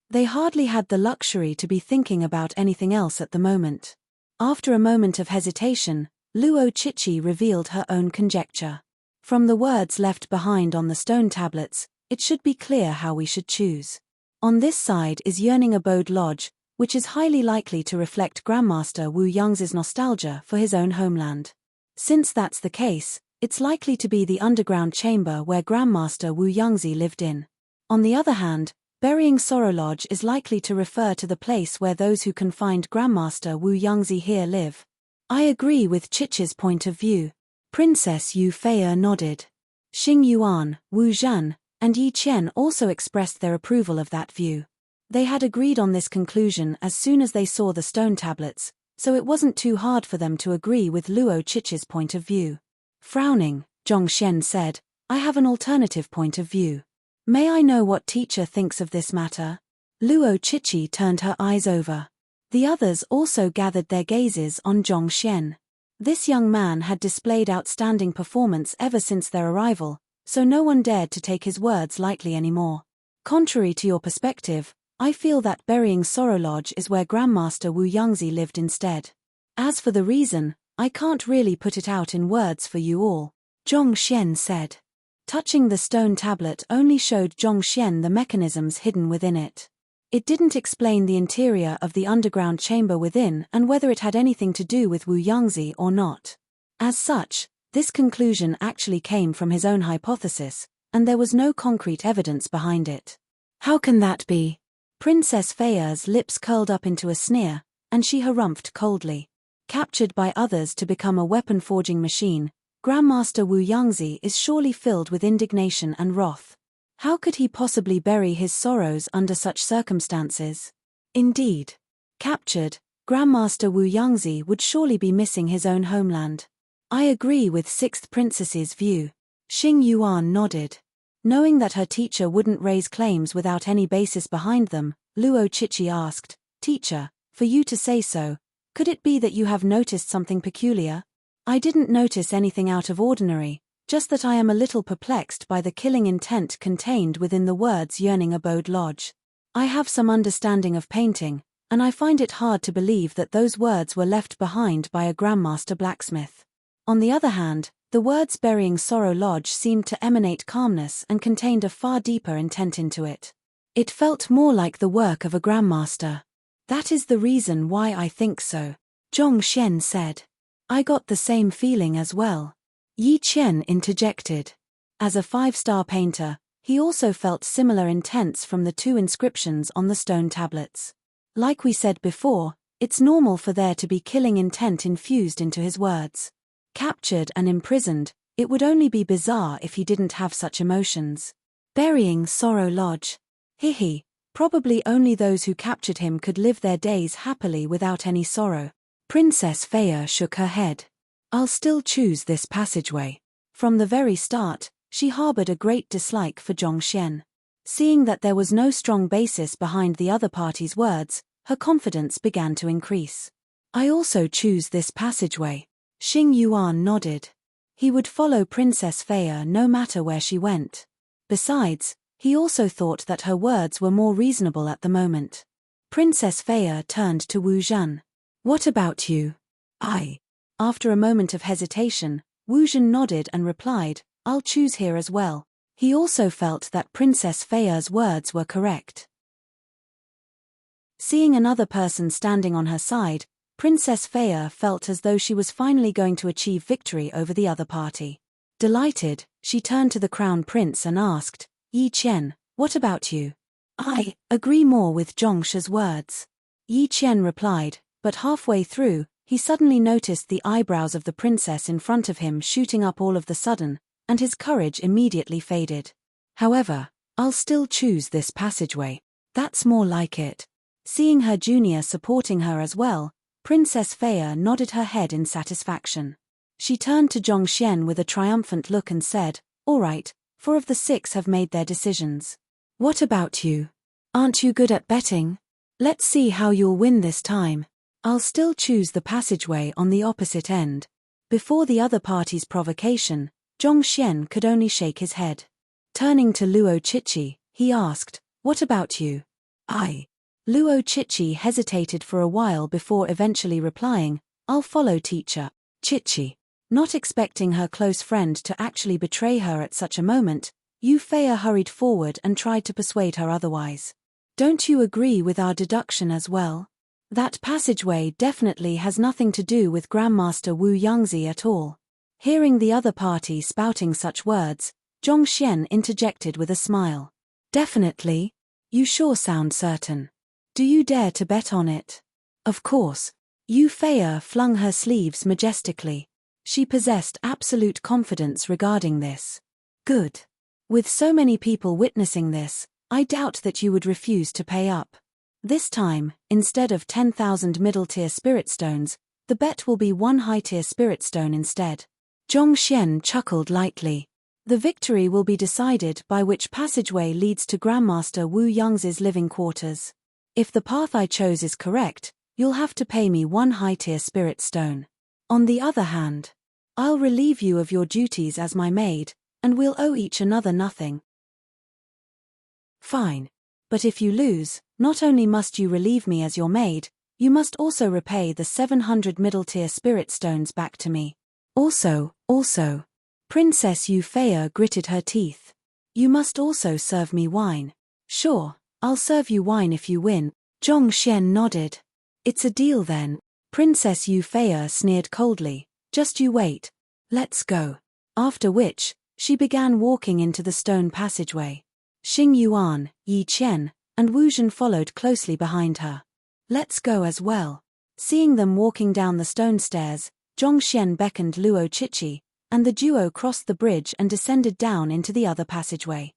They hardly had the luxury to be thinking about anything else at the moment. After a moment of hesitation, Luo Chichi revealed her own conjecture. "From the words left behind on the stone tablets, it should be clear how we should choose. On this side is Yearning Abode Lodge, which is highly likely to reflect Grandmaster Wu Yangzi's nostalgia for his own homeland. Since that's the case, it's likely to be the underground chamber where Grandmaster Wu Yangzi lived in. On the other hand, Burying Sorrow Lodge is likely to refer to the place where those who can find Grandmaster Wu Yangzi here live." "I agree with Chichi's point of view." Princess Yufei nodded. Xing Yuan, Wu Zhen, and Yi Qian also expressed their approval of that view. They had agreed on this conclusion as soon as they saw the stone tablets, so it wasn't too hard for them to agree with Luo Chichi's point of view. Frowning, Zhongxian said, "I have an alternative point of view. May I know what teacher thinks of this matter?" Luo Chichi turned her eyes over. The others also gathered their gazes on Zhongxian. This young man had displayed outstanding performance ever since their arrival, so no one dared to take his words lightly anymore. "Contrary to your perspective, I feel that Burying Sorrow Lodge is where Grandmaster Wu Yangzi lived instead. As for the reason, I can't really put it out in words for you all," Zhongxian said. Touching the stone tablet only showed Zhongxian the mechanisms hidden within it. It didn't explain the interior of the underground chamber within and whether it had anything to do with Wu Yangzi or not. As such, this conclusion actually came from his own hypothesis, and there was no concrete evidence behind it. How can that be? Princess Feiya's lips curled up into a sneer, and she harumphed coldly. Captured by others to become a weapon-forging machine, Grandmaster Wu Yangzi is surely filled with indignation and wrath. How could he possibly bury his sorrows under such circumstances? Indeed. Captured, Grandmaster Wu Yangzi would surely be missing his own homeland. I agree with 6th Princess's view. Xing Yuan nodded. Knowing that her teacher wouldn't raise claims without any basis behind them, Luo Chichi asked, "Teacher, for you to say so, could it be that you have noticed something peculiar?" "I didn't notice anything out of ordinary, just that I am a little perplexed by the killing intent contained within the words yearning abode lodge. I have some understanding of painting, and I find it hard to believe that those words were left behind by a Grandmaster blacksmith. On the other hand, the words burying sorrow lodge seemed to emanate calmness and contained a far deeper intent into it. It felt more like the work of a Grandmaster. That is the reason why I think so," Zhong Xian said. "I got the same feeling as well." Yi Qian interjected. As a 5-star painter, he also felt similar intents from the 2 inscriptions on the stone tablets. Like we said before, it's normal for there to be killing intent infused into his words. Captured and imprisoned, it would only be bizarre if he didn't have such emotions. Burying sorrow lodge. Hihi, probably only those who captured him could live their days happily without any sorrow. Princess Feiya shook her head. "I'll still choose this passageway." From the very start, she harbored a great dislike for Zhong Xian. Seeing that there was no strong basis behind the other party's words, her confidence began to increase. "I also choose this passageway." Xing Yuan nodded. He would follow Princess Feiya no matter where she went. Besides, he also thought that her words were more reasonable at the moment. Princess Feiya turned to Wu Zhan. "What about you?" After a moment of hesitation, Wu Zhan nodded and replied, "I'll choose here as well." He also felt that Princess Feiya's words were correct. Seeing another person standing on her side, Princess Feiya felt as though she was finally going to achieve victory over the other party. Delighted, she turned to the Crown Prince and asked, "Yi Qian, what about you?" "I agree more with Zhongsha's words," Yi Qian replied, but halfway through, he suddenly noticed the eyebrows of the princess in front of him shooting up all of the sudden, and his courage immediately faded. "However, I'll still choose this passageway. That's more like it." Seeing her junior supporting her as well, Princess Feiya nodded her head in satisfaction. She turned to Zhong Xian with a triumphant look and said, "All right, 4 of the 6 have made their decisions. What about you? Aren't you good at betting? Let's see how you'll win this time." "I'll still choose the passageway on the opposite end." Before the other party's provocation, Zhong Xian could only shake his head. Turning to Luo Chichi, he asked, "What about you?" Luo Chichi hesitated for a while before eventually replying, "I'll follow teacher." Chichi. Not expecting her close friend to actually betray her at such a moment, Yu Feiya hurried forward and tried to persuade her otherwise. "Don't you agree with our deduction as well? That passageway definitely has nothing to do with Grandmaster Wu Yangzi at all." Hearing the other party spouting such words, Zhong Xian interjected with a smile. "Definitely? You sure sound certain. Do you dare to bet on it?" "Of course." Yu Feiya flung her sleeves majestically. She possessed absolute confidence regarding this. "Good. With so many people witnessing this, I doubt that you would refuse to pay up. This time, instead of 10,000 middle-tier spirit stones, the bet will be 1 high-tier spirit stone instead." Zhong Xian chuckled lightly. "The victory will be decided by which passageway leads to Grandmaster Wu Yangzi's living quarters. If the path I chose is correct, you'll have to pay me 1 high-tier spirit stone. On the other hand, I'll relieve you of your duties as my maid, and we'll owe each another nothing." "Fine. But if you lose, not only must you relieve me as your maid, you must also repay the 700 middle-tier spirit stones back to me. Also, Princess Yu Feiya gritted her teeth. "You must also serve me wine." "Sure, I'll serve you wine if you win. Zhong Xian nodded. It's a deal then. Princess Yu Fei sneered coldly. Just you wait. Let's go. After which, she began walking into the stone passageway. Xing Yuan, Yi Qian, and Wu Zhen followed closely behind her. Let's go as well. Seeing them walking down the stone stairs, Zhong Xian beckoned Luo Chichi, and the duo crossed the bridge and descended down into the other passageway.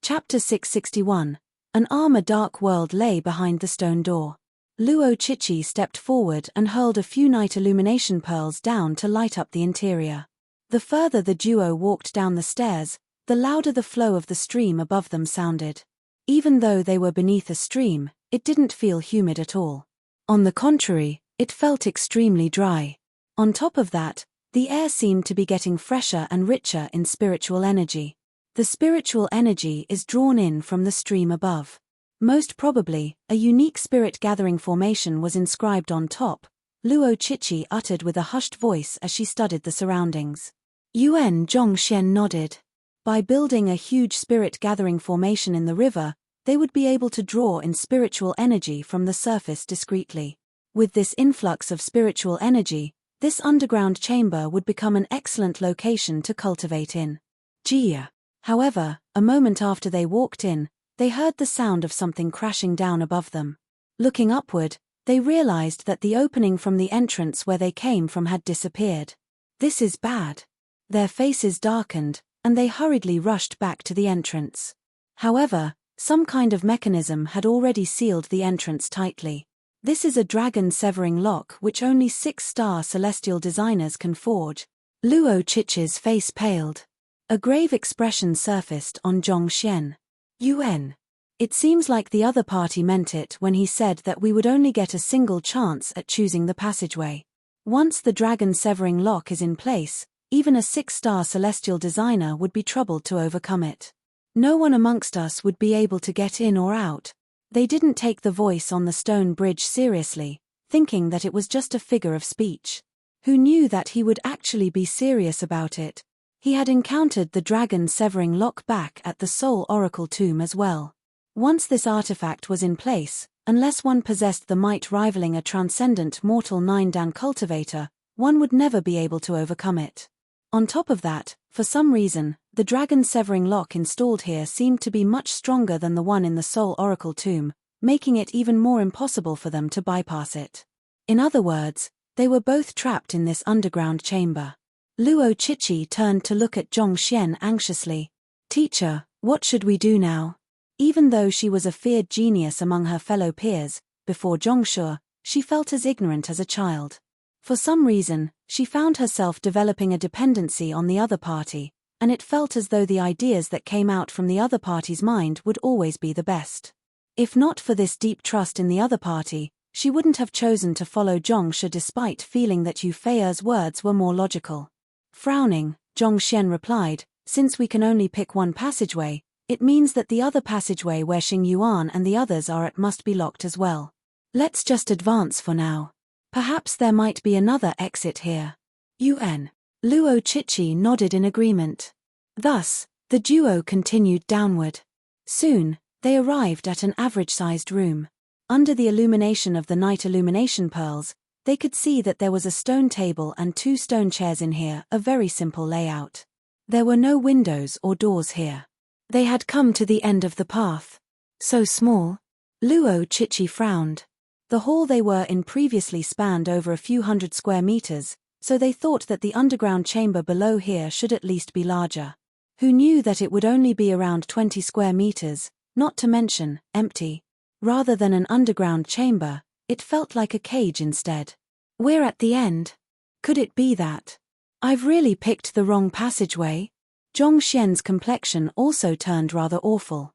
Chapter 661. An dark world lay behind the stone door. Luo Chichi stepped forward and hurled a few night illumination pearls down to light up the interior. The further the duo walked down the stairs, the louder the flow of the stream above them sounded. Even though they were beneath a stream, it didn't feel humid at all. On the contrary, it felt extremely dry. On top of that, the air seemed to be getting fresher and richer in spiritual energy. The spiritual energy is drawn in from the stream above. Most probably, a unique spirit gathering formation was inscribed on top, Luo Chichi uttered with a hushed voice as she studied the surroundings. Zhong Xian nodded. By building a huge spirit gathering formation in the river, they would be able to draw in spiritual energy from the surface discreetly. With this influx of spiritual energy, this underground chamber would become an excellent location to cultivate in. Jia. However, a moment after they walked in, they heard the sound of something crashing down above them. Looking upward, they realized that the opening from the entrance where they came from had disappeared. This is bad. Their faces darkened, and they hurriedly rushed back to the entrance. However, some kind of mechanism had already sealed the entrance tightly. This is a dragon severing lock which only 6-star celestial designers can forge. Luo Chichi's face paled. A grave expression surfaced on Zhong Xian. Yuan. It seems like the other party meant it when he said that we would only get a single chance at choosing the passageway. Once the dragon severing lock is in place, even a 6-star celestial designer would be troubled to overcome it. No one amongst us would be able to get in or out. They didn't take the voice on the stone bridge seriously, thinking that it was just a figure of speech. Who knew that he would actually be serious about it? He had encountered the dragon severing lock back at the Soul Oracle tomb as well. Once this artifact was in place, unless one possessed the might rivaling a transcendent mortal 9-dan cultivator, one would never be able to overcome it. On top of that, for some reason, the dragon severing lock installed here seemed to be much stronger than the one in the Soul Oracle tomb, making it even more impossible for them to bypass it. In other words, they were both trapped in this underground chamber. Luo Chichi turned to look at Zhong Xian anxiously. Teacher, what should we do now? Even though she was a feared genius among her fellow peers, before Zhongshu, she felt as ignorant as a child. For some reason, she found herself developing a dependency on the other party, and it felt as though the ideas that came out from the other party's mind would always be the best. If not for this deep trust in the other party, she wouldn't have chosen to follow Zhongshu despite feeling that Yu Fei's words were more logical. Frowning, Zhong Xian replied, since we can only pick one passageway, it means that the other passageway where Xing Yuan and the others are at must be locked as well. Let's just advance for now. Perhaps there might be another exit here. Yuan. Luo Chichi nodded in agreement. Thus, the duo continued downward. Soon, they arrived at an average-sized room. Under the illumination of the night illumination pearls, they could see that there was a stone table and 2 stone chairs in here, a very simple layout. There were no windows or doors here. They had come to the end of the path. So small. Luo Chichi frowned. The hall they were in previously spanned over a few hundred square meters, so they thought that the underground chamber below here should at least be larger. Who knew that it would only be around 20 square meters, not to mention, empty. Rather than an underground chamber, it felt like a cage instead. We're at the end. Could it be that I've really picked the wrong passageway? Zhong Xian's complexion also turned rather awful.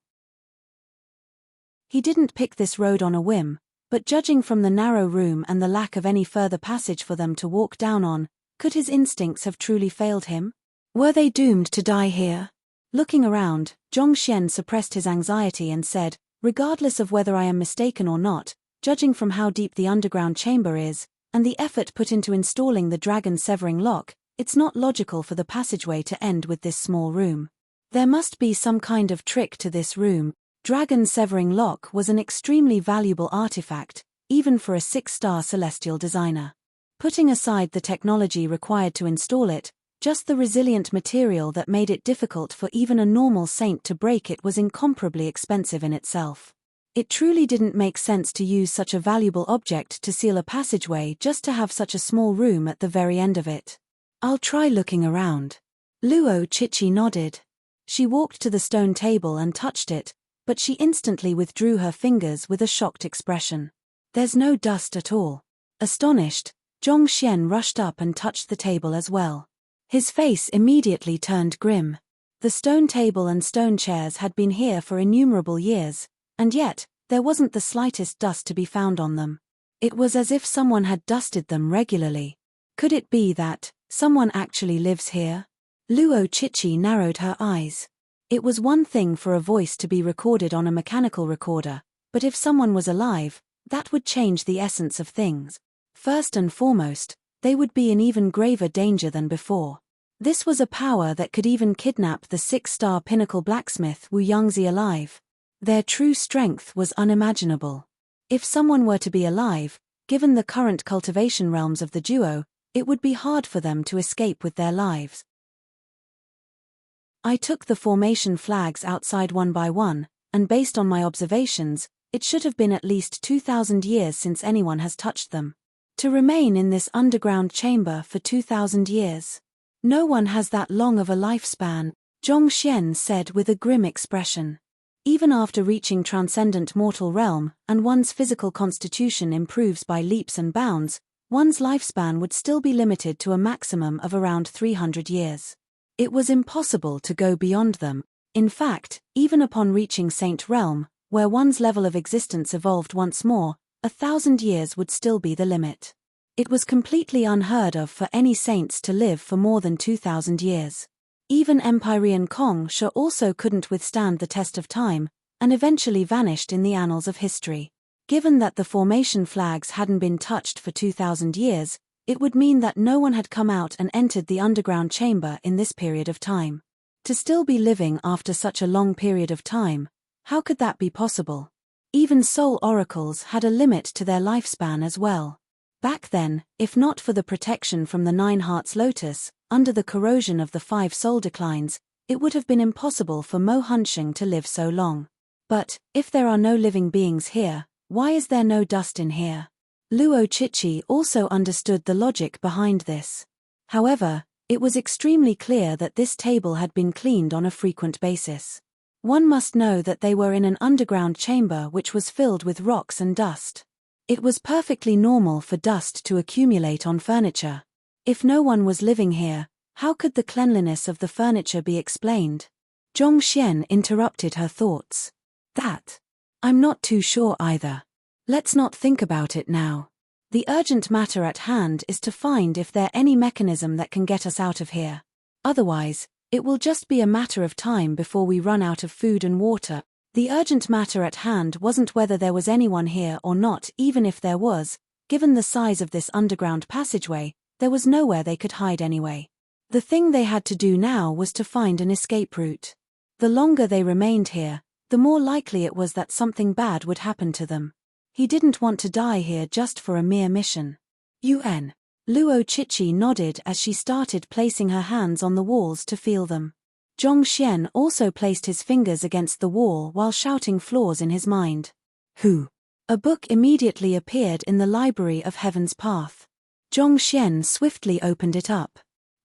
He didn't pick this road on a whim, but judging from the narrow room and the lack of any further passage for them to walk down on, could his instincts have truly failed him? Were they doomed to die here? Looking around, Zhong Xian suppressed his anxiety and said, regardless of whether I am mistaken or not, judging from how deep the underground chamber is, and the effort put into installing the dragon severing lock, it's not logical for the passageway to end with this small room. There must be some kind of trick to this room. Dragon Severing Lock was an extremely valuable artifact, even for a 6-star celestial designer. Putting aside the technology required to install it, just the resilient material that made it difficult for even a normal saint to break it was incomparably expensive in itself. It truly didn't make sense to use such a valuable object to seal a passageway just to have such a small room at the very end of it. I'll try looking around. Luo Chichi nodded. She walked to the stone table and touched it, but she instantly withdrew her fingers with a shocked expression. There's no dust at all. Astonished, Zhongxian rushed up and touched the table as well. His face immediately turned grim. The stone table and stone chairs had been here for innumerable years, and yet, there wasn't the slightest dust to be found on them. It was as if someone had dusted them regularly. Could it be that someone actually lives here? Luo Chichi narrowed her eyes. It was one thing for a voice to be recorded on a mechanical recorder, but if someone was alive, that would change the essence of things. First and foremost, they would be in even graver danger than before. This was a power that could even kidnap the 6-star pinnacle blacksmith Wu Yangzi alive. Their true strength was unimaginable. If someone were to be alive, given the current cultivation realms of the duo, it would be hard for them to escape with their lives. I took the formation flags outside one by one, and based on my observations, it should have been at least 2,000 years since anyone has touched them. To remain in this underground chamber for 2,000 years. No one has that long of a lifespan, Zhongxian said with a grim expression. Even after reaching transcendent mortal realm, and one's physical constitution improves by leaps and bounds, one's lifespan would still be limited to a maximum of around 300 years. It was impossible to go beyond them. In fact, even upon reaching Saint Realm, where one's level of existence evolved once more, 1,000 years would still be the limit. It was completely unheard of for any saints to live for more than 2,000 years. Even Empyrean Kong Sha also couldn't withstand the test of time, and eventually vanished in the annals of history. Given that the formation flags hadn't been touched for 2,000 years, it would mean that no one had come out and entered the underground chamber in this period of time. To still be living after such a long period of time, how could that be possible? Even soul oracles had a limit to their lifespan as well. Back then, if not for the protection from the 9 Hearts Lotus, under the corrosion of the 5 soul declines, it would have been impossible for Mo Hunsheng to live so long. But, if there are no living beings here, why is there no dust in here? Luo Chichi also understood the logic behind this. However, it was extremely clear that this table had been cleaned on a frequent basis. One must know that they were in an underground chamber which was filled with rocks and dust. It was perfectly normal for dust to accumulate on furniture. If no one was living here, how could the cleanliness of the furniture be explained? Zhongxian interrupted her thoughts. I'm not too sure either. Let's not think about it now. The urgent matter at hand is to find if there's any mechanism that can get us out of here. Otherwise, it will just be a matter of time before we run out of food and water. The urgent matter at hand wasn't whether there was anyone here or not. Even if there was, given the size of this underground passageway, there was nowhere they could hide anyway. The thing they had to do now was to find an escape route. The longer they remained here, the more likely it was that something bad would happen to them. He didn't want to die here just for a mere mission. UN. Luo Chichi nodded as she started placing her hands on the walls to feel them. Zhongxian also placed his fingers against the wall while shouting flaws in his mind. Who? A book immediately appeared in the Library of Heaven's Path. Zhongxian swiftly opened it up.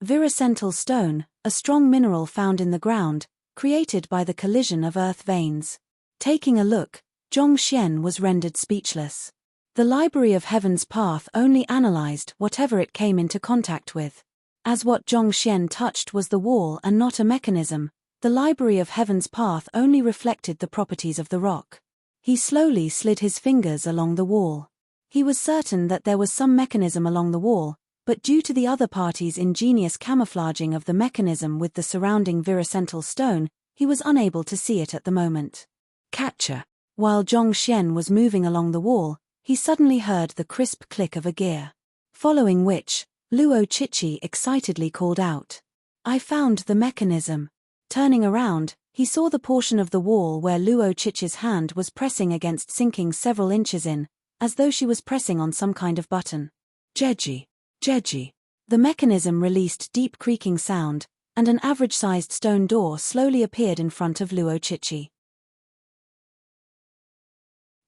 Viricental stone, a strong mineral found in the ground, created by the collision of earth veins. Taking a look, Zhongxian was rendered speechless. The Library of Heaven's Path only analyzed whatever it came into contact with. As what Zhongxian touched was the wall and not a mechanism, the Library of Heaven's Path only reflected the properties of the rock. He slowly slid his fingers along the wall. He was certain that there was some mechanism along the wall, but due to the other party's ingenious camouflaging of the mechanism with the surrounding viricental stone, he was unable to see it at the moment. Catcher. While Zhongxian was moving along the wall, he suddenly heard the crisp click of a gear. Following which, Luo Chichi excitedly called out. I found the mechanism. Turning around, he saw the portion of the wall where Luo Chichi's hand was pressing against sinking several inches in, as though she was pressing on some kind of button. Jeji. Jeji. The mechanism released deep creaking sound, and an average-sized stone door slowly appeared in front of Luo Chichi.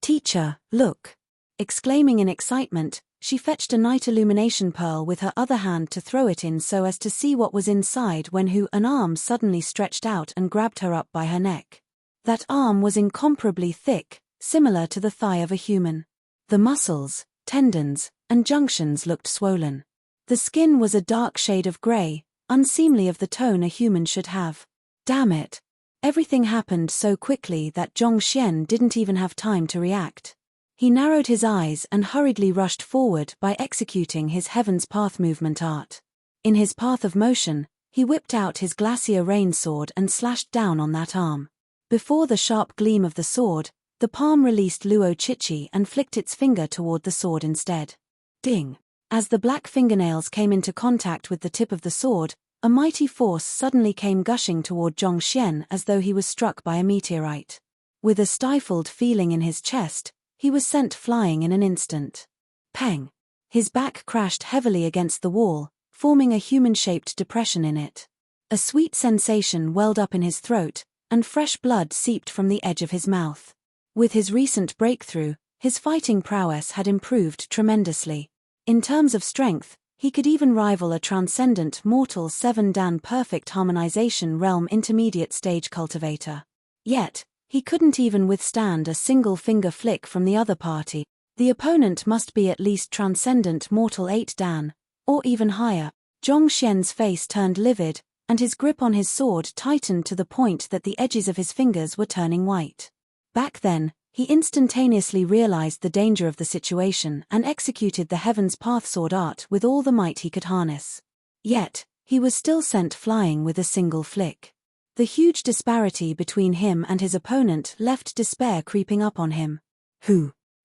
"Teacher, look!" Exclaiming in excitement, she fetched a night illumination pearl with her other hand to throw it in so as to see what was inside when an arm suddenly stretched out and grabbed her up by her neck. That arm was incomparably thick, similar to the thigh of a human. The muscles, tendons, and junctions looked swollen. The skin was a dark shade of gray, unseemly of the tone a human should have. Damn it! Everything happened so quickly that Zhongxian didn't even have time to react. He narrowed his eyes and hurriedly rushed forward by executing his Heaven's Path movement art. In his path of motion, he whipped out his Glacier Rain sword and slashed down on that arm. Before the sharp gleam of the sword, the palm released Luo Chichi and flicked its finger toward the sword instead. Ding! As the black fingernails came into contact with the tip of the sword, a mighty force suddenly came gushing toward Zhongxian as though he was struck by a meteorite. With a stifled feeling in his chest, he was sent flying in an instant. Peng! His back crashed heavily against the wall, forming a human-shaped depression in it. A sweet sensation welled up in his throat, and fresh blood seeped from the edge of his mouth. With his recent breakthrough, his fighting prowess had improved tremendously. In terms of strength, he could even rival a transcendent mortal 7-dan perfect harmonization realm intermediate stage cultivator. Yet, he couldn't even withstand a single finger flick from the other party. The opponent must be at least transcendent mortal 8-dan, or even higher. Zhongxian's face turned livid, and his grip on his sword tightened to the point that the edges of his fingers were turning white. Back then, he instantaneously realized the danger of the situation and executed the Heaven's Path sword art with all the might he could harness. Yet, he was still sent flying with a single flick. The huge disparity between him and his opponent left despair creeping up on him.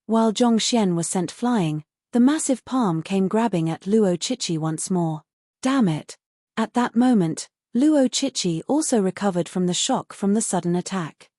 While Zhongxian was sent flying, the massive palm came grabbing at Luo Chichi once more. Damn it! At that moment, Luo Chichi also recovered from the shock from the sudden attack.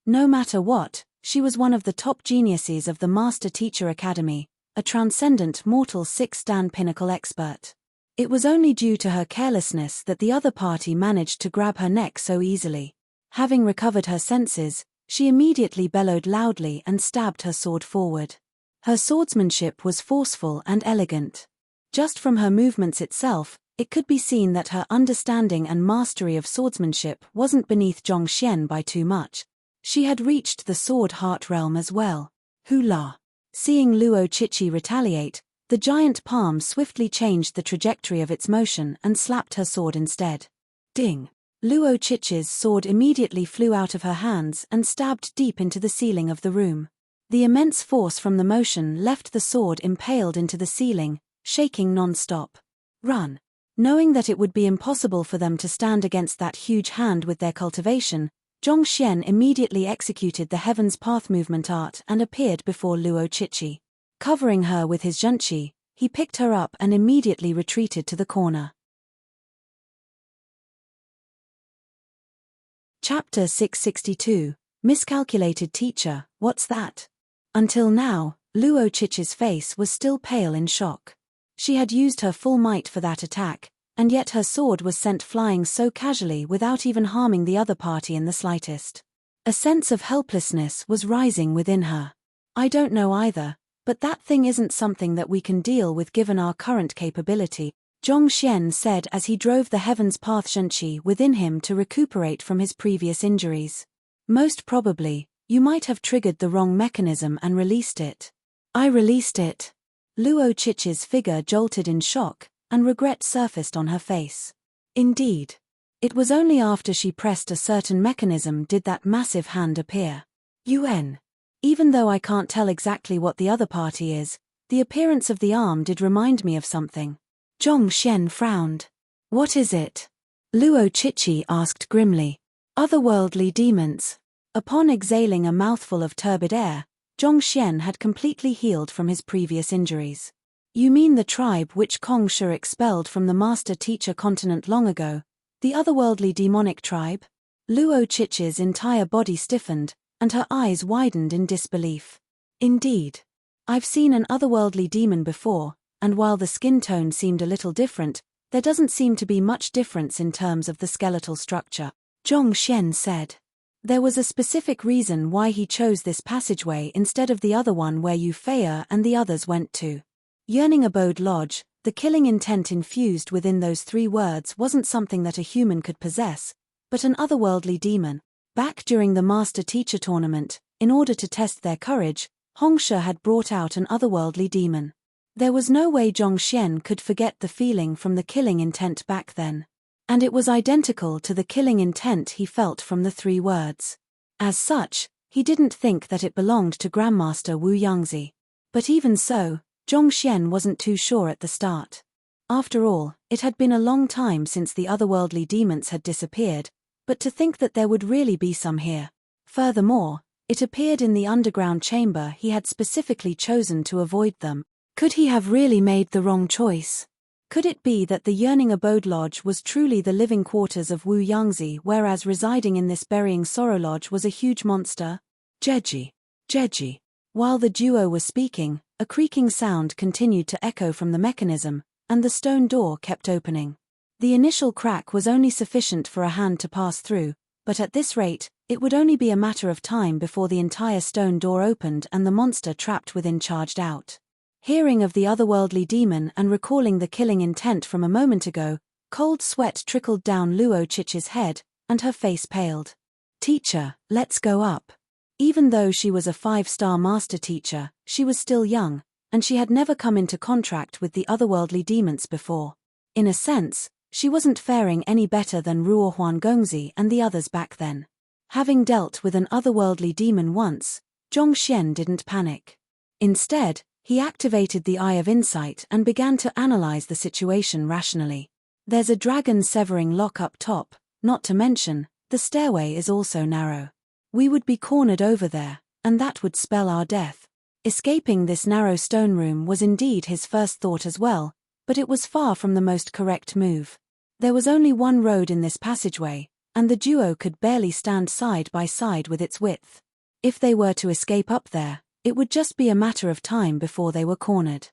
No matter what, she was one of the top geniuses of the Master Teacher Academy, a transcendent mortal 6-dan pinnacle expert. It was only due to her carelessness that the other party managed to grab her neck so easily. Having recovered her senses, she immediately bellowed loudly and stabbed her sword forward. Her swordsmanship was forceful and elegant. Just from her movements itself, it could be seen that her understanding and mastery of swordsmanship wasn't beneath Zhongxian by too much. She had reached the sword heart realm as well. Hula! Seeing Luo Chichi retaliate, the giant palm swiftly changed the trajectory of its motion and slapped her sword instead. Ding! Luo Chichi's sword immediately flew out of her hands and stabbed deep into the ceiling of the room. The immense force from the motion left the sword impaled into the ceiling, shaking non-stop. Run! Knowing that it would be impossible for them to stand against that huge hand with their cultivation, Zhongxian immediately executed the Heaven's Path movement art and appeared before Luo Chichi. Covering her with his zhenqi, he picked her up and immediately retreated to the corner. Chapter 662, Miscalculated Teacher, What's That? Until now, Luo Chichi's face was still pale in shock. She had used her full might for that attack, and yet her sword was sent flying so casually without even harming the other party in the slightest. A sense of helplessness was rising within her. I don't know either, but that thing isn't something that we can deal with given our current capability, Zhongxian said as he drove the Heaven's Path zhenqi within him to recuperate from his previous injuries. Most probably, you might have triggered the wrong mechanism and released it. I released it. Luo Chichi's figure jolted in shock, and regret surfaced on her face. Indeed. It was only after she pressed a certain mechanism did that massive hand appear. Even though I can't tell exactly what the other party is, the appearance of the arm did remind me of something. Zhongxian frowned. What is it? Luo Chichi asked grimly. Otherworldly demons. Upon exhaling a mouthful of turbid air, Zhongxian had completely healed from his previous injuries. You mean the tribe which Kong Shi expelled from the Master Teacher continent long ago? The otherworldly demonic tribe? Luo Chichi's entire body stiffened, and her eyes widened in disbelief. Indeed. I've seen an otherworldly demon before, and while the skin tone seemed a little different, there doesn't seem to be much difference in terms of the skeletal structure, Zhong Xian said. There was a specific reason why he chose this passageway instead of the other one where Yufei and the others went to. Yearning Abode Lodge, the killing intent infused within those 3 words wasn't something that a human could possess, but an otherworldly demon. Back during the Master-Teacher tournament, in order to test their courage, Hongshe had brought out an otherworldly demon. There was no way Zhong Xian could forget the feeling from the killing intent back then. And it was identical to the killing intent he felt from the 3 words. As such, he didn't think that it belonged to Grandmaster Wu Yangzi. But even so, Zhong Xian wasn't too sure at the start. After all, it had been a long time since the otherworldly demons had disappeared, but to think that there would really be some here. Furthermore, it appeared in the underground chamber he had specifically chosen to avoid them. Could he have really made the wrong choice? Could it be that the Yearning Abode Lodge was truly the living quarters of Wu Yangzi, whereas residing in this Burying Sorrow Lodge was a huge monster? Jeji. Jeji. While the duo was speaking, a creaking sound continued to echo from the mechanism, and the stone door kept opening. The initial crack was only sufficient for a hand to pass through, but at this rate, it would only be a matter of time before the entire stone door opened and the monster trapped within charged out. Hearing of the otherworldly demon and recalling the killing intent from a moment ago, cold sweat trickled down Luo Chichi's head, and her face paled. Teacher, let's go up. Even though she was a 5-star master teacher, she was still young, and she had never come into contact with the otherworldly demons before. In a sense, she wasn't faring any better than Ruo Huangongzi and the others back then. Having dealt with an otherworldly demon once, Zhong Xian didn't panic. Instead, he activated the Eye of Insight and began to analyze the situation rationally. There's a dragon severing lock up top, not to mention, the stairway is also narrow. We would be cornered over there, and that would spell our death. Escaping this narrow stone room was indeed his first thought as well, but it was far from the most correct move. There was only one road in this passageway, and the duo could barely stand side by side with its width. If they were to escape up there, it would just be a matter of time before they were cornered.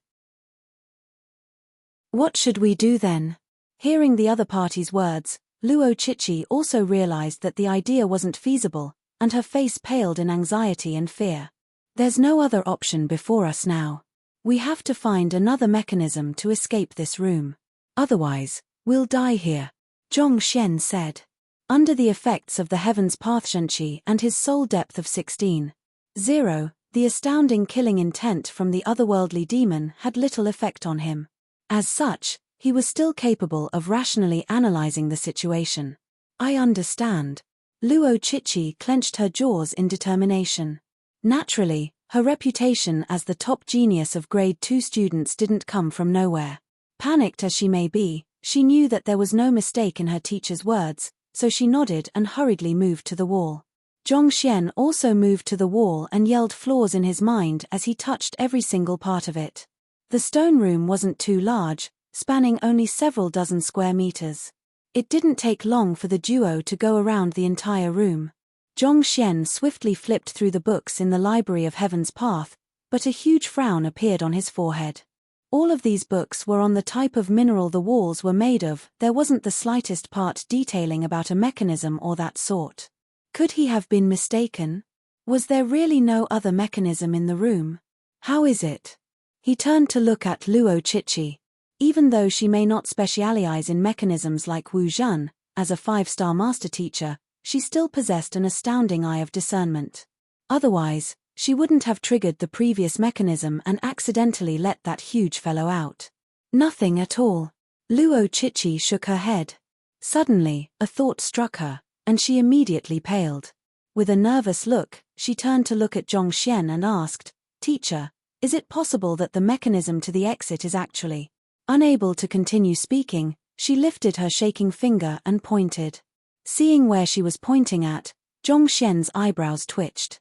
What should we do then? Hearing the other party's words, Luo Chichi also realized that the idea wasn't feasible, and her face paled in anxiety and fear. There's no other option before us now. We have to find another mechanism to escape this room. Otherwise, we'll die here, Zhong Xian said. Under the effects of the Heaven's Pathshanchi and his soul depth of 16.0, the astounding killing intent from the otherworldly demon had little effect on him. As such, he was still capable of rationally analyzing the situation. I understand. Luo Chichi clenched her jaws in determination. Naturally, her reputation as the top genius of grade 2 students didn't come from nowhere. Panicked as she may be, she knew that there was no mistake in her teacher's words, so she nodded and hurriedly moved to the wall. Zhong Xian also moved to the wall and yelled flaws in his mind as he touched every single part of it. The stone room wasn't too large, spanning only several dozen square meters. It didn't take long for the duo to go around the entire room. Zhong Xian swiftly flipped through the books in the Library of Heaven's Path, but a huge frown appeared on his forehead. All of these books were on the type of mineral the walls were made of. There wasn't the slightest part detailing about a mechanism or that sort. Could he have been mistaken? Was there really no other mechanism in the room? How is it? He turned to look at Luo Chichi. Even though she may not specialize in mechanisms like Wu Zhan, as a 5-star master teacher, she still possessed an astounding eye of discernment. Otherwise, she wouldn't have triggered the previous mechanism and accidentally let that huge fellow out. Nothing at all. Luo Chichi shook her head. Suddenly, a thought struck her, and she immediately paled. With a nervous look, she turned to look at Zhong Xian and asked, Teacher, is it possible that the mechanism to the exit is actually... Unable to continue speaking, she lifted her shaking finger and pointed. Seeing where she was pointing at, Zhong Xian's eyebrows twitched.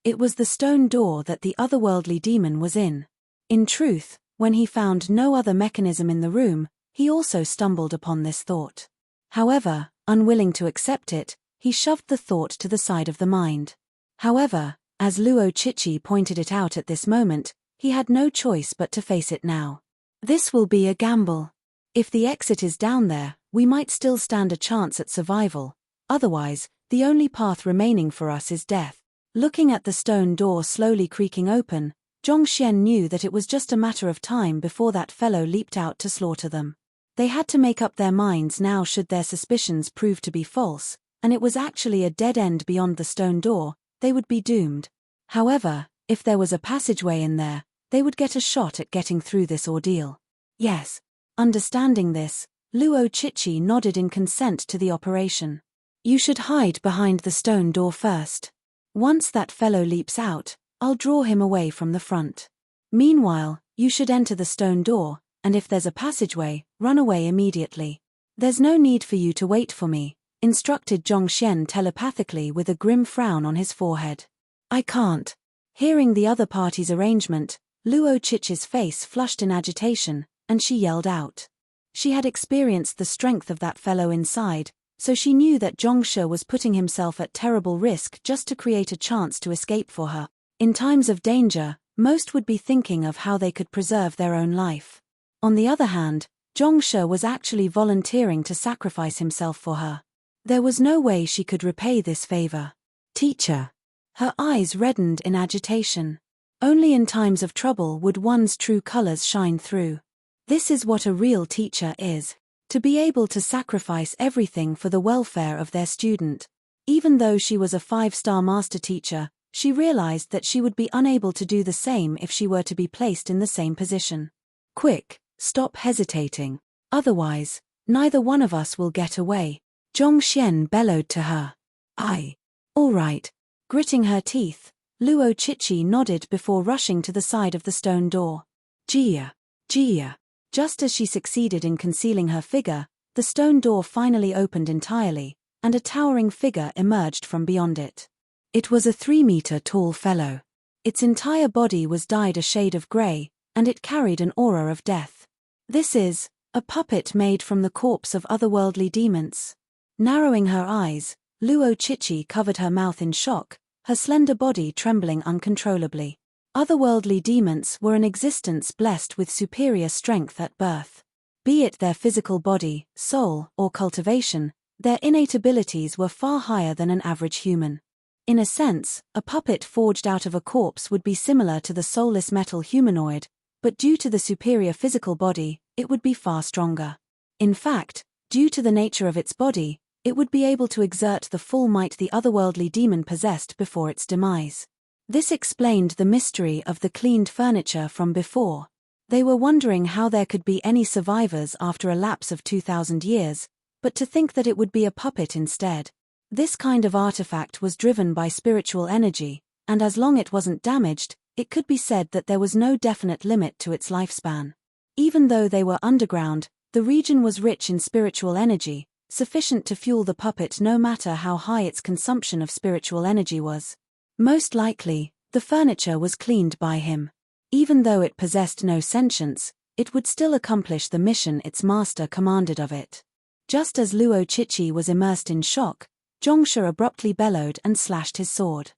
It was the stone door that the otherworldly demon was in. In truth, when he found no other mechanism in the room, He also stumbled upon this thought. However, unwilling to accept it, he shoved the thought to the side of the mind. However, as Luo Chichi pointed it out at this moment, he had no choice but to face it now. This will be a gamble. If the exit is down there, we might still stand a chance at survival. Otherwise, the only path remaining for us is death. Looking at the stone door slowly creaking open, Zhongxian knew that it was just a matter of time before that fellow leaped out to slaughter them. They had to make up their minds now should their suspicions prove to be false, and it was actually a dead end beyond the stone door, they would be doomed. However, if there was a passageway in there, they would get a shot at getting through this ordeal. Yes. Understanding this, Luo Chichi nodded in consent to the operation. You should hide behind the stone door first. Once that fellow leaps out, I'll draw him away from the front. Meanwhile, you should enter the stone door, and if there's a passageway, run away immediately. There's no need for you to wait for me, instructed Zhongxian telepathically with a grim frown on his forehead. I can't. Hearing the other party's arrangement, Luo Chichi's face flushed in agitation, and she yelled out. She had experienced the strength of that fellow inside, so she knew that Zhongshe was putting himself at terrible risk just to create a chance to escape for her. In times of danger, most would be thinking of how they could preserve their own life. On the other hand, Zhongshe was actually volunteering to sacrifice himself for her. There was no way she could repay this favor. Teacher. Her eyes reddened in agitation. Only in times of trouble would one's true colors shine through. This is what a real teacher is. To be able to sacrifice everything for the welfare of their student. Even though she was a 5-star master teacher, she realized that she would be unable to do the same if she were to be placed in the same position. Quick, stop hesitating. Otherwise, neither one of us will get away. Zhongxian bellowed to her. Aye. All right. Gritting her teeth, Luo Chichi nodded before rushing to the side of the stone door. Jia. Jia. Just as she succeeded in concealing her figure, the stone door finally opened entirely, and a towering figure emerged from beyond it. It was a 3-meter-tall fellow. Its entire body was dyed a shade of grey, and it carried an aura of death. This is a puppet made from the corpse of otherworldly demons. Narrowing her eyes, Luo Chichi covered her mouth in shock, her slender body trembling uncontrollably. Otherworldly demons were an existence blessed with superior strength at birth. Be it their physical body, soul, or cultivation, their innate abilities were far higher than an average human. In a sense, a puppet forged out of a corpse would be similar to the soulless metal humanoid, but due to the superior physical body, it would be far stronger. In fact, due to the nature of its body, it would be able to exert the full might the otherworldly demon possessed before its demise. This explained the mystery of the cleaned furniture from before. They were wondering how there could be any survivors after a lapse of 2,000 years, but to think that it would be a puppet instead. This kind of artifact was driven by spiritual energy, and as long it wasn't damaged, it could be said that there was no definite limit to its lifespan. Even though they were underground, the region was rich in spiritual energy, sufficient to fuel the puppet no matter how high its consumption of spiritual energy was. Most likely, the furniture was cleaned by him. Even though it possessed no sentience, it would still accomplish the mission its master commanded of it. Just as Luo Chichi was immersed in shock, Zhongshe abruptly bellowed and slashed his sword.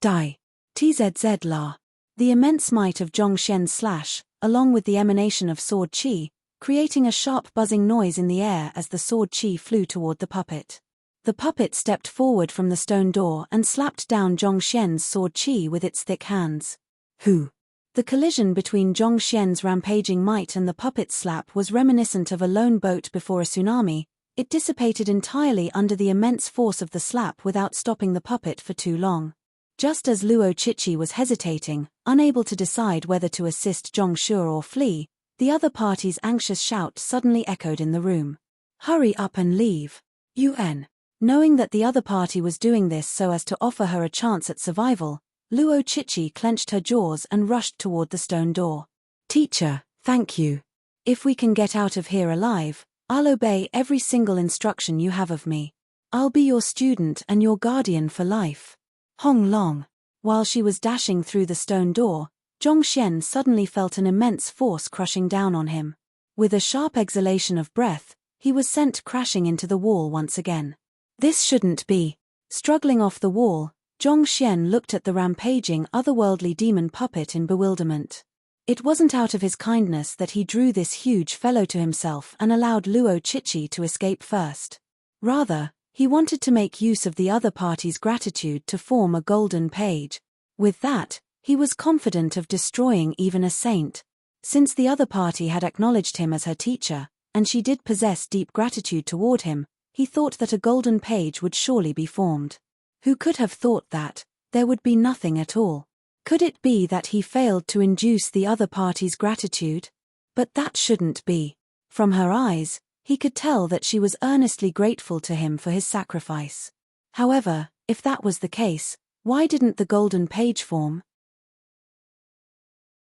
Die. Tzz la. The immense might of Zhongxian's slash, along with the emanation of sword qi, creating a sharp buzzing noise in the air as the sword qi flew toward the puppet. The puppet stepped forward from the stone door and slapped down Zhongxian's sword qi with its thick hands. Hu. The collision between Zhongxian's rampaging might and the puppet's slap was reminiscent of a lone boat before a tsunami. It dissipated entirely under the immense force of the slap without stopping the puppet for too long. Just as Luo Chichi was hesitating, unable to decide whether to assist Zhongshe or flee, the other party's anxious shout suddenly echoed in the room. Hurry up and leave. UN. Knowing that the other party was doing this so as to offer her a chance at survival, Luo Chichi clenched her jaws and rushed toward the stone door. Teacher, thank you. If we can get out of here alive, I'll obey every single instruction you have of me. I'll be your student and your guardian for life. Hong Long. While she was dashing through the stone door, Zhongxian suddenly felt an immense force crushing down on him. With a sharp exhalation of breath, he was sent crashing into the wall once again. This shouldn't be. Struggling off the wall, Zhongxian looked at the rampaging otherworldly demon puppet in bewilderment. It wasn't out of his kindness that he drew this huge fellow to himself and allowed Luo Chichi to escape first. Rather, he wanted to make use of the other party's gratitude to form a golden page. With that, he was confident of destroying even a saint. Since the other party had acknowledged him as her teacher, and she did possess deep gratitude toward him, he thought that a golden page would surely be formed. Who could have thought that there would be nothing at all? Could it be that he failed to induce the other party's gratitude? But that shouldn't be. From her eyes, he could tell that she was earnestly grateful to him for his sacrifice. However, if that was the case, why didn't the golden page form?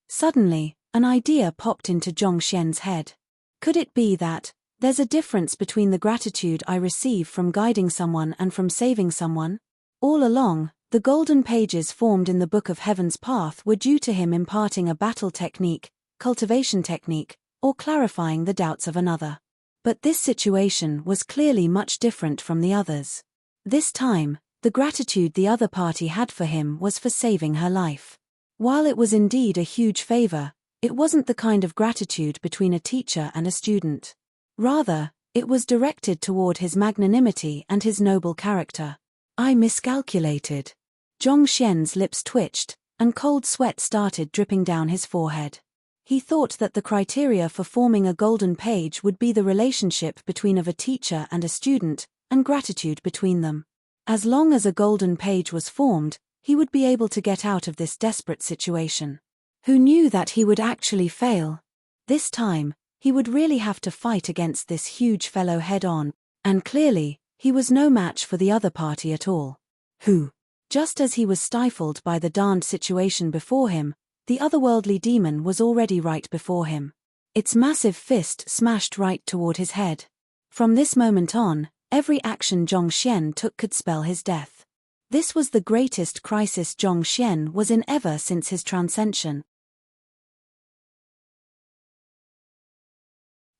Suddenly, an idea popped into Zhongxian's head. Could it be that there's a difference between the gratitude I receive from guiding someone and from saving someone? All along, the golden pages formed in the Book of Heaven's Path were due to him imparting a battle technique, cultivation technique, or clarifying the doubts of another. But this situation was clearly much different from the others. This time, the gratitude the other party had for him was for saving her life. While it was indeed a huge favor, it wasn't the kind of gratitude between a teacher and a student. Rather, it was directed toward his magnanimity and his noble character. I miscalculated. Zhongxian's lips twitched, and cold sweat started dripping down his forehead. He thought that the criteria for forming a golden page would be the relationship between a teacher and a student, and gratitude between them. As long as a golden page was formed, he would be able to get out of this desperate situation. Who knew that he would actually fail? This time, he would really have to fight against this huge fellow head-on, and clearly, he was no match for the other party at all. Who? Just as he was stifled by the darned situation before him, the otherworldly demon was already right before him. Its massive fist smashed right toward his head. From this moment on, every action Zhongxian took could spell his death. This was the greatest crisis Zhongxian was in ever since his transcension.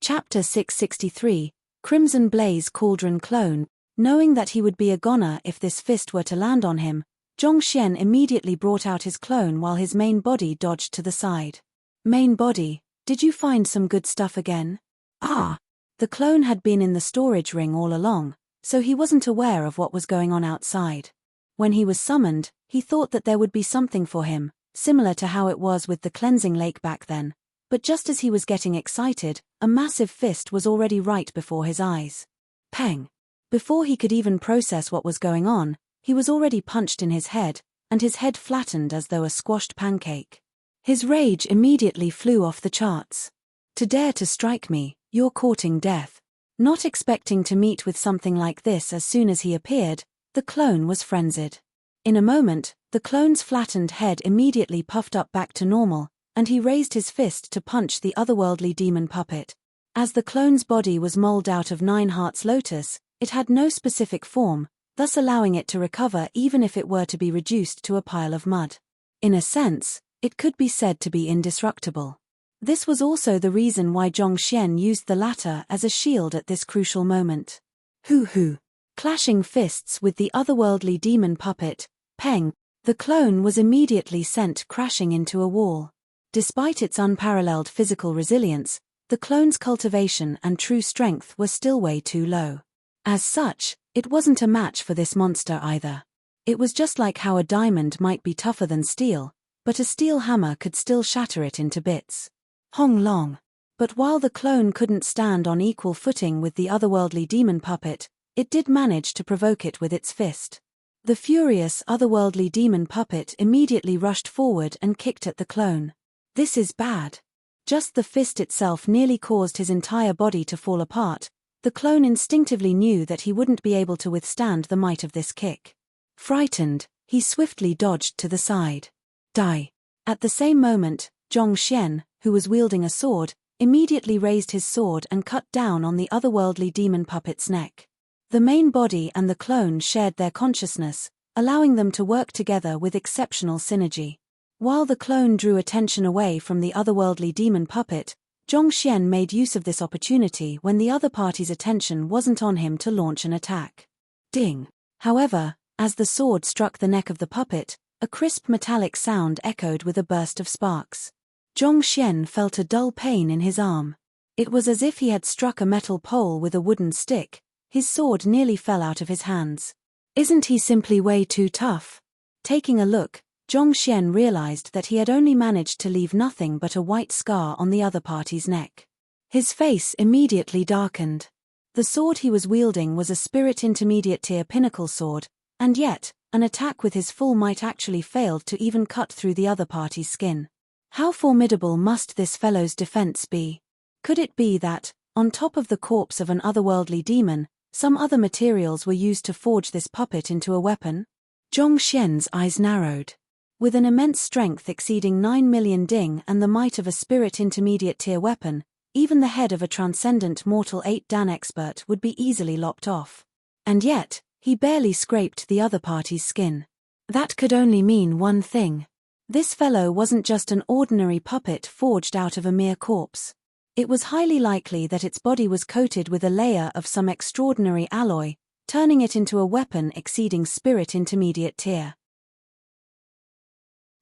Chapter 663, Crimson Blaze Cauldron Clone. Knowing that he would be a goner if this fist were to land on him, Zhongxian immediately brought out his clone while his main body dodged to the side. Main body, did you find some good stuff again? Ah! The clone had been in the storage ring all along, so he wasn't aware of what was going on outside. When he was summoned, he thought that there would be something for him, similar to how it was with the cleansing lake back then. But just as he was getting excited, a massive fist was already right before his eyes. Pang! Before he could even process what was going on, he was already punched in his head, and his head flattened as though a squashed pancake. His rage immediately flew off the charts. To dare to strike me, you're courting death. Not expecting to meet with something like this as soon as he appeared, the clone was frenzied. In a moment, the clone's flattened head immediately puffed up back to normal, and he raised his fist to punch the otherworldly demon puppet. As the clone's body was molded out of 9 hearts lotus, it had no specific form, thus allowing it to recover even if it were to be reduced to a pile of mud. In a sense, it could be said to be indestructible. This was also the reason why Zhongxian used the latter as a shield at this crucial moment. Hoo! Clashing fists with the otherworldly demon puppet, Peng, the clone was immediately sent crashing into a wall. Despite its unparalleled physical resilience, the clone's cultivation and true strength were still way too low. As such, it wasn't a match for this monster either. It was just like how a diamond might be tougher than steel, but a steel hammer could still shatter it into bits. Hong long. But while the clone couldn't stand on equal footing with the otherworldly demon puppet, it did manage to provoke it with its fist. The furious otherworldly demon puppet immediately rushed forward and kicked at the clone. This is bad. Just the fist itself nearly caused his entire body to fall apart. The clone instinctively knew that he wouldn't be able to withstand the might of this kick. Frightened, he swiftly dodged to the side. Die. At the same moment, Zhongxian, who was wielding a sword, immediately raised his sword and cut down on the otherworldly demon puppet's neck. The main body and the clone shared their consciousness, allowing them to work together with exceptional synergy. While the clone drew attention away from the otherworldly demon puppet, Zhongxian made use of this opportunity when the other party's attention wasn't on him to launch an attack. Ding! However, as the sword struck the neck of the puppet, a crisp metallic sound echoed with a burst of sparks. Zhongxian felt a dull pain in his arm. It was as if he had struck a metal pole with a wooden stick. His sword nearly fell out of his hands. Isn't he simply way too tough? Taking a look, Zhongxian realized that he had only managed to leave nothing but a white scar on the other party's neck. His face immediately darkened. The sword he was wielding was a spirit intermediate tier pinnacle sword, and yet, an attack with his full might actually failed to even cut through the other party's skin. How formidable must this fellow's defense be? Could it be that, on top of the corpse of an otherworldly demon, some other materials were used to forge this puppet into a weapon? Zhongxian's eyes narrowed. With an immense strength exceeding 9 million ding and the might of a spirit intermediate tier weapon, even the head of a transcendent mortal 8 Dan expert would be easily lopped off. And yet, he barely scraped the other party's skin. That could only mean one thing. This fellow wasn't just an ordinary puppet forged out of a mere corpse. It was highly likely that its body was coated with a layer of some extraordinary alloy, turning it into a weapon exceeding spirit intermediate tier.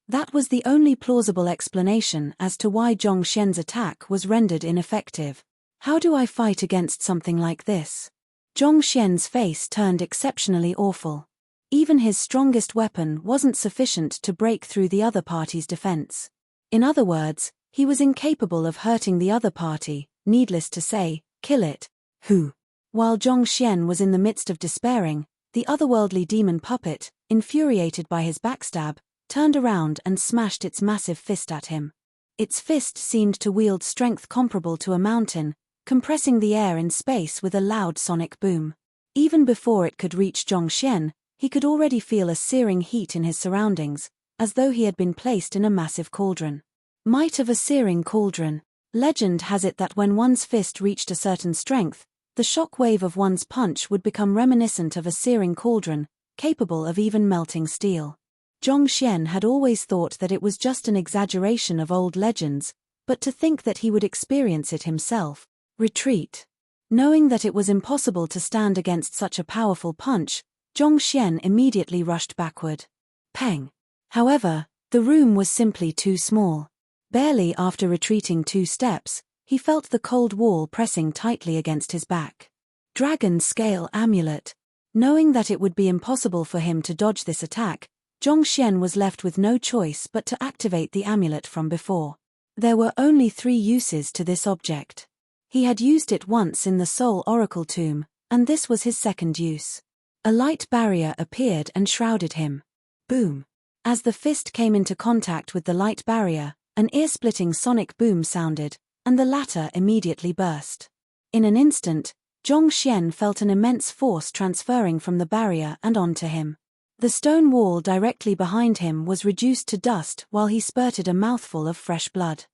That was the only plausible explanation as to why Zhongxian's attack was rendered ineffective. How do I fight against something like this? Zhongxian's face turned exceptionally awful. Even his strongest weapon wasn't sufficient to break through the other party's defense. In other words, he was incapable of hurting the other party, needless to say, kill it. Who? While Zhongxian was in the midst of despairing, the otherworldly demon puppet, infuriated by his backstab, turned around and smashed its massive fist at him. Its fist seemed to wield strength comparable to a mountain, compressing the air in space with a loud sonic boom. Even before it could reach Zhongxian, he could already feel a searing heat in his surroundings, as though he had been placed in a massive cauldron. Might of a searing cauldron. Legend has it that when one's fist reached a certain strength, the shock wave of one's punch would become reminiscent of a searing cauldron, capable of even melting steel. Zhongxian had always thought that it was just an exaggeration of old legends, but to think that he would experience it himself. Retreat. Knowing that it was impossible to stand against such a powerful punch, Zhongxian immediately rushed backward. Peng. However, the room was simply too small. Barely after retreating 2 steps, he felt the cold wall pressing tightly against his back. Dragon Scale Amulet. Knowing that it would be impossible for him to dodge this attack, Zhongxian was left with no choice but to activate the amulet from before. There were only 3 uses to this object. He had used it once in the Soul Oracle Tomb, and this was his second use. A light barrier appeared and shrouded him. Boom. As the fist came into contact with the light barrier, an ear-splitting sonic boom sounded, and the latter immediately burst. In an instant, Zhongxian felt an immense force transferring from the barrier and onto him. The stone wall directly behind him was reduced to dust while he spurted a mouthful of fresh blood.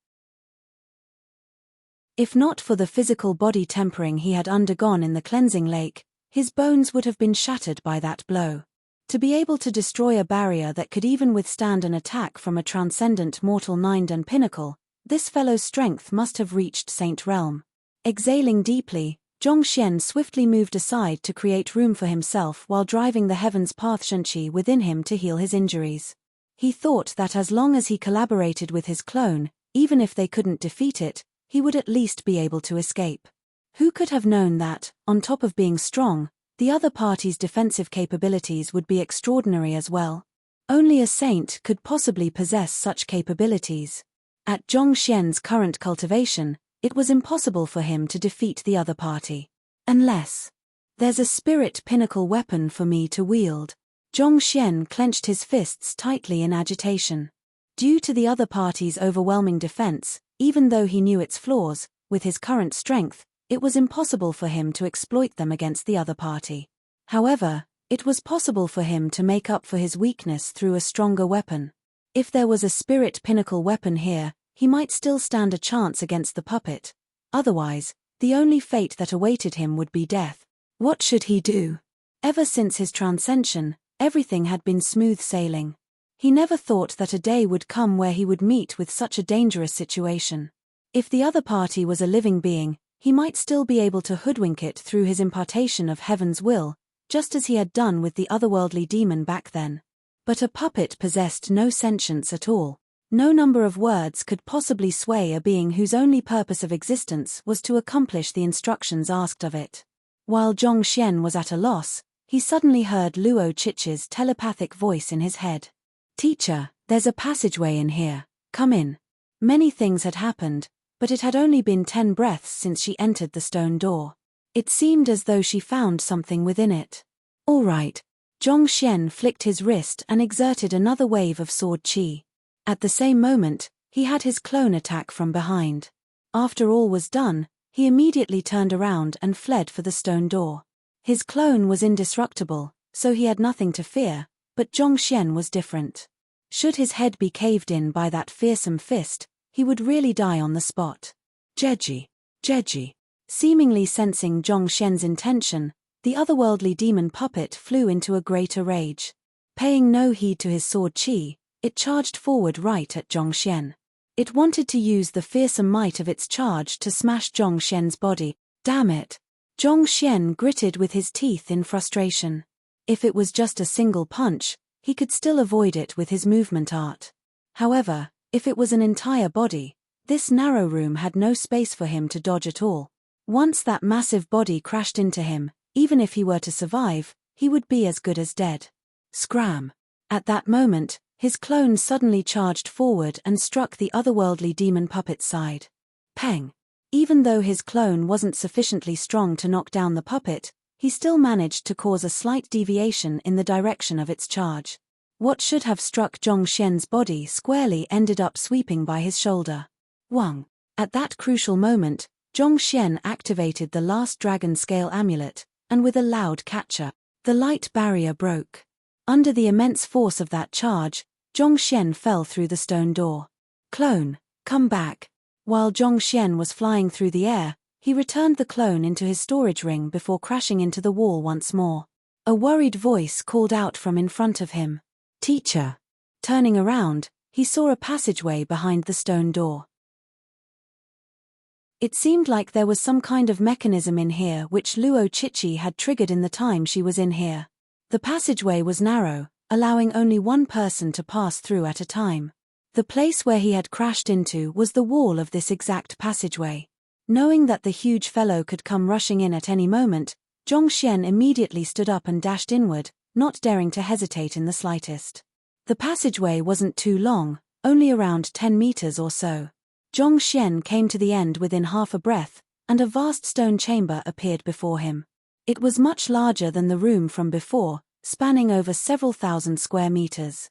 If not for the physical body tempering he had undergone in the cleansing lake, his bones would have been shattered by that blow. To be able to destroy a barrier that could even withstand an attack from a transcendent mortal 9 Dan pinnacle, this fellow's strength must have reached Saint Realm. Exhaling deeply, Zhongxian swiftly moved aside to create room for himself while driving the heaven's path Shenqi within him to heal his injuries. He thought that as long as he collaborated with his clone, even if they couldn't defeat it, he would at least be able to escape. Who could have known that, on top of being strong, the other party's defensive capabilities would be extraordinary as well? Only a saint could possibly possess such capabilities. At Zhongxian's current cultivation, it was impossible for him to defeat the other party. Unless there's a spirit pinnacle weapon for me to wield. Zhongxian clenched his fists tightly in agitation. Due to the other party's overwhelming defense, even though he knew its flaws, with his current strength, it was impossible for him to exploit them against the other party. However, it was possible for him to make up for his weakness through a stronger weapon. If there was a spirit pinnacle weapon here, he might still stand a chance against the puppet. Otherwise, the only fate that awaited him would be death. What should he do? Ever since his transcension, everything had been smooth sailing. He never thought that a day would come where he would meet with such a dangerous situation. If the other party was a living being, he might still be able to hoodwink it through his impartation of heaven's will, just as he had done with the otherworldly demon back then. But a puppet possessed no sentience at all. No number of words could possibly sway a being whose only purpose of existence was to accomplish the instructions asked of it. While Zhong Xian was at a loss, he suddenly heard Luo Chichi's telepathic voice in his head. "Teacher, there's a passageway in here, come in." Many things had happened, but it had only been 10 breaths since she entered the stone door. It seemed as though she found something within it. "All right." Zhong Xian flicked his wrist and exerted another wave of sword qi. At the same moment, he had his clone attack from behind. After all was done, he immediately turned around and fled for the stone door. His clone was indestructible, so he had nothing to fear, but Zhong Xian was different. Should his head be caved in by that fearsome fist, he would really die on the spot. "Jeji, Jeji." Seemingly sensing Zhong Xian's intention, the otherworldly demon puppet flew into a greater rage. Paying no heed to his sword qi, it charged forward right at Zhong Xian. It wanted to use the fearsome might of its charge to smash Zhong Xian's body. Damn it! Zhong Xian gritted with his teeth in frustration. If it was just a single punch, he could still avoid it with his movement art. However, if it was an entire body, this narrow room had no space for him to dodge at all. Once that massive body crashed into him, even if he were to survive, he would be as good as dead. Scram! At that moment, his clone suddenly charged forward and struck the otherworldly demon puppet's side. Peng! Even though his clone wasn't sufficiently strong to knock down the puppet, he still managed to cause a slight deviation in the direction of its charge. What should have struck Zhong Xian's body squarely ended up sweeping by his shoulder. Wang! At that crucial moment, Zhong Xian activated the last dragon scale amulet, and with a loud catcher, the light barrier broke. Under the immense force of that charge, Zhong Xian fell through the stone door. "Clone, come back." While Zhong Xian was flying through the air, he returned the clone into his storage ring before crashing into the wall once more. A worried voice called out from in front of him. "Teacher." Turning around, he saw a passageway behind the stone door. It seemed like there was some kind of mechanism in here which Luo Chichi had triggered in the time she was in here. The passageway was narrow, allowing only one person to pass through at a time. The place where he had crashed into was the wall of this exact passageway. Knowing that the huge fellow could come rushing in at any moment, Zhong Xian immediately stood up and dashed inward, not daring to hesitate in the slightest. The passageway wasn't too long, only around 10 meters or so. Zhong Xian came to the end within half a breath, and a vast stone chamber appeared before him. It was much larger than the room from before, spanning over several thousand square meters.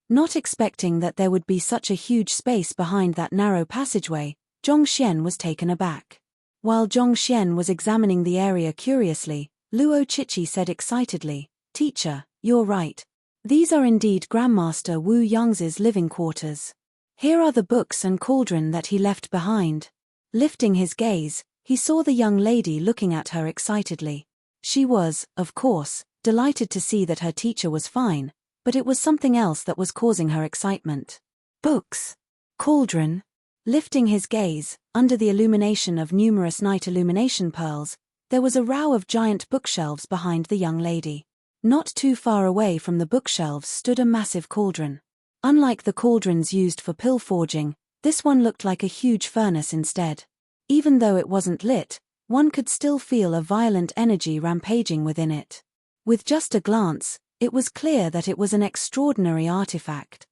Not expecting that there would be such a huge space behind that narrow passageway, Zhong Xian was taken aback. While Zhong Xian was examining the area curiously, Luo Chichi said excitedly, "Teacher, you're right. These are indeed Grandmaster Wu Yangzi's living quarters. Here are the books and cauldron that he left behind." Lifting his gaze, he saw the young lady looking at her excitedly. She was, of course, delighted to see that her teacher was fine, but it was something else that was causing her excitement. Books. Cauldron. Lifting his gaze, under the illumination of numerous night illumination pearls, there was a row of giant bookshelves behind the young lady. Not too far away from the bookshelves stood a massive cauldron. Unlike the cauldrons used for pill forging, this one looked like a huge furnace instead. Even though it wasn't lit, one could still feel a violent energy rampaging within it. With just a glance, it was clear that it was an extraordinary artifact.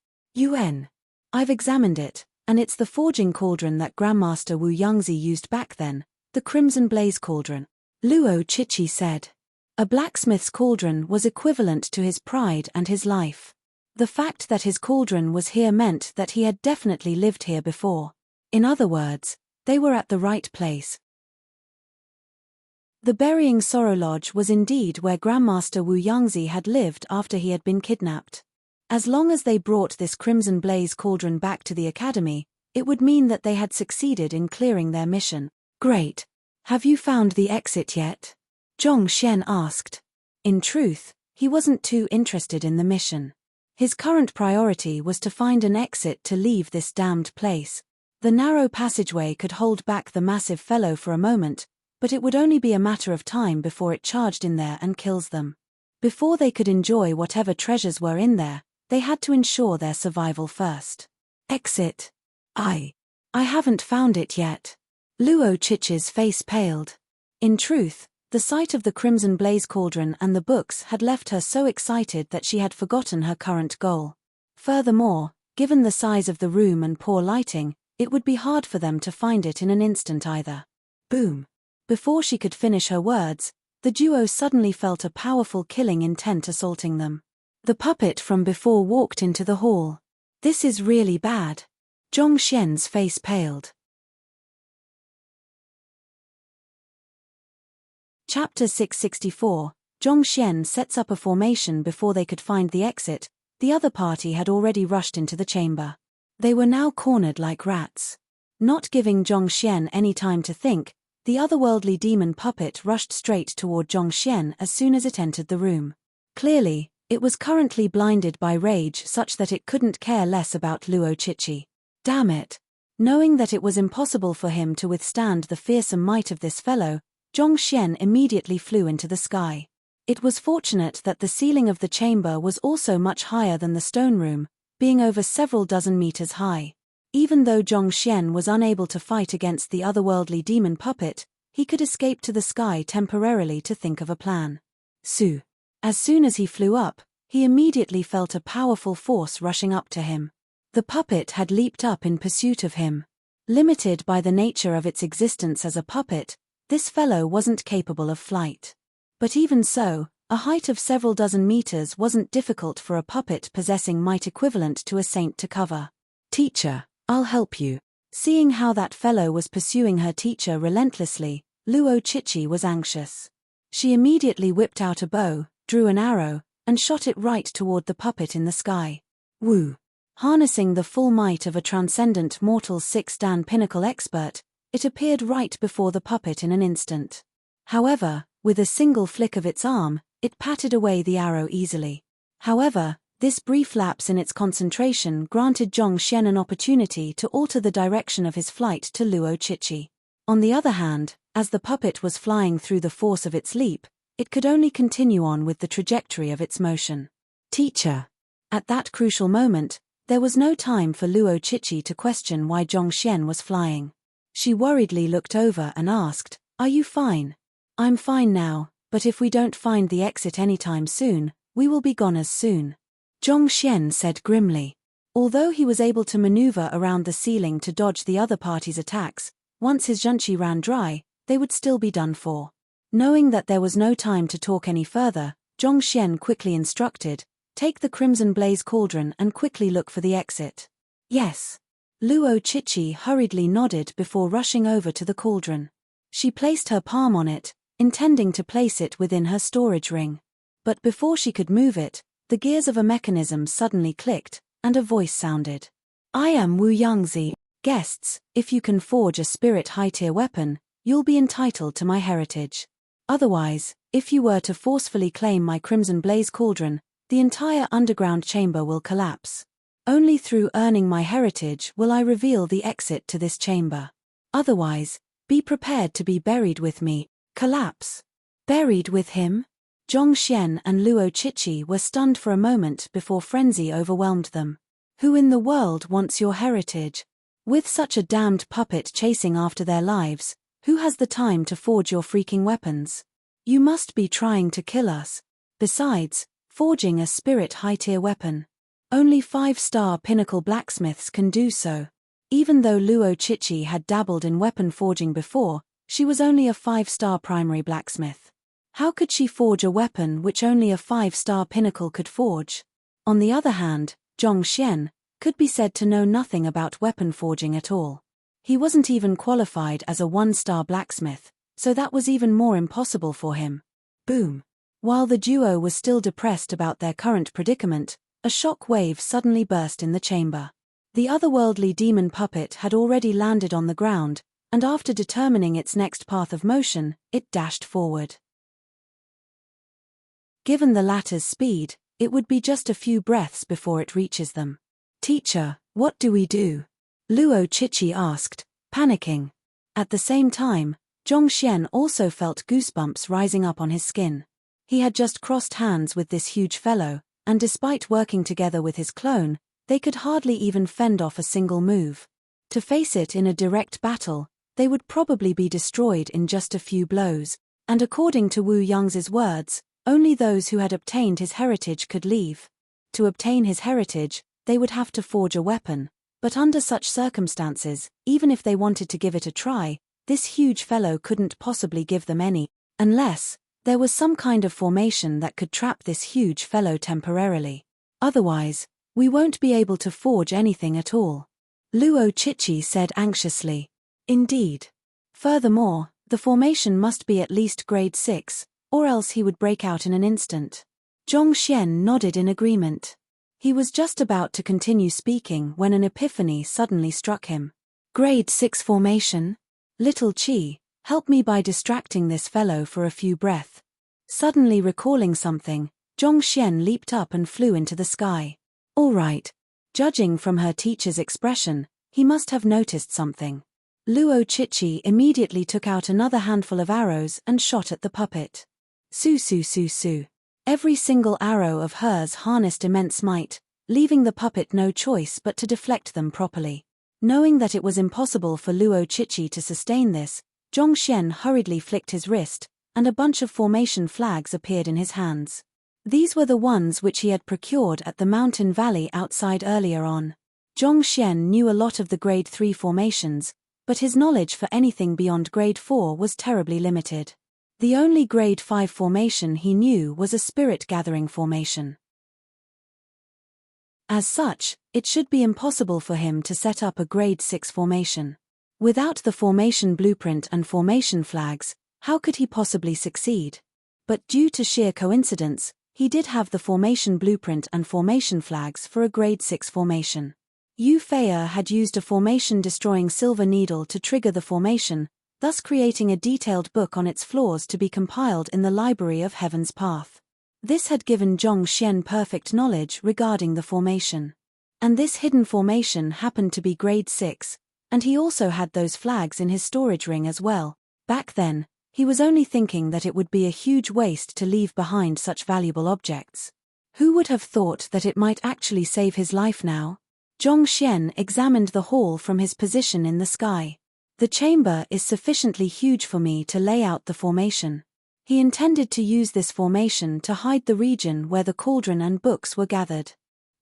I've examined it, and it's the forging cauldron that Grandmaster Wu Yangzi used back then, the Crimson Blaze Cauldron. Luo Chichi said. A blacksmith's cauldron was equivalent to his pride and his life. The fact that his cauldron was here meant that he had definitely lived here before. In other words, they were at the right place. The Burying Sorrow Lodge was indeed where Grandmaster Wu Yangzi had lived after he had been kidnapped. As long as they brought this Crimson Blaze Cauldron back to the academy, it would mean that they had succeeded in clearing their mission. Great. Have you found the exit yet? Zhong Xian asked. In truth, he wasn't too interested in the mission. His current priority was to find an exit to leave this damned place. The narrow passageway could hold back the massive fellow for a moment, but it would only be a matter of time before it charged in there and kills them. Before they could enjoy whatever treasures were in there, they had to ensure their survival first. Exit. I haven't found it yet. Luo Chichi's face paled. In truth, the sight of the crimson blaze cauldron and the books had left her so excited that she had forgotten her current goal. Furthermore, given the size of the room and poor lighting, it would be hard for them to find it in an instant either. Boom. Before she could finish her words, the duo suddenly felt a powerful killing intent assaulting them. The puppet from before walked into the hall. This is really bad. Zhong Xian's face paled. Chapter 664. Zhong Xian sets up a formation before they could find the exit. The other party had already rushed into the chamber. They were now cornered like rats. Not giving Zhong Xian any time to think, the otherworldly demon puppet rushed straight toward Zhong Xian as soon as it entered the room. Clearly, it was currently blinded by rage such that it couldn't care less about Luo Chichi. Damn it! Knowing that it was impossible for him to withstand the fearsome might of this fellow, Zhong Xian immediately flew into the sky. It was fortunate that the ceiling of the chamber was also much higher than the stone room, being over several dozen meters high. Even though Zhong Xian was unable to fight against the otherworldly demon puppet, he could escape to the sky temporarily to think of a plan. As soon as he flew up, he immediately felt a powerful force rushing up to him. The puppet had leaped up in pursuit of him. Limited by the nature of its existence as a puppet, this fellow wasn't capable of flight. But even so, a height of several dozen meters wasn't difficult for a puppet possessing might equivalent to a saint to cover. Teacher, I'll help you. Seeing how that fellow was pursuing her teacher relentlessly, Luo Chichi was anxious. She immediately whipped out a bow, drew an arrow, and shot it right toward the puppet in the sky. Woo! Harnessing the full might of a transcendent mortal 6-dan pinnacle expert, it appeared right before the puppet in an instant. However, with a single flick of its arm, it patted away the arrow easily. However, this brief lapse in its concentration granted Zhong Xian an opportunity to alter the direction of his flight to Luo Chichi. On the other hand, as the puppet was flying through the force of its leap, it could only continue on with the trajectory of its motion. Teacher. At that crucial moment, there was no time for Luo Chichi to question why Zhong Xian was flying. She worriedly looked over and asked, "Are you fine?" "I'm fine now, but if we don't find the exit anytime soon, we will be gone as soon," Zhong Xian said grimly. Although he was able to maneuver around the ceiling to dodge the other party's attacks, once his zhengqi ran dry, they would still be done for. Knowing that there was no time to talk any further, Zhong Xian quickly instructed, "Take the crimson blaze cauldron and quickly look for the exit." "Yes." Luo Chichi hurriedly nodded before rushing over to the cauldron. She placed her palm on it, intending to place it within her storage ring. But before she could move it, the gears of a mechanism suddenly clicked, and a voice sounded. "I am Wu Yangzi. Guests, if you can forge a spirit high-tier weapon, you'll be entitled to my heritage. Otherwise, if you were to forcefully claim my crimson blaze cauldron, the entire underground chamber will collapse. Only through earning my heritage will I reveal the exit to this chamber. Otherwise, be prepared to be buried with me." Collapse. Buried with him? Zhong Xian and Luo Chichi were stunned for a moment before frenzy overwhelmed them. Who in the world wants your heritage? With such a damned puppet chasing after their lives, who has the time to forge your freaking weapons? You must be trying to kill us. Besides, forging a spirit high-tier weapon. Only 5-star pinnacle blacksmiths can do so. Even though Luo Chichi had dabbled in weapon forging before, she was only a 5-star primary blacksmith. How could she forge a weapon which only a 5-star pinnacle could forge? On the other hand, Zhong Xian could be said to know nothing about weapon forging at all. He wasn't even qualified as a 1-star blacksmith, so that was even more impossible for him. Boom. While the duo was still depressed about their current predicament, a shock wave suddenly burst in the chamber. The otherworldly demon puppet had already landed on the ground, and after determining its next path of motion, it dashed forward. Given the latter's speed, it would be just a few breaths before it reaches them. "Teacher, what do we do?" Luo Chichi asked, panicking. At the same time, Zhongxian also felt goosebumps rising up on his skin. He had just crossed hands with this huge fellow, and despite working together with his clone, they could hardly even fend off a single move. To face it in a direct battle, they would probably be destroyed in just a few blows, and according to Wu Yang's words, only those who had obtained his heritage could leave. To obtain his heritage, they would have to forge a weapon, but under such circumstances, even if they wanted to give it a try, this huge fellow couldn't possibly give them any, unless there was some kind of formation that could trap this huge fellow temporarily. Otherwise, we won't be able to forge anything at all. Luo Chichi said anxiously. Indeed. Furthermore, the formation must be at least grade 6, or else he would break out in an instant. Zhongxian nodded in agreement. He was just about to continue speaking when an epiphany suddenly struck him. Grade 6 formation? Little Chi, help me by distracting this fellow for a few breaths. Suddenly recalling something, Zhongxian leaped up and flew into the sky. All right. Judging from her teacher's expression, he must have noticed something. Luo Chichi immediately took out another handful of arrows and shot at the puppet. Su. Every single arrow of hers harnessed immense might, leaving the puppet no choice but to deflect them properly. Knowing that it was impossible for Luo Chichi to sustain this, Zhongxian hurriedly flicked his wrist, and a bunch of formation flags appeared in his hands. These were the ones which he had procured at the mountain valley outside earlier on. Zhongxian knew a lot of the grade 3 formations, but his knowledge for anything beyond grade 4 was terribly limited. The only grade 5 formation he knew was a spirit-gathering formation. As such, it should be impossible for him to set up a grade 6 formation. Without the formation blueprint and formation flags, how could he possibly succeed? But due to sheer coincidence, he did have the formation blueprint and formation flags for a grade 6 formation. Yu Feier had used a formation-destroying silver needle to trigger the formation, thus creating a detailed book on its flaws to be compiled in the Library of Heaven's Path. This had given Zhongxian perfect knowledge regarding the formation. And this hidden formation happened to be grade 6, and he also had those flags in his storage ring as well. Back then, he was only thinking that it would be a huge waste to leave behind such valuable objects. Who would have thought that it might actually save his life now? Zhongxian examined the hall from his position in the sky. The chamber is sufficiently huge for me to lay out the formation. He intended to use this formation to hide the region where the cauldron and books were gathered.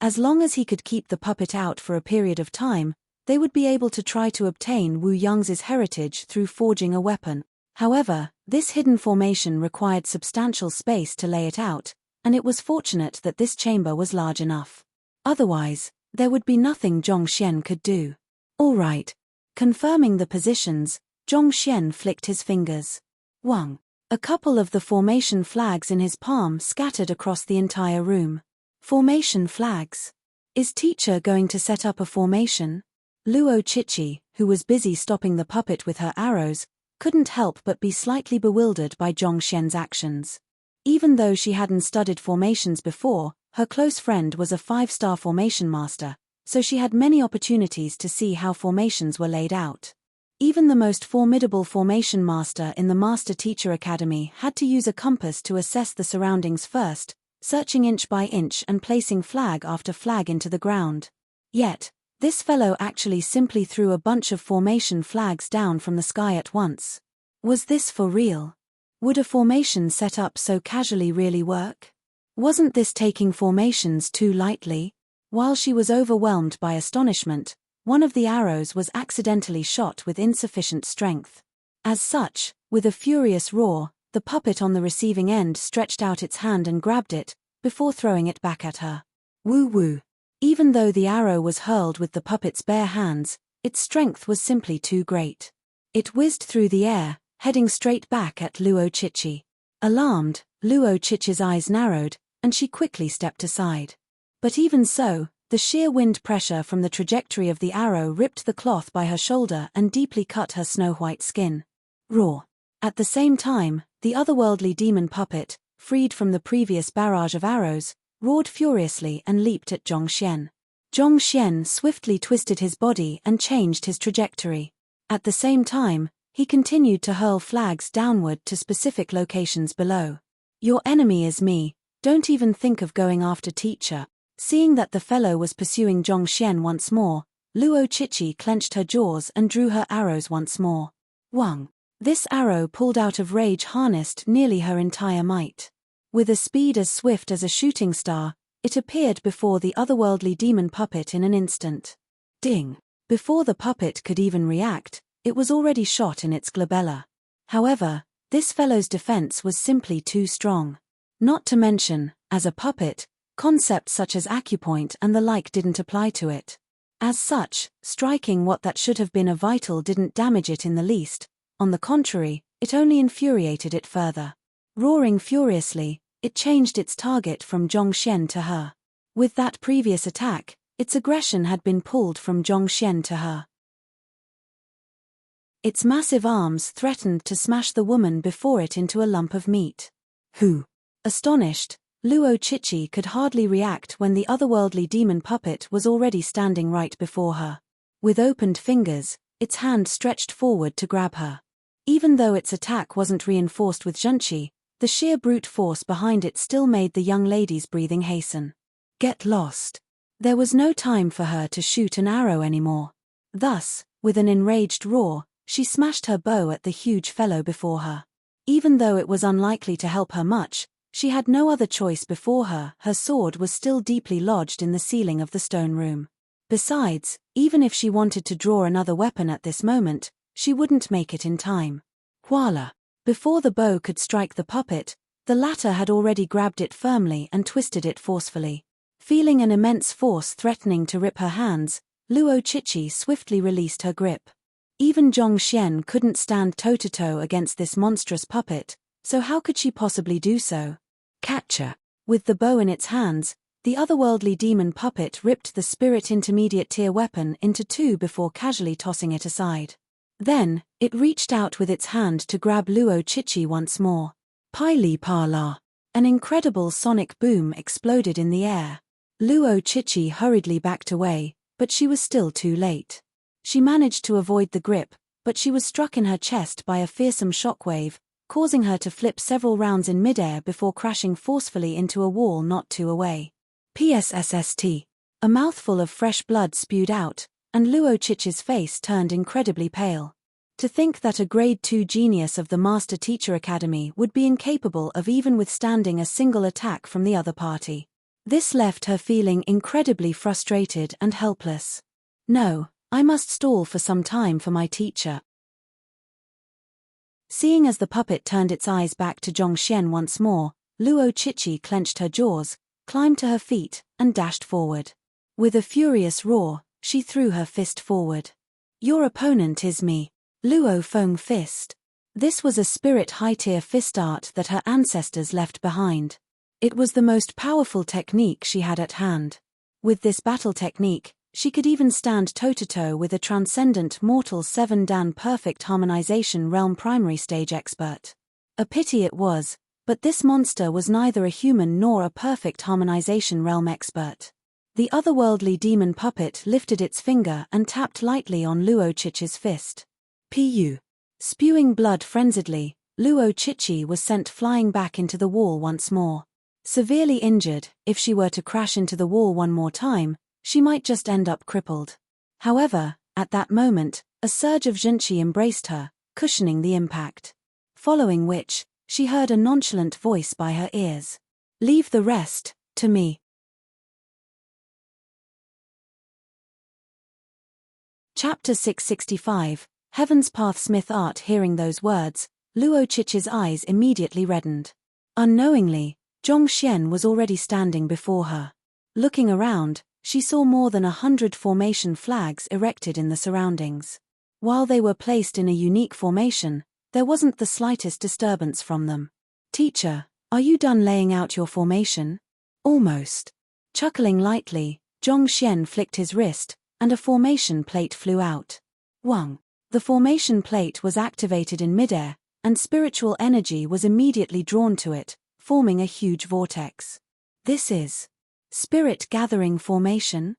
As long as he could keep the puppet out for a period of time, they would be able to try to obtain Wu Yang's heritage through forging a weapon. However, this hidden formation required substantial space to lay it out, and it was fortunate that this chamber was large enough. Otherwise, there would be nothing Zhongxian could do. All right. Confirming the positions, Zhongxian flicked his fingers. Wang. A couple of the formation flags in his palm scattered across the entire room. Formation flags. Is teacher going to set up a formation? Luo Chichi, who was busy stopping the puppet with her arrows, couldn't help but be slightly bewildered by Zhongxian's actions. Even though she hadn't studied formations before, her close friend was a 5-star formation master, so she had many opportunities to see how formations were laid out. Even the most formidable formation master in the Master Teacher Academy had to use a compass to assess the surroundings first, searching inch by inch and placing flag after flag into the ground. Yet, this fellow actually simply threw a bunch of formation flags down from the sky at once. Was this for real? Would a formation set up so casually really work? Wasn't this taking formations too lightly? While she was overwhelmed by astonishment, one of the arrows was accidentally shot with insufficient strength. As such, with a furious roar, the puppet on the receiving end stretched out its hand and grabbed it, before throwing it back at her. Woo. Even though the arrow was hurled with the puppet's bare hands, its strength was simply too great. It whizzed through the air, heading straight back at Luo Chichi. Alarmed, Luo Chichi's eyes narrowed, and she quickly stepped aside. But even so, the sheer wind pressure from the trajectory of the arrow ripped the cloth by her shoulder and deeply cut her snow-white skin. Roar. At the same time, the otherworldly demon puppet, freed from the previous barrage of arrows, roared furiously and leaped at Zhongxian. Zhongxian swiftly twisted his body and changed his trajectory. At the same time, he continued to hurl flags downward to specific locations below. Your enemy is me, don't even think of going after teacher. Seeing that the fellow was pursuing Zhongxian once more, Luo Chichi clenched her jaws and drew her arrows once more. Wang. This arrow pulled out of rage harnessed nearly her entire might. With a speed as swift as a shooting star, it appeared before the otherworldly demon puppet in an instant. Ding! Before the puppet could even react, it was already shot in its glabella. However, this fellow's defense was simply too strong. Not to mention, as a puppet, concepts such as acupoint and the like didn't apply to it. As such, striking what that should have been a vital didn't damage it in the least. On the contrary, it only infuriated it further. Roaring furiously, it changed its target from Zhongxian to her. With that previous attack, its aggression had been pulled from Zhongxian to her. Its massive arms threatened to smash the woman before it into a lump of meat. Who? Astonished, Luo Chichi could hardly react when the otherworldly demon puppet was already standing right before her. With opened fingers, its hand stretched forward to grab her. Even though its attack wasn't reinforced with zhenqi, the sheer brute force behind it still made the young lady's breathing hasten. Get lost. There was no time for her to shoot an arrow anymore. Thus, with an enraged roar, she smashed her bow at the huge fellow before her. Even though it was unlikely to help her much, she had no other choice before her. Her sword was still deeply lodged in the ceiling of the stone room. Besides, even if she wanted to draw another weapon at this moment, she wouldn't make it in time. Voila! Before the bow could strike the puppet, the latter had already grabbed it firmly and twisted it forcefully. Feeling an immense force threatening to rip her hands, Luo Chichi swiftly released her grip. Even Zhongxian couldn't stand toe-to-toe against this monstrous puppet, so how could she possibly do so? Catcher! With the bow in its hands, the otherworldly demon puppet ripped the spirit intermediate tier weapon into two before casually tossing it aside. Then, it reached out with its hand to grab Luo Chichi once more. Pili pa-la! An incredible sonic boom exploded in the air. Luo Chichi hurriedly backed away, but she was still too late. She managed to avoid the grip, but she was struck in her chest by a fearsome shockwave, causing her to flip several rounds in midair before crashing forcefully into a wall not too away. PSSST. A mouthful of fresh blood spewed out, and Luo Chichi's face turned incredibly pale. To think that a grade 2 genius of the Master Teacher Academy would be incapable of even withstanding a single attack from the other party. This left her feeling incredibly frustrated and helpless. No, I must stall for some time for my teacher. Seeing as the puppet turned its eyes back to Zhongxian once more, Luo Chichi clenched her jaws, climbed to her feet, and dashed forward. With a furious roar, she threw her fist forward. Your opponent is me. Luo Feng Fist. This was a spirit high-tier fist art that her ancestors left behind. It was the most powerful technique she had at hand. With this battle technique, she could even stand toe-to-toe with a transcendent mortal 7-dan perfect harmonization realm primary stage expert. A pity it was, but this monster was neither a human nor a perfect harmonization realm expert. The otherworldly demon puppet lifted its finger and tapped lightly on Luo Chichi's fist. Pu. Spewing blood frenziedly, Luo Chichi was sent flying back into the wall once more. Severely injured, if she were to crash into the wall one more time, she might just end up crippled. However, at that moment, a surge of zhenqi embraced her, cushioning the impact. Following which, she heard a nonchalant voice by her ears. Leave the rest to me. Chapter 665, Heaven's Path Smith Art. Hearing those words, Luo Chichi's eyes immediately reddened. Unknowingly, Zhongxian was already standing before her. Looking around, she saw more than 100 formation flags erected in the surroundings. While they were placed in a unique formation, there wasn't the slightest disturbance from them. Teacher, are you done laying out your formation? Almost. Chuckling lightly, Zhongxian flicked his wrist, and a formation plate flew out. Wang. The formation plate was activated in midair, and spiritual energy was immediately drawn to it, forming a huge vortex. This is Spirit Gathering Formation?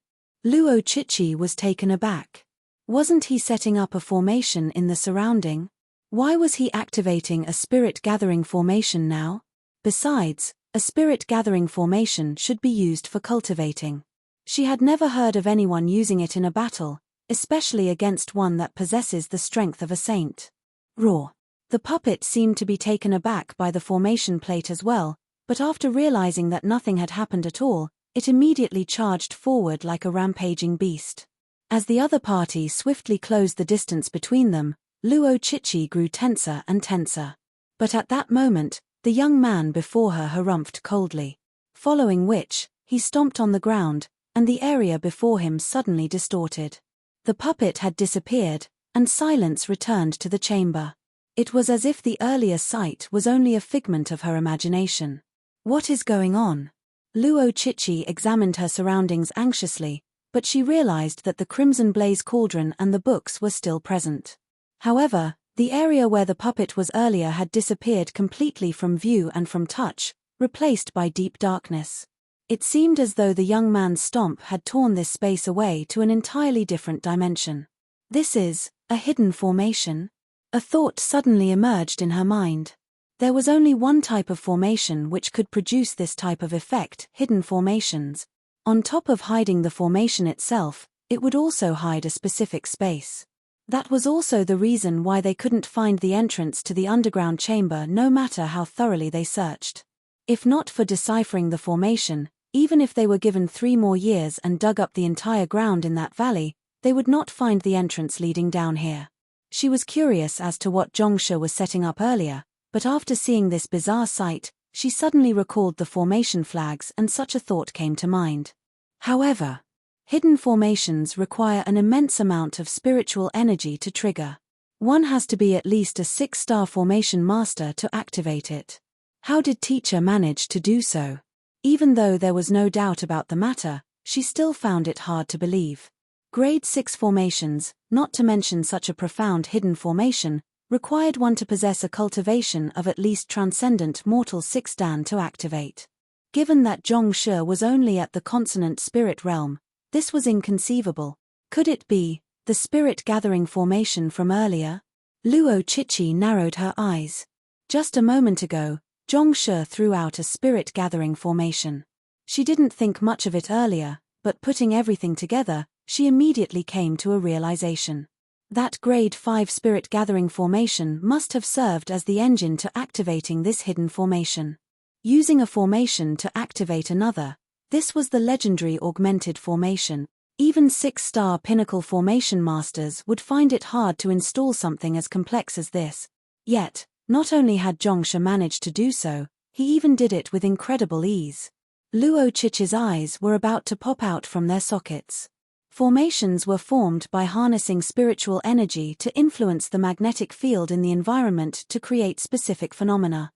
Luo Chichi was taken aback. Wasn't he setting up a formation in the surrounding? Why was he activating a spirit-gathering formation now? Besides, a spirit-gathering formation should be used for cultivating. She had never heard of anyone using it in a battle, especially against one that possesses the strength of a saint. Raw. The puppet seemed to be taken aback by the formation plate as well, but after realizing that nothing had happened at all, it immediately charged forward like a rampaging beast. As the other party swiftly closed the distance between them, Luo Chichi grew tenser and tenser. But at that moment, the young man before her harumphed coldly. Following which, he stomped on the ground, and the area before him suddenly distorted. The puppet had disappeared, and silence returned to the chamber. It was as if the earlier sight was only a figment of her imagination. What is going on? Luo Chichi examined her surroundings anxiously, but she realized that the crimson blaze cauldron and the books were still present. However, the area where the puppet was earlier had disappeared completely from view and from touch, replaced by deep darkness. It seemed as though the young man's stomp had torn this space away to an entirely different dimension. This is a hidden formation? A thought suddenly emerged in her mind. There was only one type of formation which could produce this type of effect, hidden formations. On top of hiding the formation itself, it would also hide a specific space. That was also the reason why they couldn't find the entrance to the underground chamber no matter how thoroughly they searched. If not for deciphering the formation, even if they were given 3 more years and dug up the entire ground in that valley, they would not find the entrance leading down here. She was curious as to what Zhongshe was setting up earlier, but after seeing this bizarre sight, she suddenly recalled the formation flags and such a thought came to mind. However, hidden formations require an immense amount of spiritual energy to trigger. One has to be at least a 6-star formation master to activate it. How did teacher manage to do so? Even though there was no doubt about the matter, she still found it hard to believe. Grade 6 formations, not to mention such a profound hidden formation, required one to possess a cultivation of at least transcendent mortal 6 dan to activate. Given that Zhongshe was only at the consonant spirit realm, this was inconceivable. Could it be the spirit-gathering formation from earlier? Luo Chichi narrowed her eyes. Just a moment ago, Zhongshe threw out a spirit-gathering formation. She didn't think much of it earlier, but putting everything together, she immediately came to a realization. That grade 5 spirit-gathering formation must have served as the engine to activating this hidden formation. Using a formation to activate another, this was the legendary augmented formation. Even 6-star pinnacle formation masters would find it hard to install something as complex as this. Yet, not only had Zhongshe managed to do so, he even did it with incredible ease. Luo Chichi's eyes were about to pop out from their sockets. Formations were formed by harnessing spiritual energy to influence the magnetic field in the environment to create specific phenomena.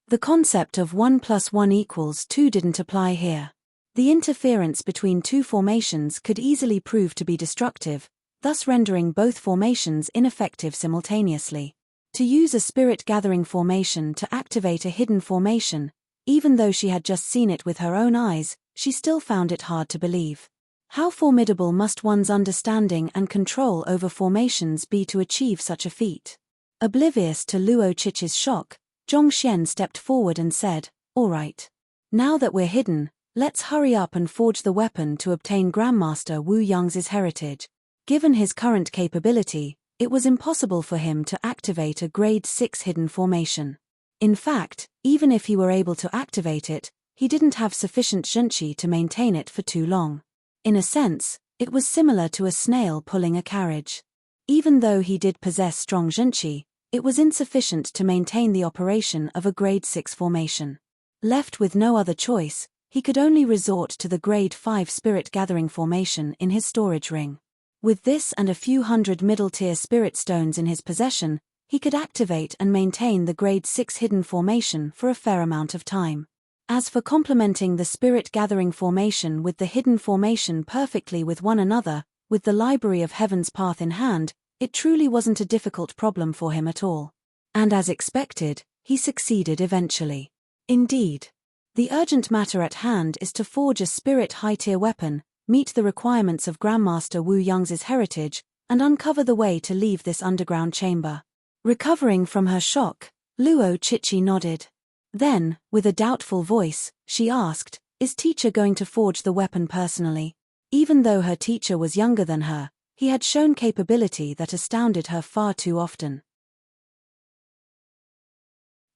The concept of 1 + 1 = 2 didn't apply here. The interference between 2 formations could easily prove to be destructive, thus rendering both formations ineffective simultaneously. To use a spirit-gathering formation to activate a hidden formation, even though she had just seen it with her own eyes, she still found it hard to believe. How formidable must one's understanding and control over formations be to achieve such a feat? Oblivious to Luo Chichi's shock, Zhongshe stepped forward and said, "All right. Now that we're hidden, let's hurry up and forge the weapon to obtain Grandmaster Wu Yang's heritage." Given his current capability, it was impossible for him to activate a grade 6 hidden formation. In fact, even if he were able to activate it, he didn't have sufficient zhenqi to maintain it for too long. In a sense, it was similar to a snail pulling a carriage. Even though he did possess strong zhenqi, it was insufficient to maintain the operation of a grade 6 formation. Left with no other choice, he could only resort to the grade 5 spirit-gathering formation in his storage ring. With this and a few hundred middle-tier spirit stones in his possession, he could activate and maintain the grade 6 hidden formation for a fair amount of time. As for complementing the spirit-gathering formation with the hidden formation perfectly with one another, with the Library of Heaven's Path in hand, it truly wasn't a difficult problem for him at all. And as expected, he succeeded eventually. Indeed. The urgent matter at hand is to forge a spirit high-tier weapon, meet the requirements of Grandmaster Wu Yang's heritage, and uncover the way to leave this underground chamber. Recovering from her shock, Luo Chichi nodded. Then, with a doubtful voice, she asked, "Is teacher going to forge the weapon personally?" Even though her teacher was younger than her, he had shown capability that astounded her far too often.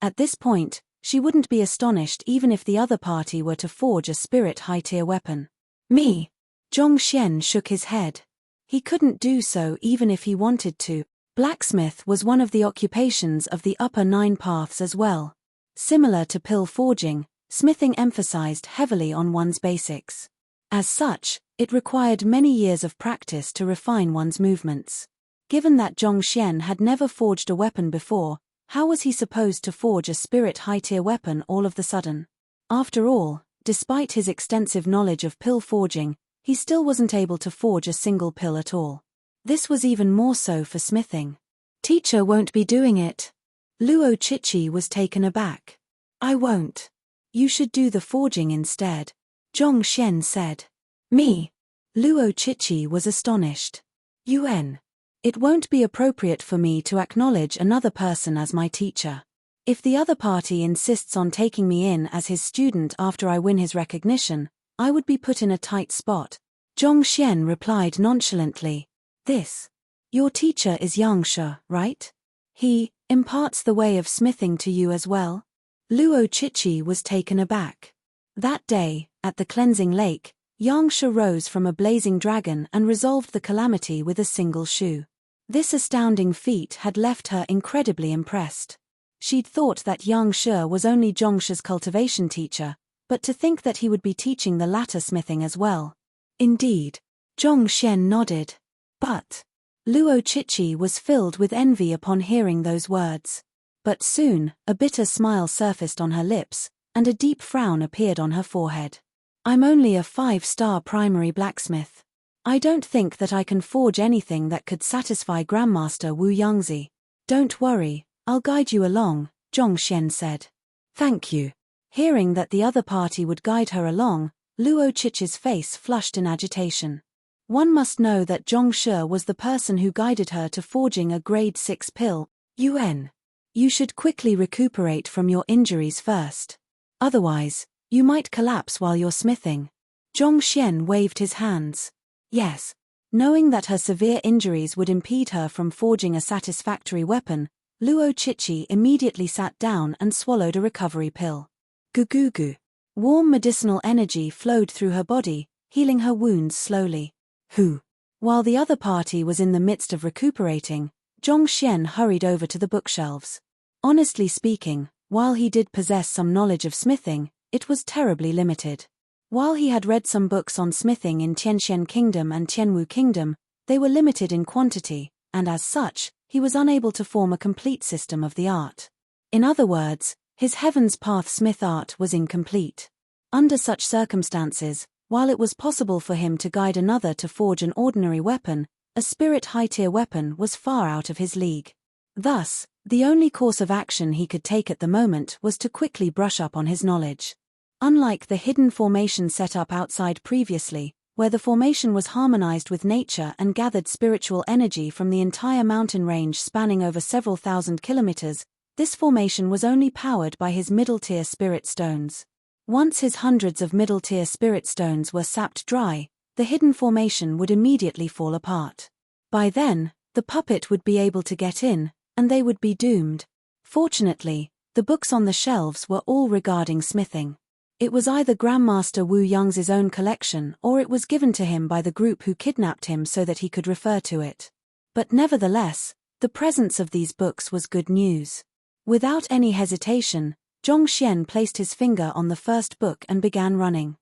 At this point, she wouldn't be astonished even if the other party were to forge a spirit high-tier weapon. Me. Zhongxian shook his head. He couldn't do so even if he wanted to. Blacksmith was one of the occupations of the upper 9 paths as well. Similar to pill forging, smithing emphasized heavily on one's basics. As such, it required many years of practice to refine one's movements. Given that Zhongxian had never forged a weapon before, how was he supposed to forge a spirit high-tier weapon all of the sudden? After all, despite his extensive knowledge of pill forging, he still wasn't able to forge a single pill at all. This was even more so for smithing. Teacher won't be doing it. Luo Chichi was taken aback. I won't. You should do the forging instead, Zhongxian said. Me. Luo Chichi was astonished. Yuan. It won't be appropriate for me to acknowledge another person as my teacher. If the other party insists on taking me in as his student after I win his recognition, I would be put in a tight spot. Zhongxian replied nonchalantly. Your teacher is Yangshe, right? He imparts the way of smithing to you as well? Luo Chichi was taken aback. That day, at the cleansing lake, Yangshe rose from a blazing dragon and resolved the calamity with a single shoe. This astounding feat had left her incredibly impressed. She'd thought that Yangshe was only Zhongshe's cultivation teacher, but to think that he would be teaching the latter smithing as well. Indeed. Zhongxian nodded. But Luo Chichi was filled with envy upon hearing those words. But soon, a bitter smile surfaced on her lips, and a deep frown appeared on her forehead. I'm only a 5-star primary blacksmith. I don't think that I can forge anything that could satisfy Grandmaster Wu Yangzi. Don't worry, I'll guide you along, Zhongxian said. Thank you. Hearing that the other party would guide her along, Luo Chichi's face flushed in agitation. One must know that Zhongshe was the person who guided her to forging a grade 6 pill. Yuan. You should quickly recuperate from your injuries first. Otherwise, you might collapse while you're smithing. Zhongxian waved his hands. Yes. Knowing that her severe injuries would impede her from forging a satisfactory weapon, Luo Chichi immediately sat down and swallowed a recovery pill. Gugugu. Warm medicinal energy flowed through her body, healing her wounds slowly. While the other party was in the midst of recuperating, Zhongxian hurried over to the bookshelves. Honestly speaking, while he did possess some knowledge of smithing, it was terribly limited. While he had read some books on smithing in Tianxian Kingdom and Tianwu Kingdom, they were limited in quantity, and as such, he was unable to form a complete system of the art. In other words, his Heaven's Path smith art was incomplete. Under such circumstances, while it was possible for him to guide another to forge an ordinary weapon, a spirit high-tier weapon was far out of his league. Thus, the only course of action he could take at the moment was to quickly brush up on his knowledge. Unlike the hidden formation set up outside previously, where the formation was harmonized with nature and gathered spiritual energy from the entire mountain range spanning over several thousand kilometers, this formation was only powered by his middle-tier spirit stones. Once his hundreds of middle-tier spirit stones were sapped dry, the hidden formation would immediately fall apart. By then, the puppet would be able to get in, and they would be doomed. Fortunately, the books on the shelves were all regarding smithing. It was either Grandmaster Wu Yang's own collection or it was given to him by the group who kidnapped him so that he could refer to it. But nevertheless, the presence of these books was good news. Without any hesitation, Zhongxian placed his finger on the first book and began running.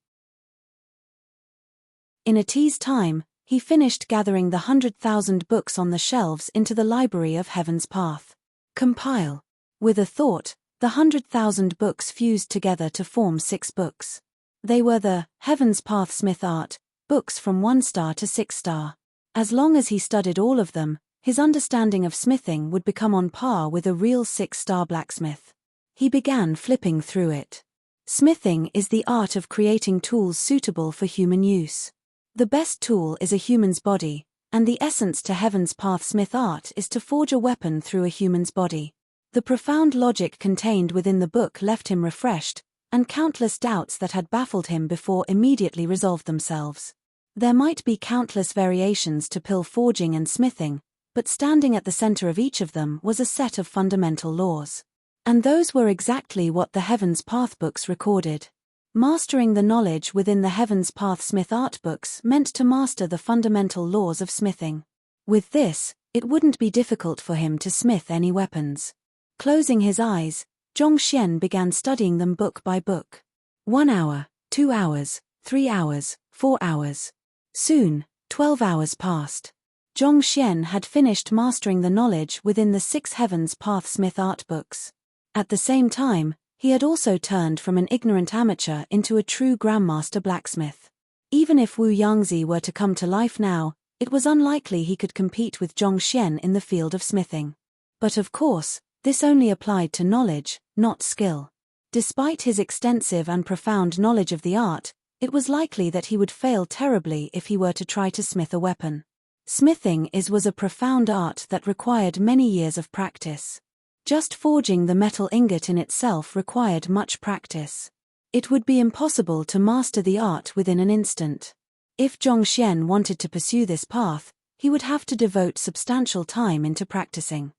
In a tea's time, he finished gathering the 100,000 books on the shelves into the library of Heaven's Path. Compile. With a thought, the 100,000 books fused together to form 6 books. They were the Heaven's Path Smith Art, books from 1 star to 6 star. As long as he studied all of them, his understanding of smithing would become on par with a real 6-star blacksmith. He began flipping through it. Smithing is the art of creating tools suitable for human use. The best tool is a human's body, and the essence to Heaven's Path Smith art is to forge a weapon through a human's body. The profound logic contained within the book left him refreshed, and countless doubts that had baffled him before immediately resolved themselves. There might be countless variations to pill forging and smithing, but standing at the center of each of them was a set of fundamental laws. And those were exactly what the Heaven's Path books recorded. Mastering the knowledge within the Heaven's Path Smith art books meant to master the fundamental laws of smithing. With this, it wouldn't be difficult for him to smith any weapons. Closing his eyes, Zhongxian began studying them book by book. 1 hour, 2 hours, 3 hours, 4 hours. Soon, 12 hours passed. Zhongxian had finished mastering the knowledge within the 6 Heaven's Path Smith art books. At the same time, he had also turned from an ignorant amateur into a true grandmaster blacksmith. Even if Wu Yangzi were to come to life now, it was unlikely he could compete with Zhongxian in the field of smithing. But of course, this only applied to knowledge, not skill. Despite his extensive and profound knowledge of the art, it was likely that he would fail terribly if he were to try to smith a weapon. Smithing was a profound art that required many years of practice. Just forging the metal ingot in itself required much practice. It would be impossible to master the art within an instant. If Zhongxian wanted to pursue this path, he would have to devote substantial time into practicing.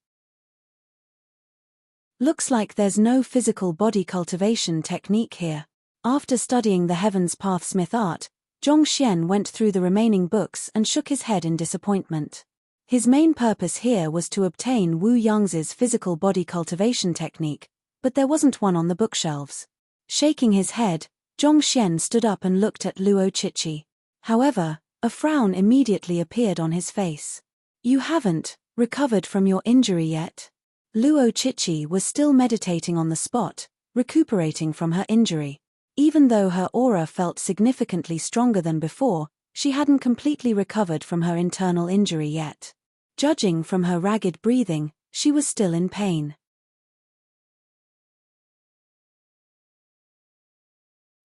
Looks like there's no physical body cultivation technique here. After studying the Heaven's Path Smith art, Zhongxian went through the remaining books and shook his head in disappointment. His main purpose here was to obtain Wu Yangzi's physical body cultivation technique, but there wasn't one on the bookshelves. Shaking his head, Zhongxian stood up and looked at Luo Chichi. However, a frown immediately appeared on his face. "You haven't recovered from your injury yet?" Luo Chichi was still meditating on the spot, recuperating from her injury. Even though her aura felt significantly stronger than before, she hadn't completely recovered from her internal injury yet. Judging from her ragged breathing, she was still in pain.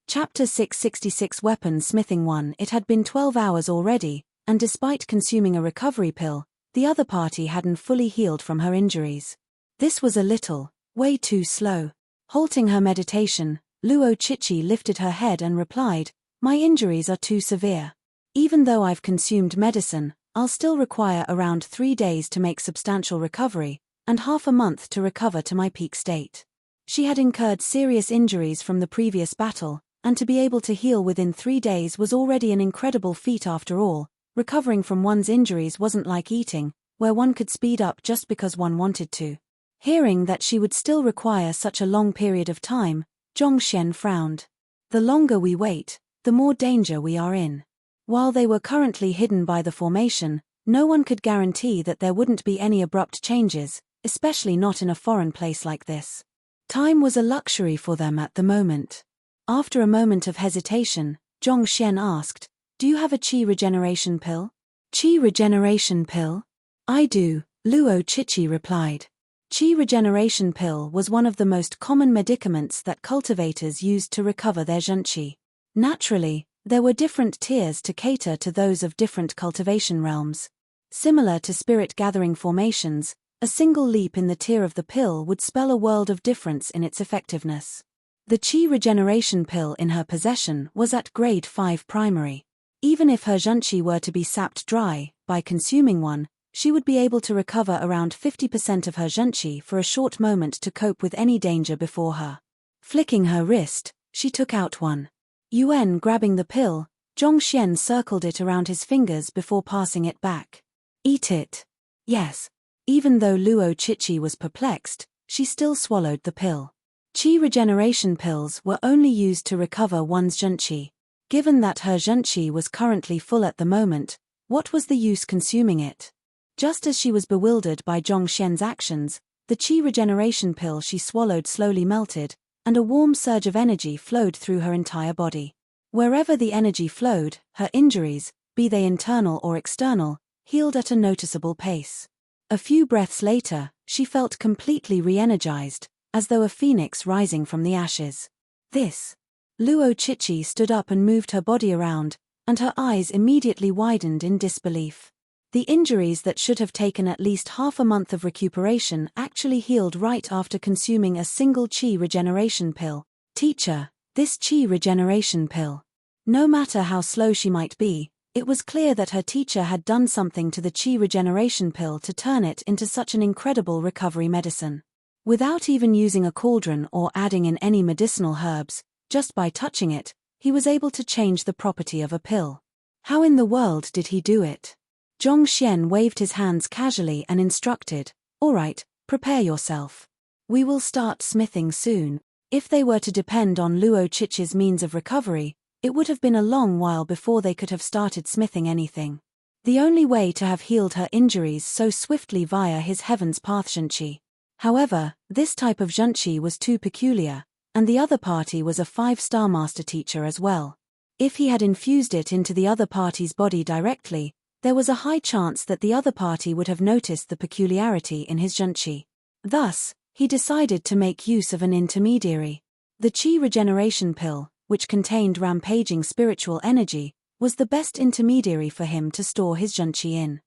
Chapter 666 Weapon Smithing 1. It had been 12 hours already, and despite consuming a recovery pill, the other party hadn't fully healed from her injuries. This was a little, way too slow. Halting her meditation, Luo Chichi lifted her head and replied, "My injuries are too severe. Even though I've consumed medicine, I'll still require around 3 days to make substantial recovery, and half a month to recover to my peak state." She had incurred serious injuries from the previous battle, and to be able to heal within 3 days was already an incredible feat after all. Recovering from one's injuries wasn't like eating, where one could speed up just because one wanted to. Hearing that she would still require such a long period of time, Zhongxian frowned. "The longer we wait, the more danger we are in." While they were currently hidden by the formation, no one could guarantee that there wouldn't be any abrupt changes, especially not in a foreign place like this. Time was a luxury for them at the moment. After a moment of hesitation, Zhongxian asked, "Do you have a qi regeneration pill?" "Qi regeneration pill? I do," Luo Chichi replied. Qi regeneration pill was one of the most common medicaments that cultivators used to recover their zhenqi. Naturally, there were different tiers to cater to those of different cultivation realms. Similar to spirit-gathering formations, a single leap in the tier of the pill would spell a world of difference in its effectiveness. The Qi regeneration pill in her possession was at grade 5 primary. Even if her zhenqi were to be sapped dry, by consuming one, she would be able to recover around 50% of her zhenqi for a short moment to cope with any danger before her. Flicking her wrist, she took out one. Yuan grabbing the pill, Zhongxian circled it around his fingers before passing it back. "Eat it." "Yes." Even though Luo Chichi was perplexed, she still swallowed the pill. Qi regeneration pills were only used to recover one's zhenqi. Given that her zhenqi was currently full at the moment, what was the use consuming it? Just as she was bewildered by Zhongxian's actions, the qi regeneration pill she swallowed slowly melted, and a warm surge of energy flowed through her entire body. Wherever the energy flowed, her injuries, be they internal or external, healed at a noticeable pace. A few breaths later, she felt completely re-energized, as though a phoenix rising from the ashes. This. Luo Chichi stood up and moved her body around, and her eyes immediately widened in disbelief. The injuries that should have taken at least half a month of recuperation actually healed right after consuming a single chi regeneration pill. Teacher, this chi regeneration pill. No matter how slow she might be, it was clear that her teacher had done something to the chi regeneration pill to turn it into such an incredible recovery medicine. Without even using a cauldron or adding in any medicinal herbs, just by touching it, he was able to change the property of a pill. How in the world did he do it? Zhong Xian waved his hands casually and instructed, "All right, prepare yourself. We will start smithing soon." If they were to depend on Luo Chichi's means of recovery, it would have been a long while before they could have started smithing anything. The only way to have healed her injuries so swiftly via his Heaven's Path Zhenqi. However, this type of Zhenqi was too peculiar, and the other party was a 5-star master teacher as well. If he had infused it into the other party's body directly, there was a high chance that the other party would have noticed the peculiarity in his Zhenqi. Thus, he decided to make use of an intermediary. The Qi regeneration pill, which contained rampaging spiritual energy, was the best intermediary for him to store his Zhenqi in.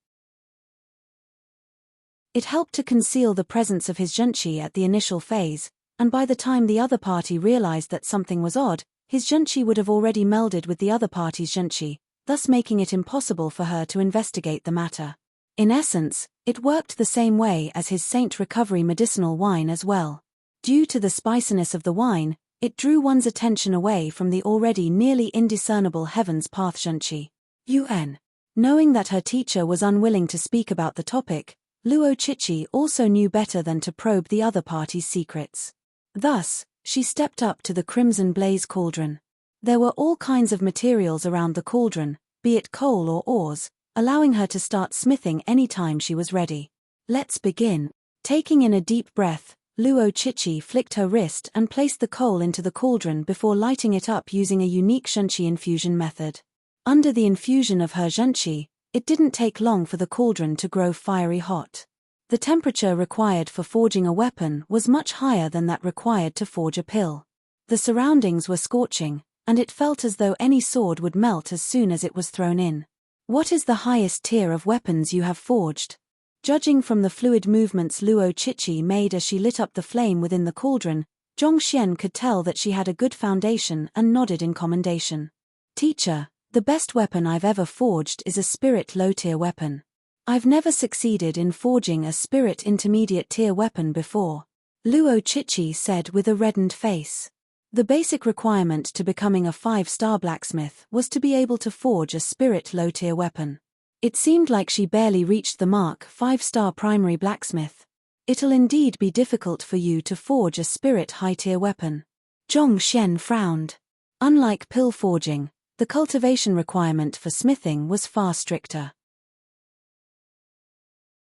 It helped to conceal the presence of his Zhenqi at the initial phase, and by the time the other party realized that something was odd, his Zhenqi would have already melded with the other party's Zhenqi, thus making it impossible for her to investigate the matter. In essence, it worked the same way as his Saint Recovery medicinal wine as well. Due to the spiciness of the wine, it drew one's attention away from the already nearly indiscernible Heaven's Path Zhenqi. UN. Knowing that her teacher was unwilling to speak about the topic, Luo Chichi also knew better than to probe the other party's secrets. Thus, she stepped up to the crimson blaze cauldron. There were all kinds of materials around the cauldron, be it coal or ores, allowing her to start smithing any time she was ready. Let's begin. Taking in a deep breath, Luo Chichi flicked her wrist and placed the coal into the cauldron before lighting it up using a unique Zhenqi infusion method. Under the infusion of her Zhenqi, it didn't take long for the cauldron to grow fiery hot. The temperature required for forging a weapon was much higher than that required to forge a pill. The surroundings were scorching, and it felt as though any sword would melt as soon as it was thrown in. What is the highest tier of weapons you have forged? Judging from the fluid movements Luo Chichi made as she lit up the flame within the cauldron, Zhong Xian could tell that she had a good foundation and nodded in commendation. Teacher, the best weapon I've ever forged is a spirit low-tier weapon. I've never succeeded in forging a spirit intermediate-tier weapon before, Luo Chichi said with a reddened face. The basic requirement to becoming a 5-star blacksmith was to be able to forge a spirit low-tier weapon. It seemed like she barely reached the mark 5-star primary blacksmith. It'll indeed be difficult for you to forge a spirit high-tier weapon. Zhong Xian frowned. Unlike pill forging, the cultivation requirement for smithing was far stricter.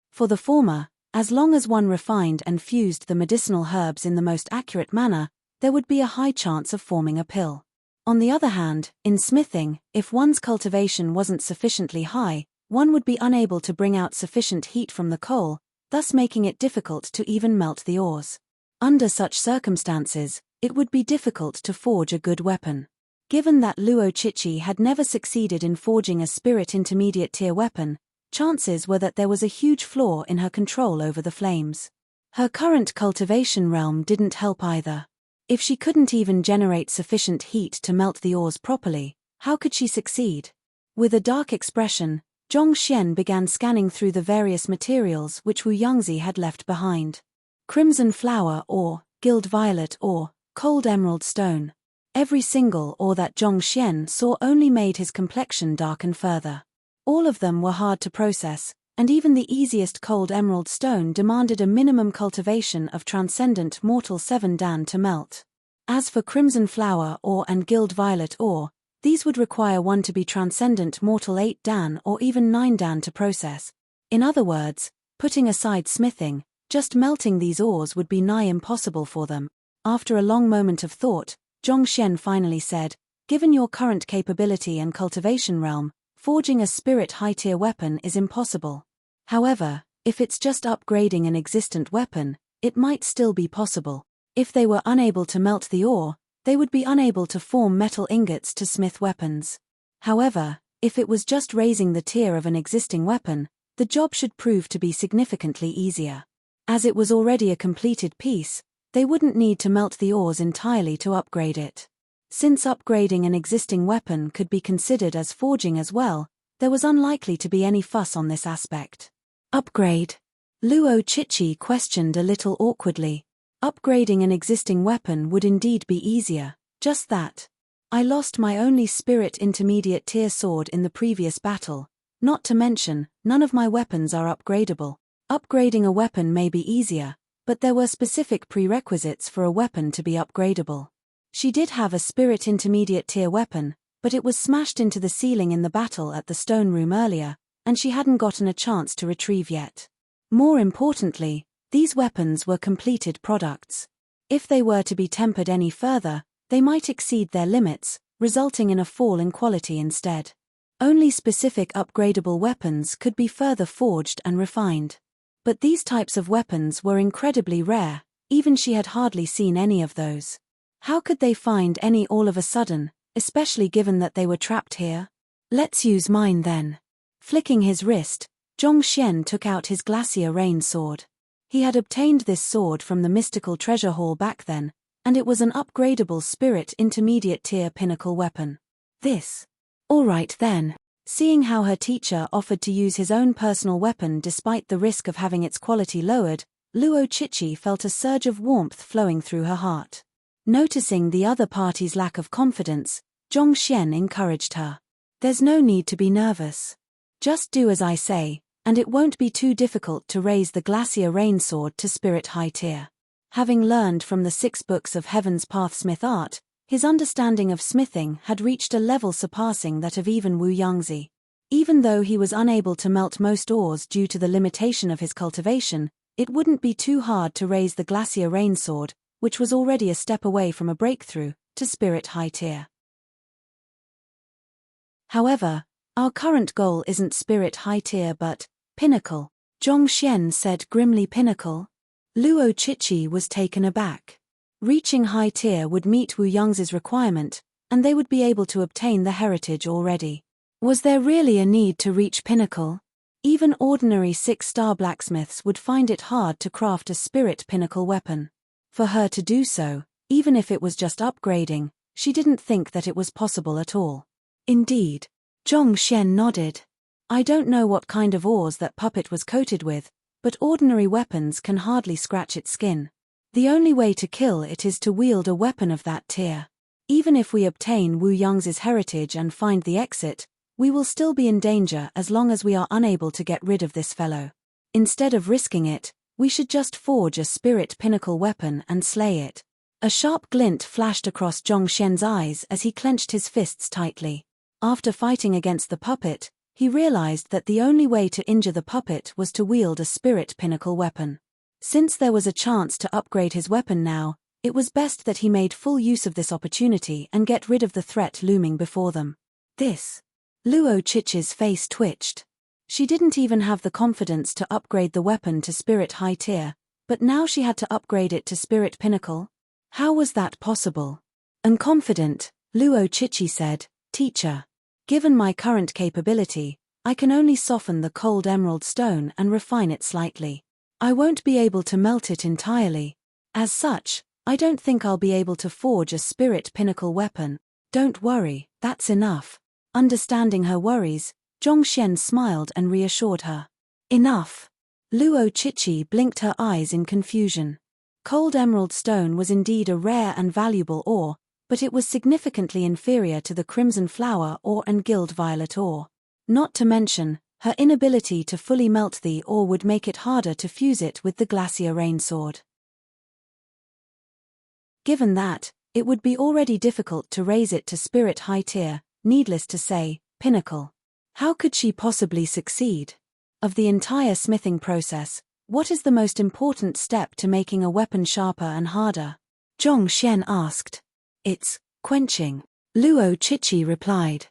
For the former, as long as one refined and fused the medicinal herbs in the most accurate manner, there would be a high chance of forming a pill. On the other hand, in smithing, if one's cultivation wasn't sufficiently high, one would be unable to bring out sufficient heat from the coal, thus making it difficult to even melt the ores. Under such circumstances, it would be difficult to forge a good weapon. Given that Luo Chichi had never succeeded in forging a spirit intermediate tier weapon, chances were that there was a huge flaw in her control over the flames. Her current cultivation realm didn't help either. If she couldn't even generate sufficient heat to melt the ores properly, how could she succeed? With a dark expression, Zhong Xian began scanning through the various materials which Wu Yangzi had left behind. Crimson flower ore, gilt violet ore, cold emerald stone. Every single ore that Zhong Xian saw only made his complexion darken further. All of them were hard to process, and even the easiest cold emerald stone demanded a minimum cultivation of transcendent mortal 7 dan to melt. As for crimson flower ore and gilt violet ore, these would require one to be transcendent mortal 8 dan or even 9 dan to process. In other words, putting aside smithing, just melting these ores would be nigh impossible for them. After a long moment of thought, Zhong Xian finally said, "Given your current capability and cultivation realm, forging a spirit high-tier weapon is impossible. However, if it's just upgrading an existent weapon, it might still be possible. If they were unable to melt the ore, they would be unable to form metal ingots to smith weapons. However, if it was just raising the tier of an existing weapon, the job should prove to be significantly easier. As it was already a completed piece, they wouldn't need to melt the ores entirely to upgrade it. Since upgrading an existing weapon could be considered as forging as well, there was unlikely to be any fuss on this aspect. Upgrade? Luo Chichi questioned a little awkwardly. Upgrading an existing weapon would indeed be easier, just that. I lost my only spirit intermediate tier sword in the previous battle, not to mention, none of my weapons are upgradable. Upgrading a weapon may be easier, but there were specific prerequisites for a weapon to be upgradable. She did have a spirit intermediate tier weapon, but it was smashed into the ceiling in the battle at the stone room earlier, and she hadn't gotten a chance to retrieve yet. More importantly, these weapons were completed products. If they were to be tempered any further, they might exceed their limits, resulting in a fall in quality instead. Only specific upgradable weapons could be further forged and refined. But these types of weapons were incredibly rare, even she had hardly seen any of those. How could they find any all of a sudden, especially given that they were trapped here? Let's use mine then. Flicking his wrist, Zhongxian took out his Glacier Rain sword. He had obtained this sword from the mystical treasure hall back then, and it was an upgradable spirit intermediate tier pinnacle weapon. This. All right then. Seeing how her teacher offered to use his own personal weapon despite the risk of having its quality lowered, Luo Chichi felt a surge of warmth flowing through her heart. Noticing the other party's lack of confidence, Zhongxian encouraged her. There's no need to be nervous. Just do as I say, and it won't be too difficult to raise the Glacier Rain sword to spirit high tier. Having learned from the 6 books of Heaven's Path smith art, his understanding of smithing had reached a level surpassing that of even Wu Yangzi. Even though he was unable to melt most ores due to the limitation of his cultivation, it wouldn't be too hard to raise the Glacier Rain sword, which was already a step away from a breakthrough, to spirit high tier. However, our current goal isn't spirit high tier but pinnacle. Zhongxian said grimly. Pinnacle? Luo Chichi was taken aback. Reaching high tier would meet Wu Yangzi's requirement, and they would be able to obtain the heritage already. Was there really a need to reach pinnacle? Even ordinary 6-star blacksmiths would find it hard to craft a spirit pinnacle weapon. For her to do so, even if it was just upgrading, she didn't think that it was possible at all. Indeed. Zhongxian nodded. I don't know what kind of ores that puppet was coated with, but ordinary weapons can hardly scratch its skin. The only way to kill it is to wield a weapon of that tier. Even if we obtain Wu Yangzi's heritage and find the exit, we will still be in danger as long as we are unable to get rid of this fellow. Instead of risking it, we should just forge a spirit pinnacle weapon and slay it. A sharp glint flashed across Zhongxian's eyes as he clenched his fists tightly. After fighting against the puppet, he realized that the only way to injure the puppet was to wield a spirit pinnacle weapon. Since there was a chance to upgrade his weapon now, it was best that he made full use of this opportunity and get rid of the threat looming before them. This. Luo Chichi's face twitched. She didn't even have the confidence to upgrade the weapon to spirit high tier, but now she had to upgrade it to spirit pinnacle? How was that possible? Unconfident, Luo Chichi said, Teacher. Given my current capability, I can only soften the cold emerald stone and refine it slightly. I won't be able to melt it entirely. As such, I don't think I'll be able to forge a spirit pinnacle weapon. Don't worry, that's enough. Understanding her worries, Zhongxian smiled and reassured her. Enough. Luo Chichi blinked her eyes in confusion. Cold emerald stone was indeed a rare and valuable ore, but it was significantly inferior to the crimson flower ore and gilt violet ore. Not to mention, her inability to fully melt the ore would make it harder to fuse it with the Glacier Rain sword. Given that, it would be already difficult to raise it to spirit high tier, needless to say, pinnacle. How could she possibly succeed? Of the entire smithing process, what is the most important step to making a weapon sharper and harder? Zhongxian asked. It's quenching. Luo Chichi replied.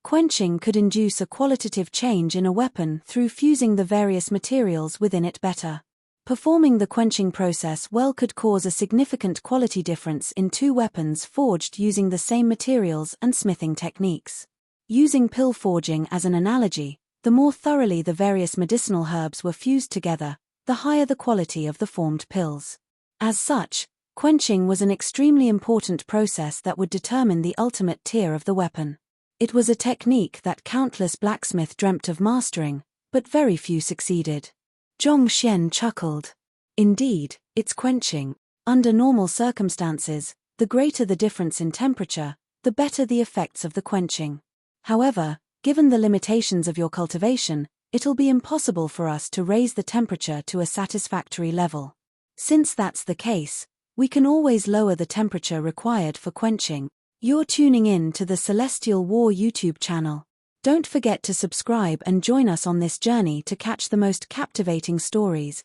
Quenching could induce a qualitative change in a weapon through fusing the various materials within it better. Performing the quenching process well could cause a significant quality difference in two weapons forged using the same materials and smithing techniques. Using pill forging as an analogy, the more thoroughly the various medicinal herbs were fused together, the higher the quality of the formed pills. As such, quenching was an extremely important process that would determine the ultimate tier of the weapon. It was a technique that countless blacksmiths dreamt of mastering, but very few succeeded. Zhong Xian chuckled. Indeed, it's quenching. Under normal circumstances, the greater the difference in temperature, the better the effects of the quenching. However, given the limitations of your cultivation, it'll be impossible for us to raise the temperature to a satisfactory level. Since that's the case, we can always lower the temperature required for quenching. You're tuning in to the Celestial War YouTube channel. Don't forget to subscribe and join us on this journey to catch the most captivating stories.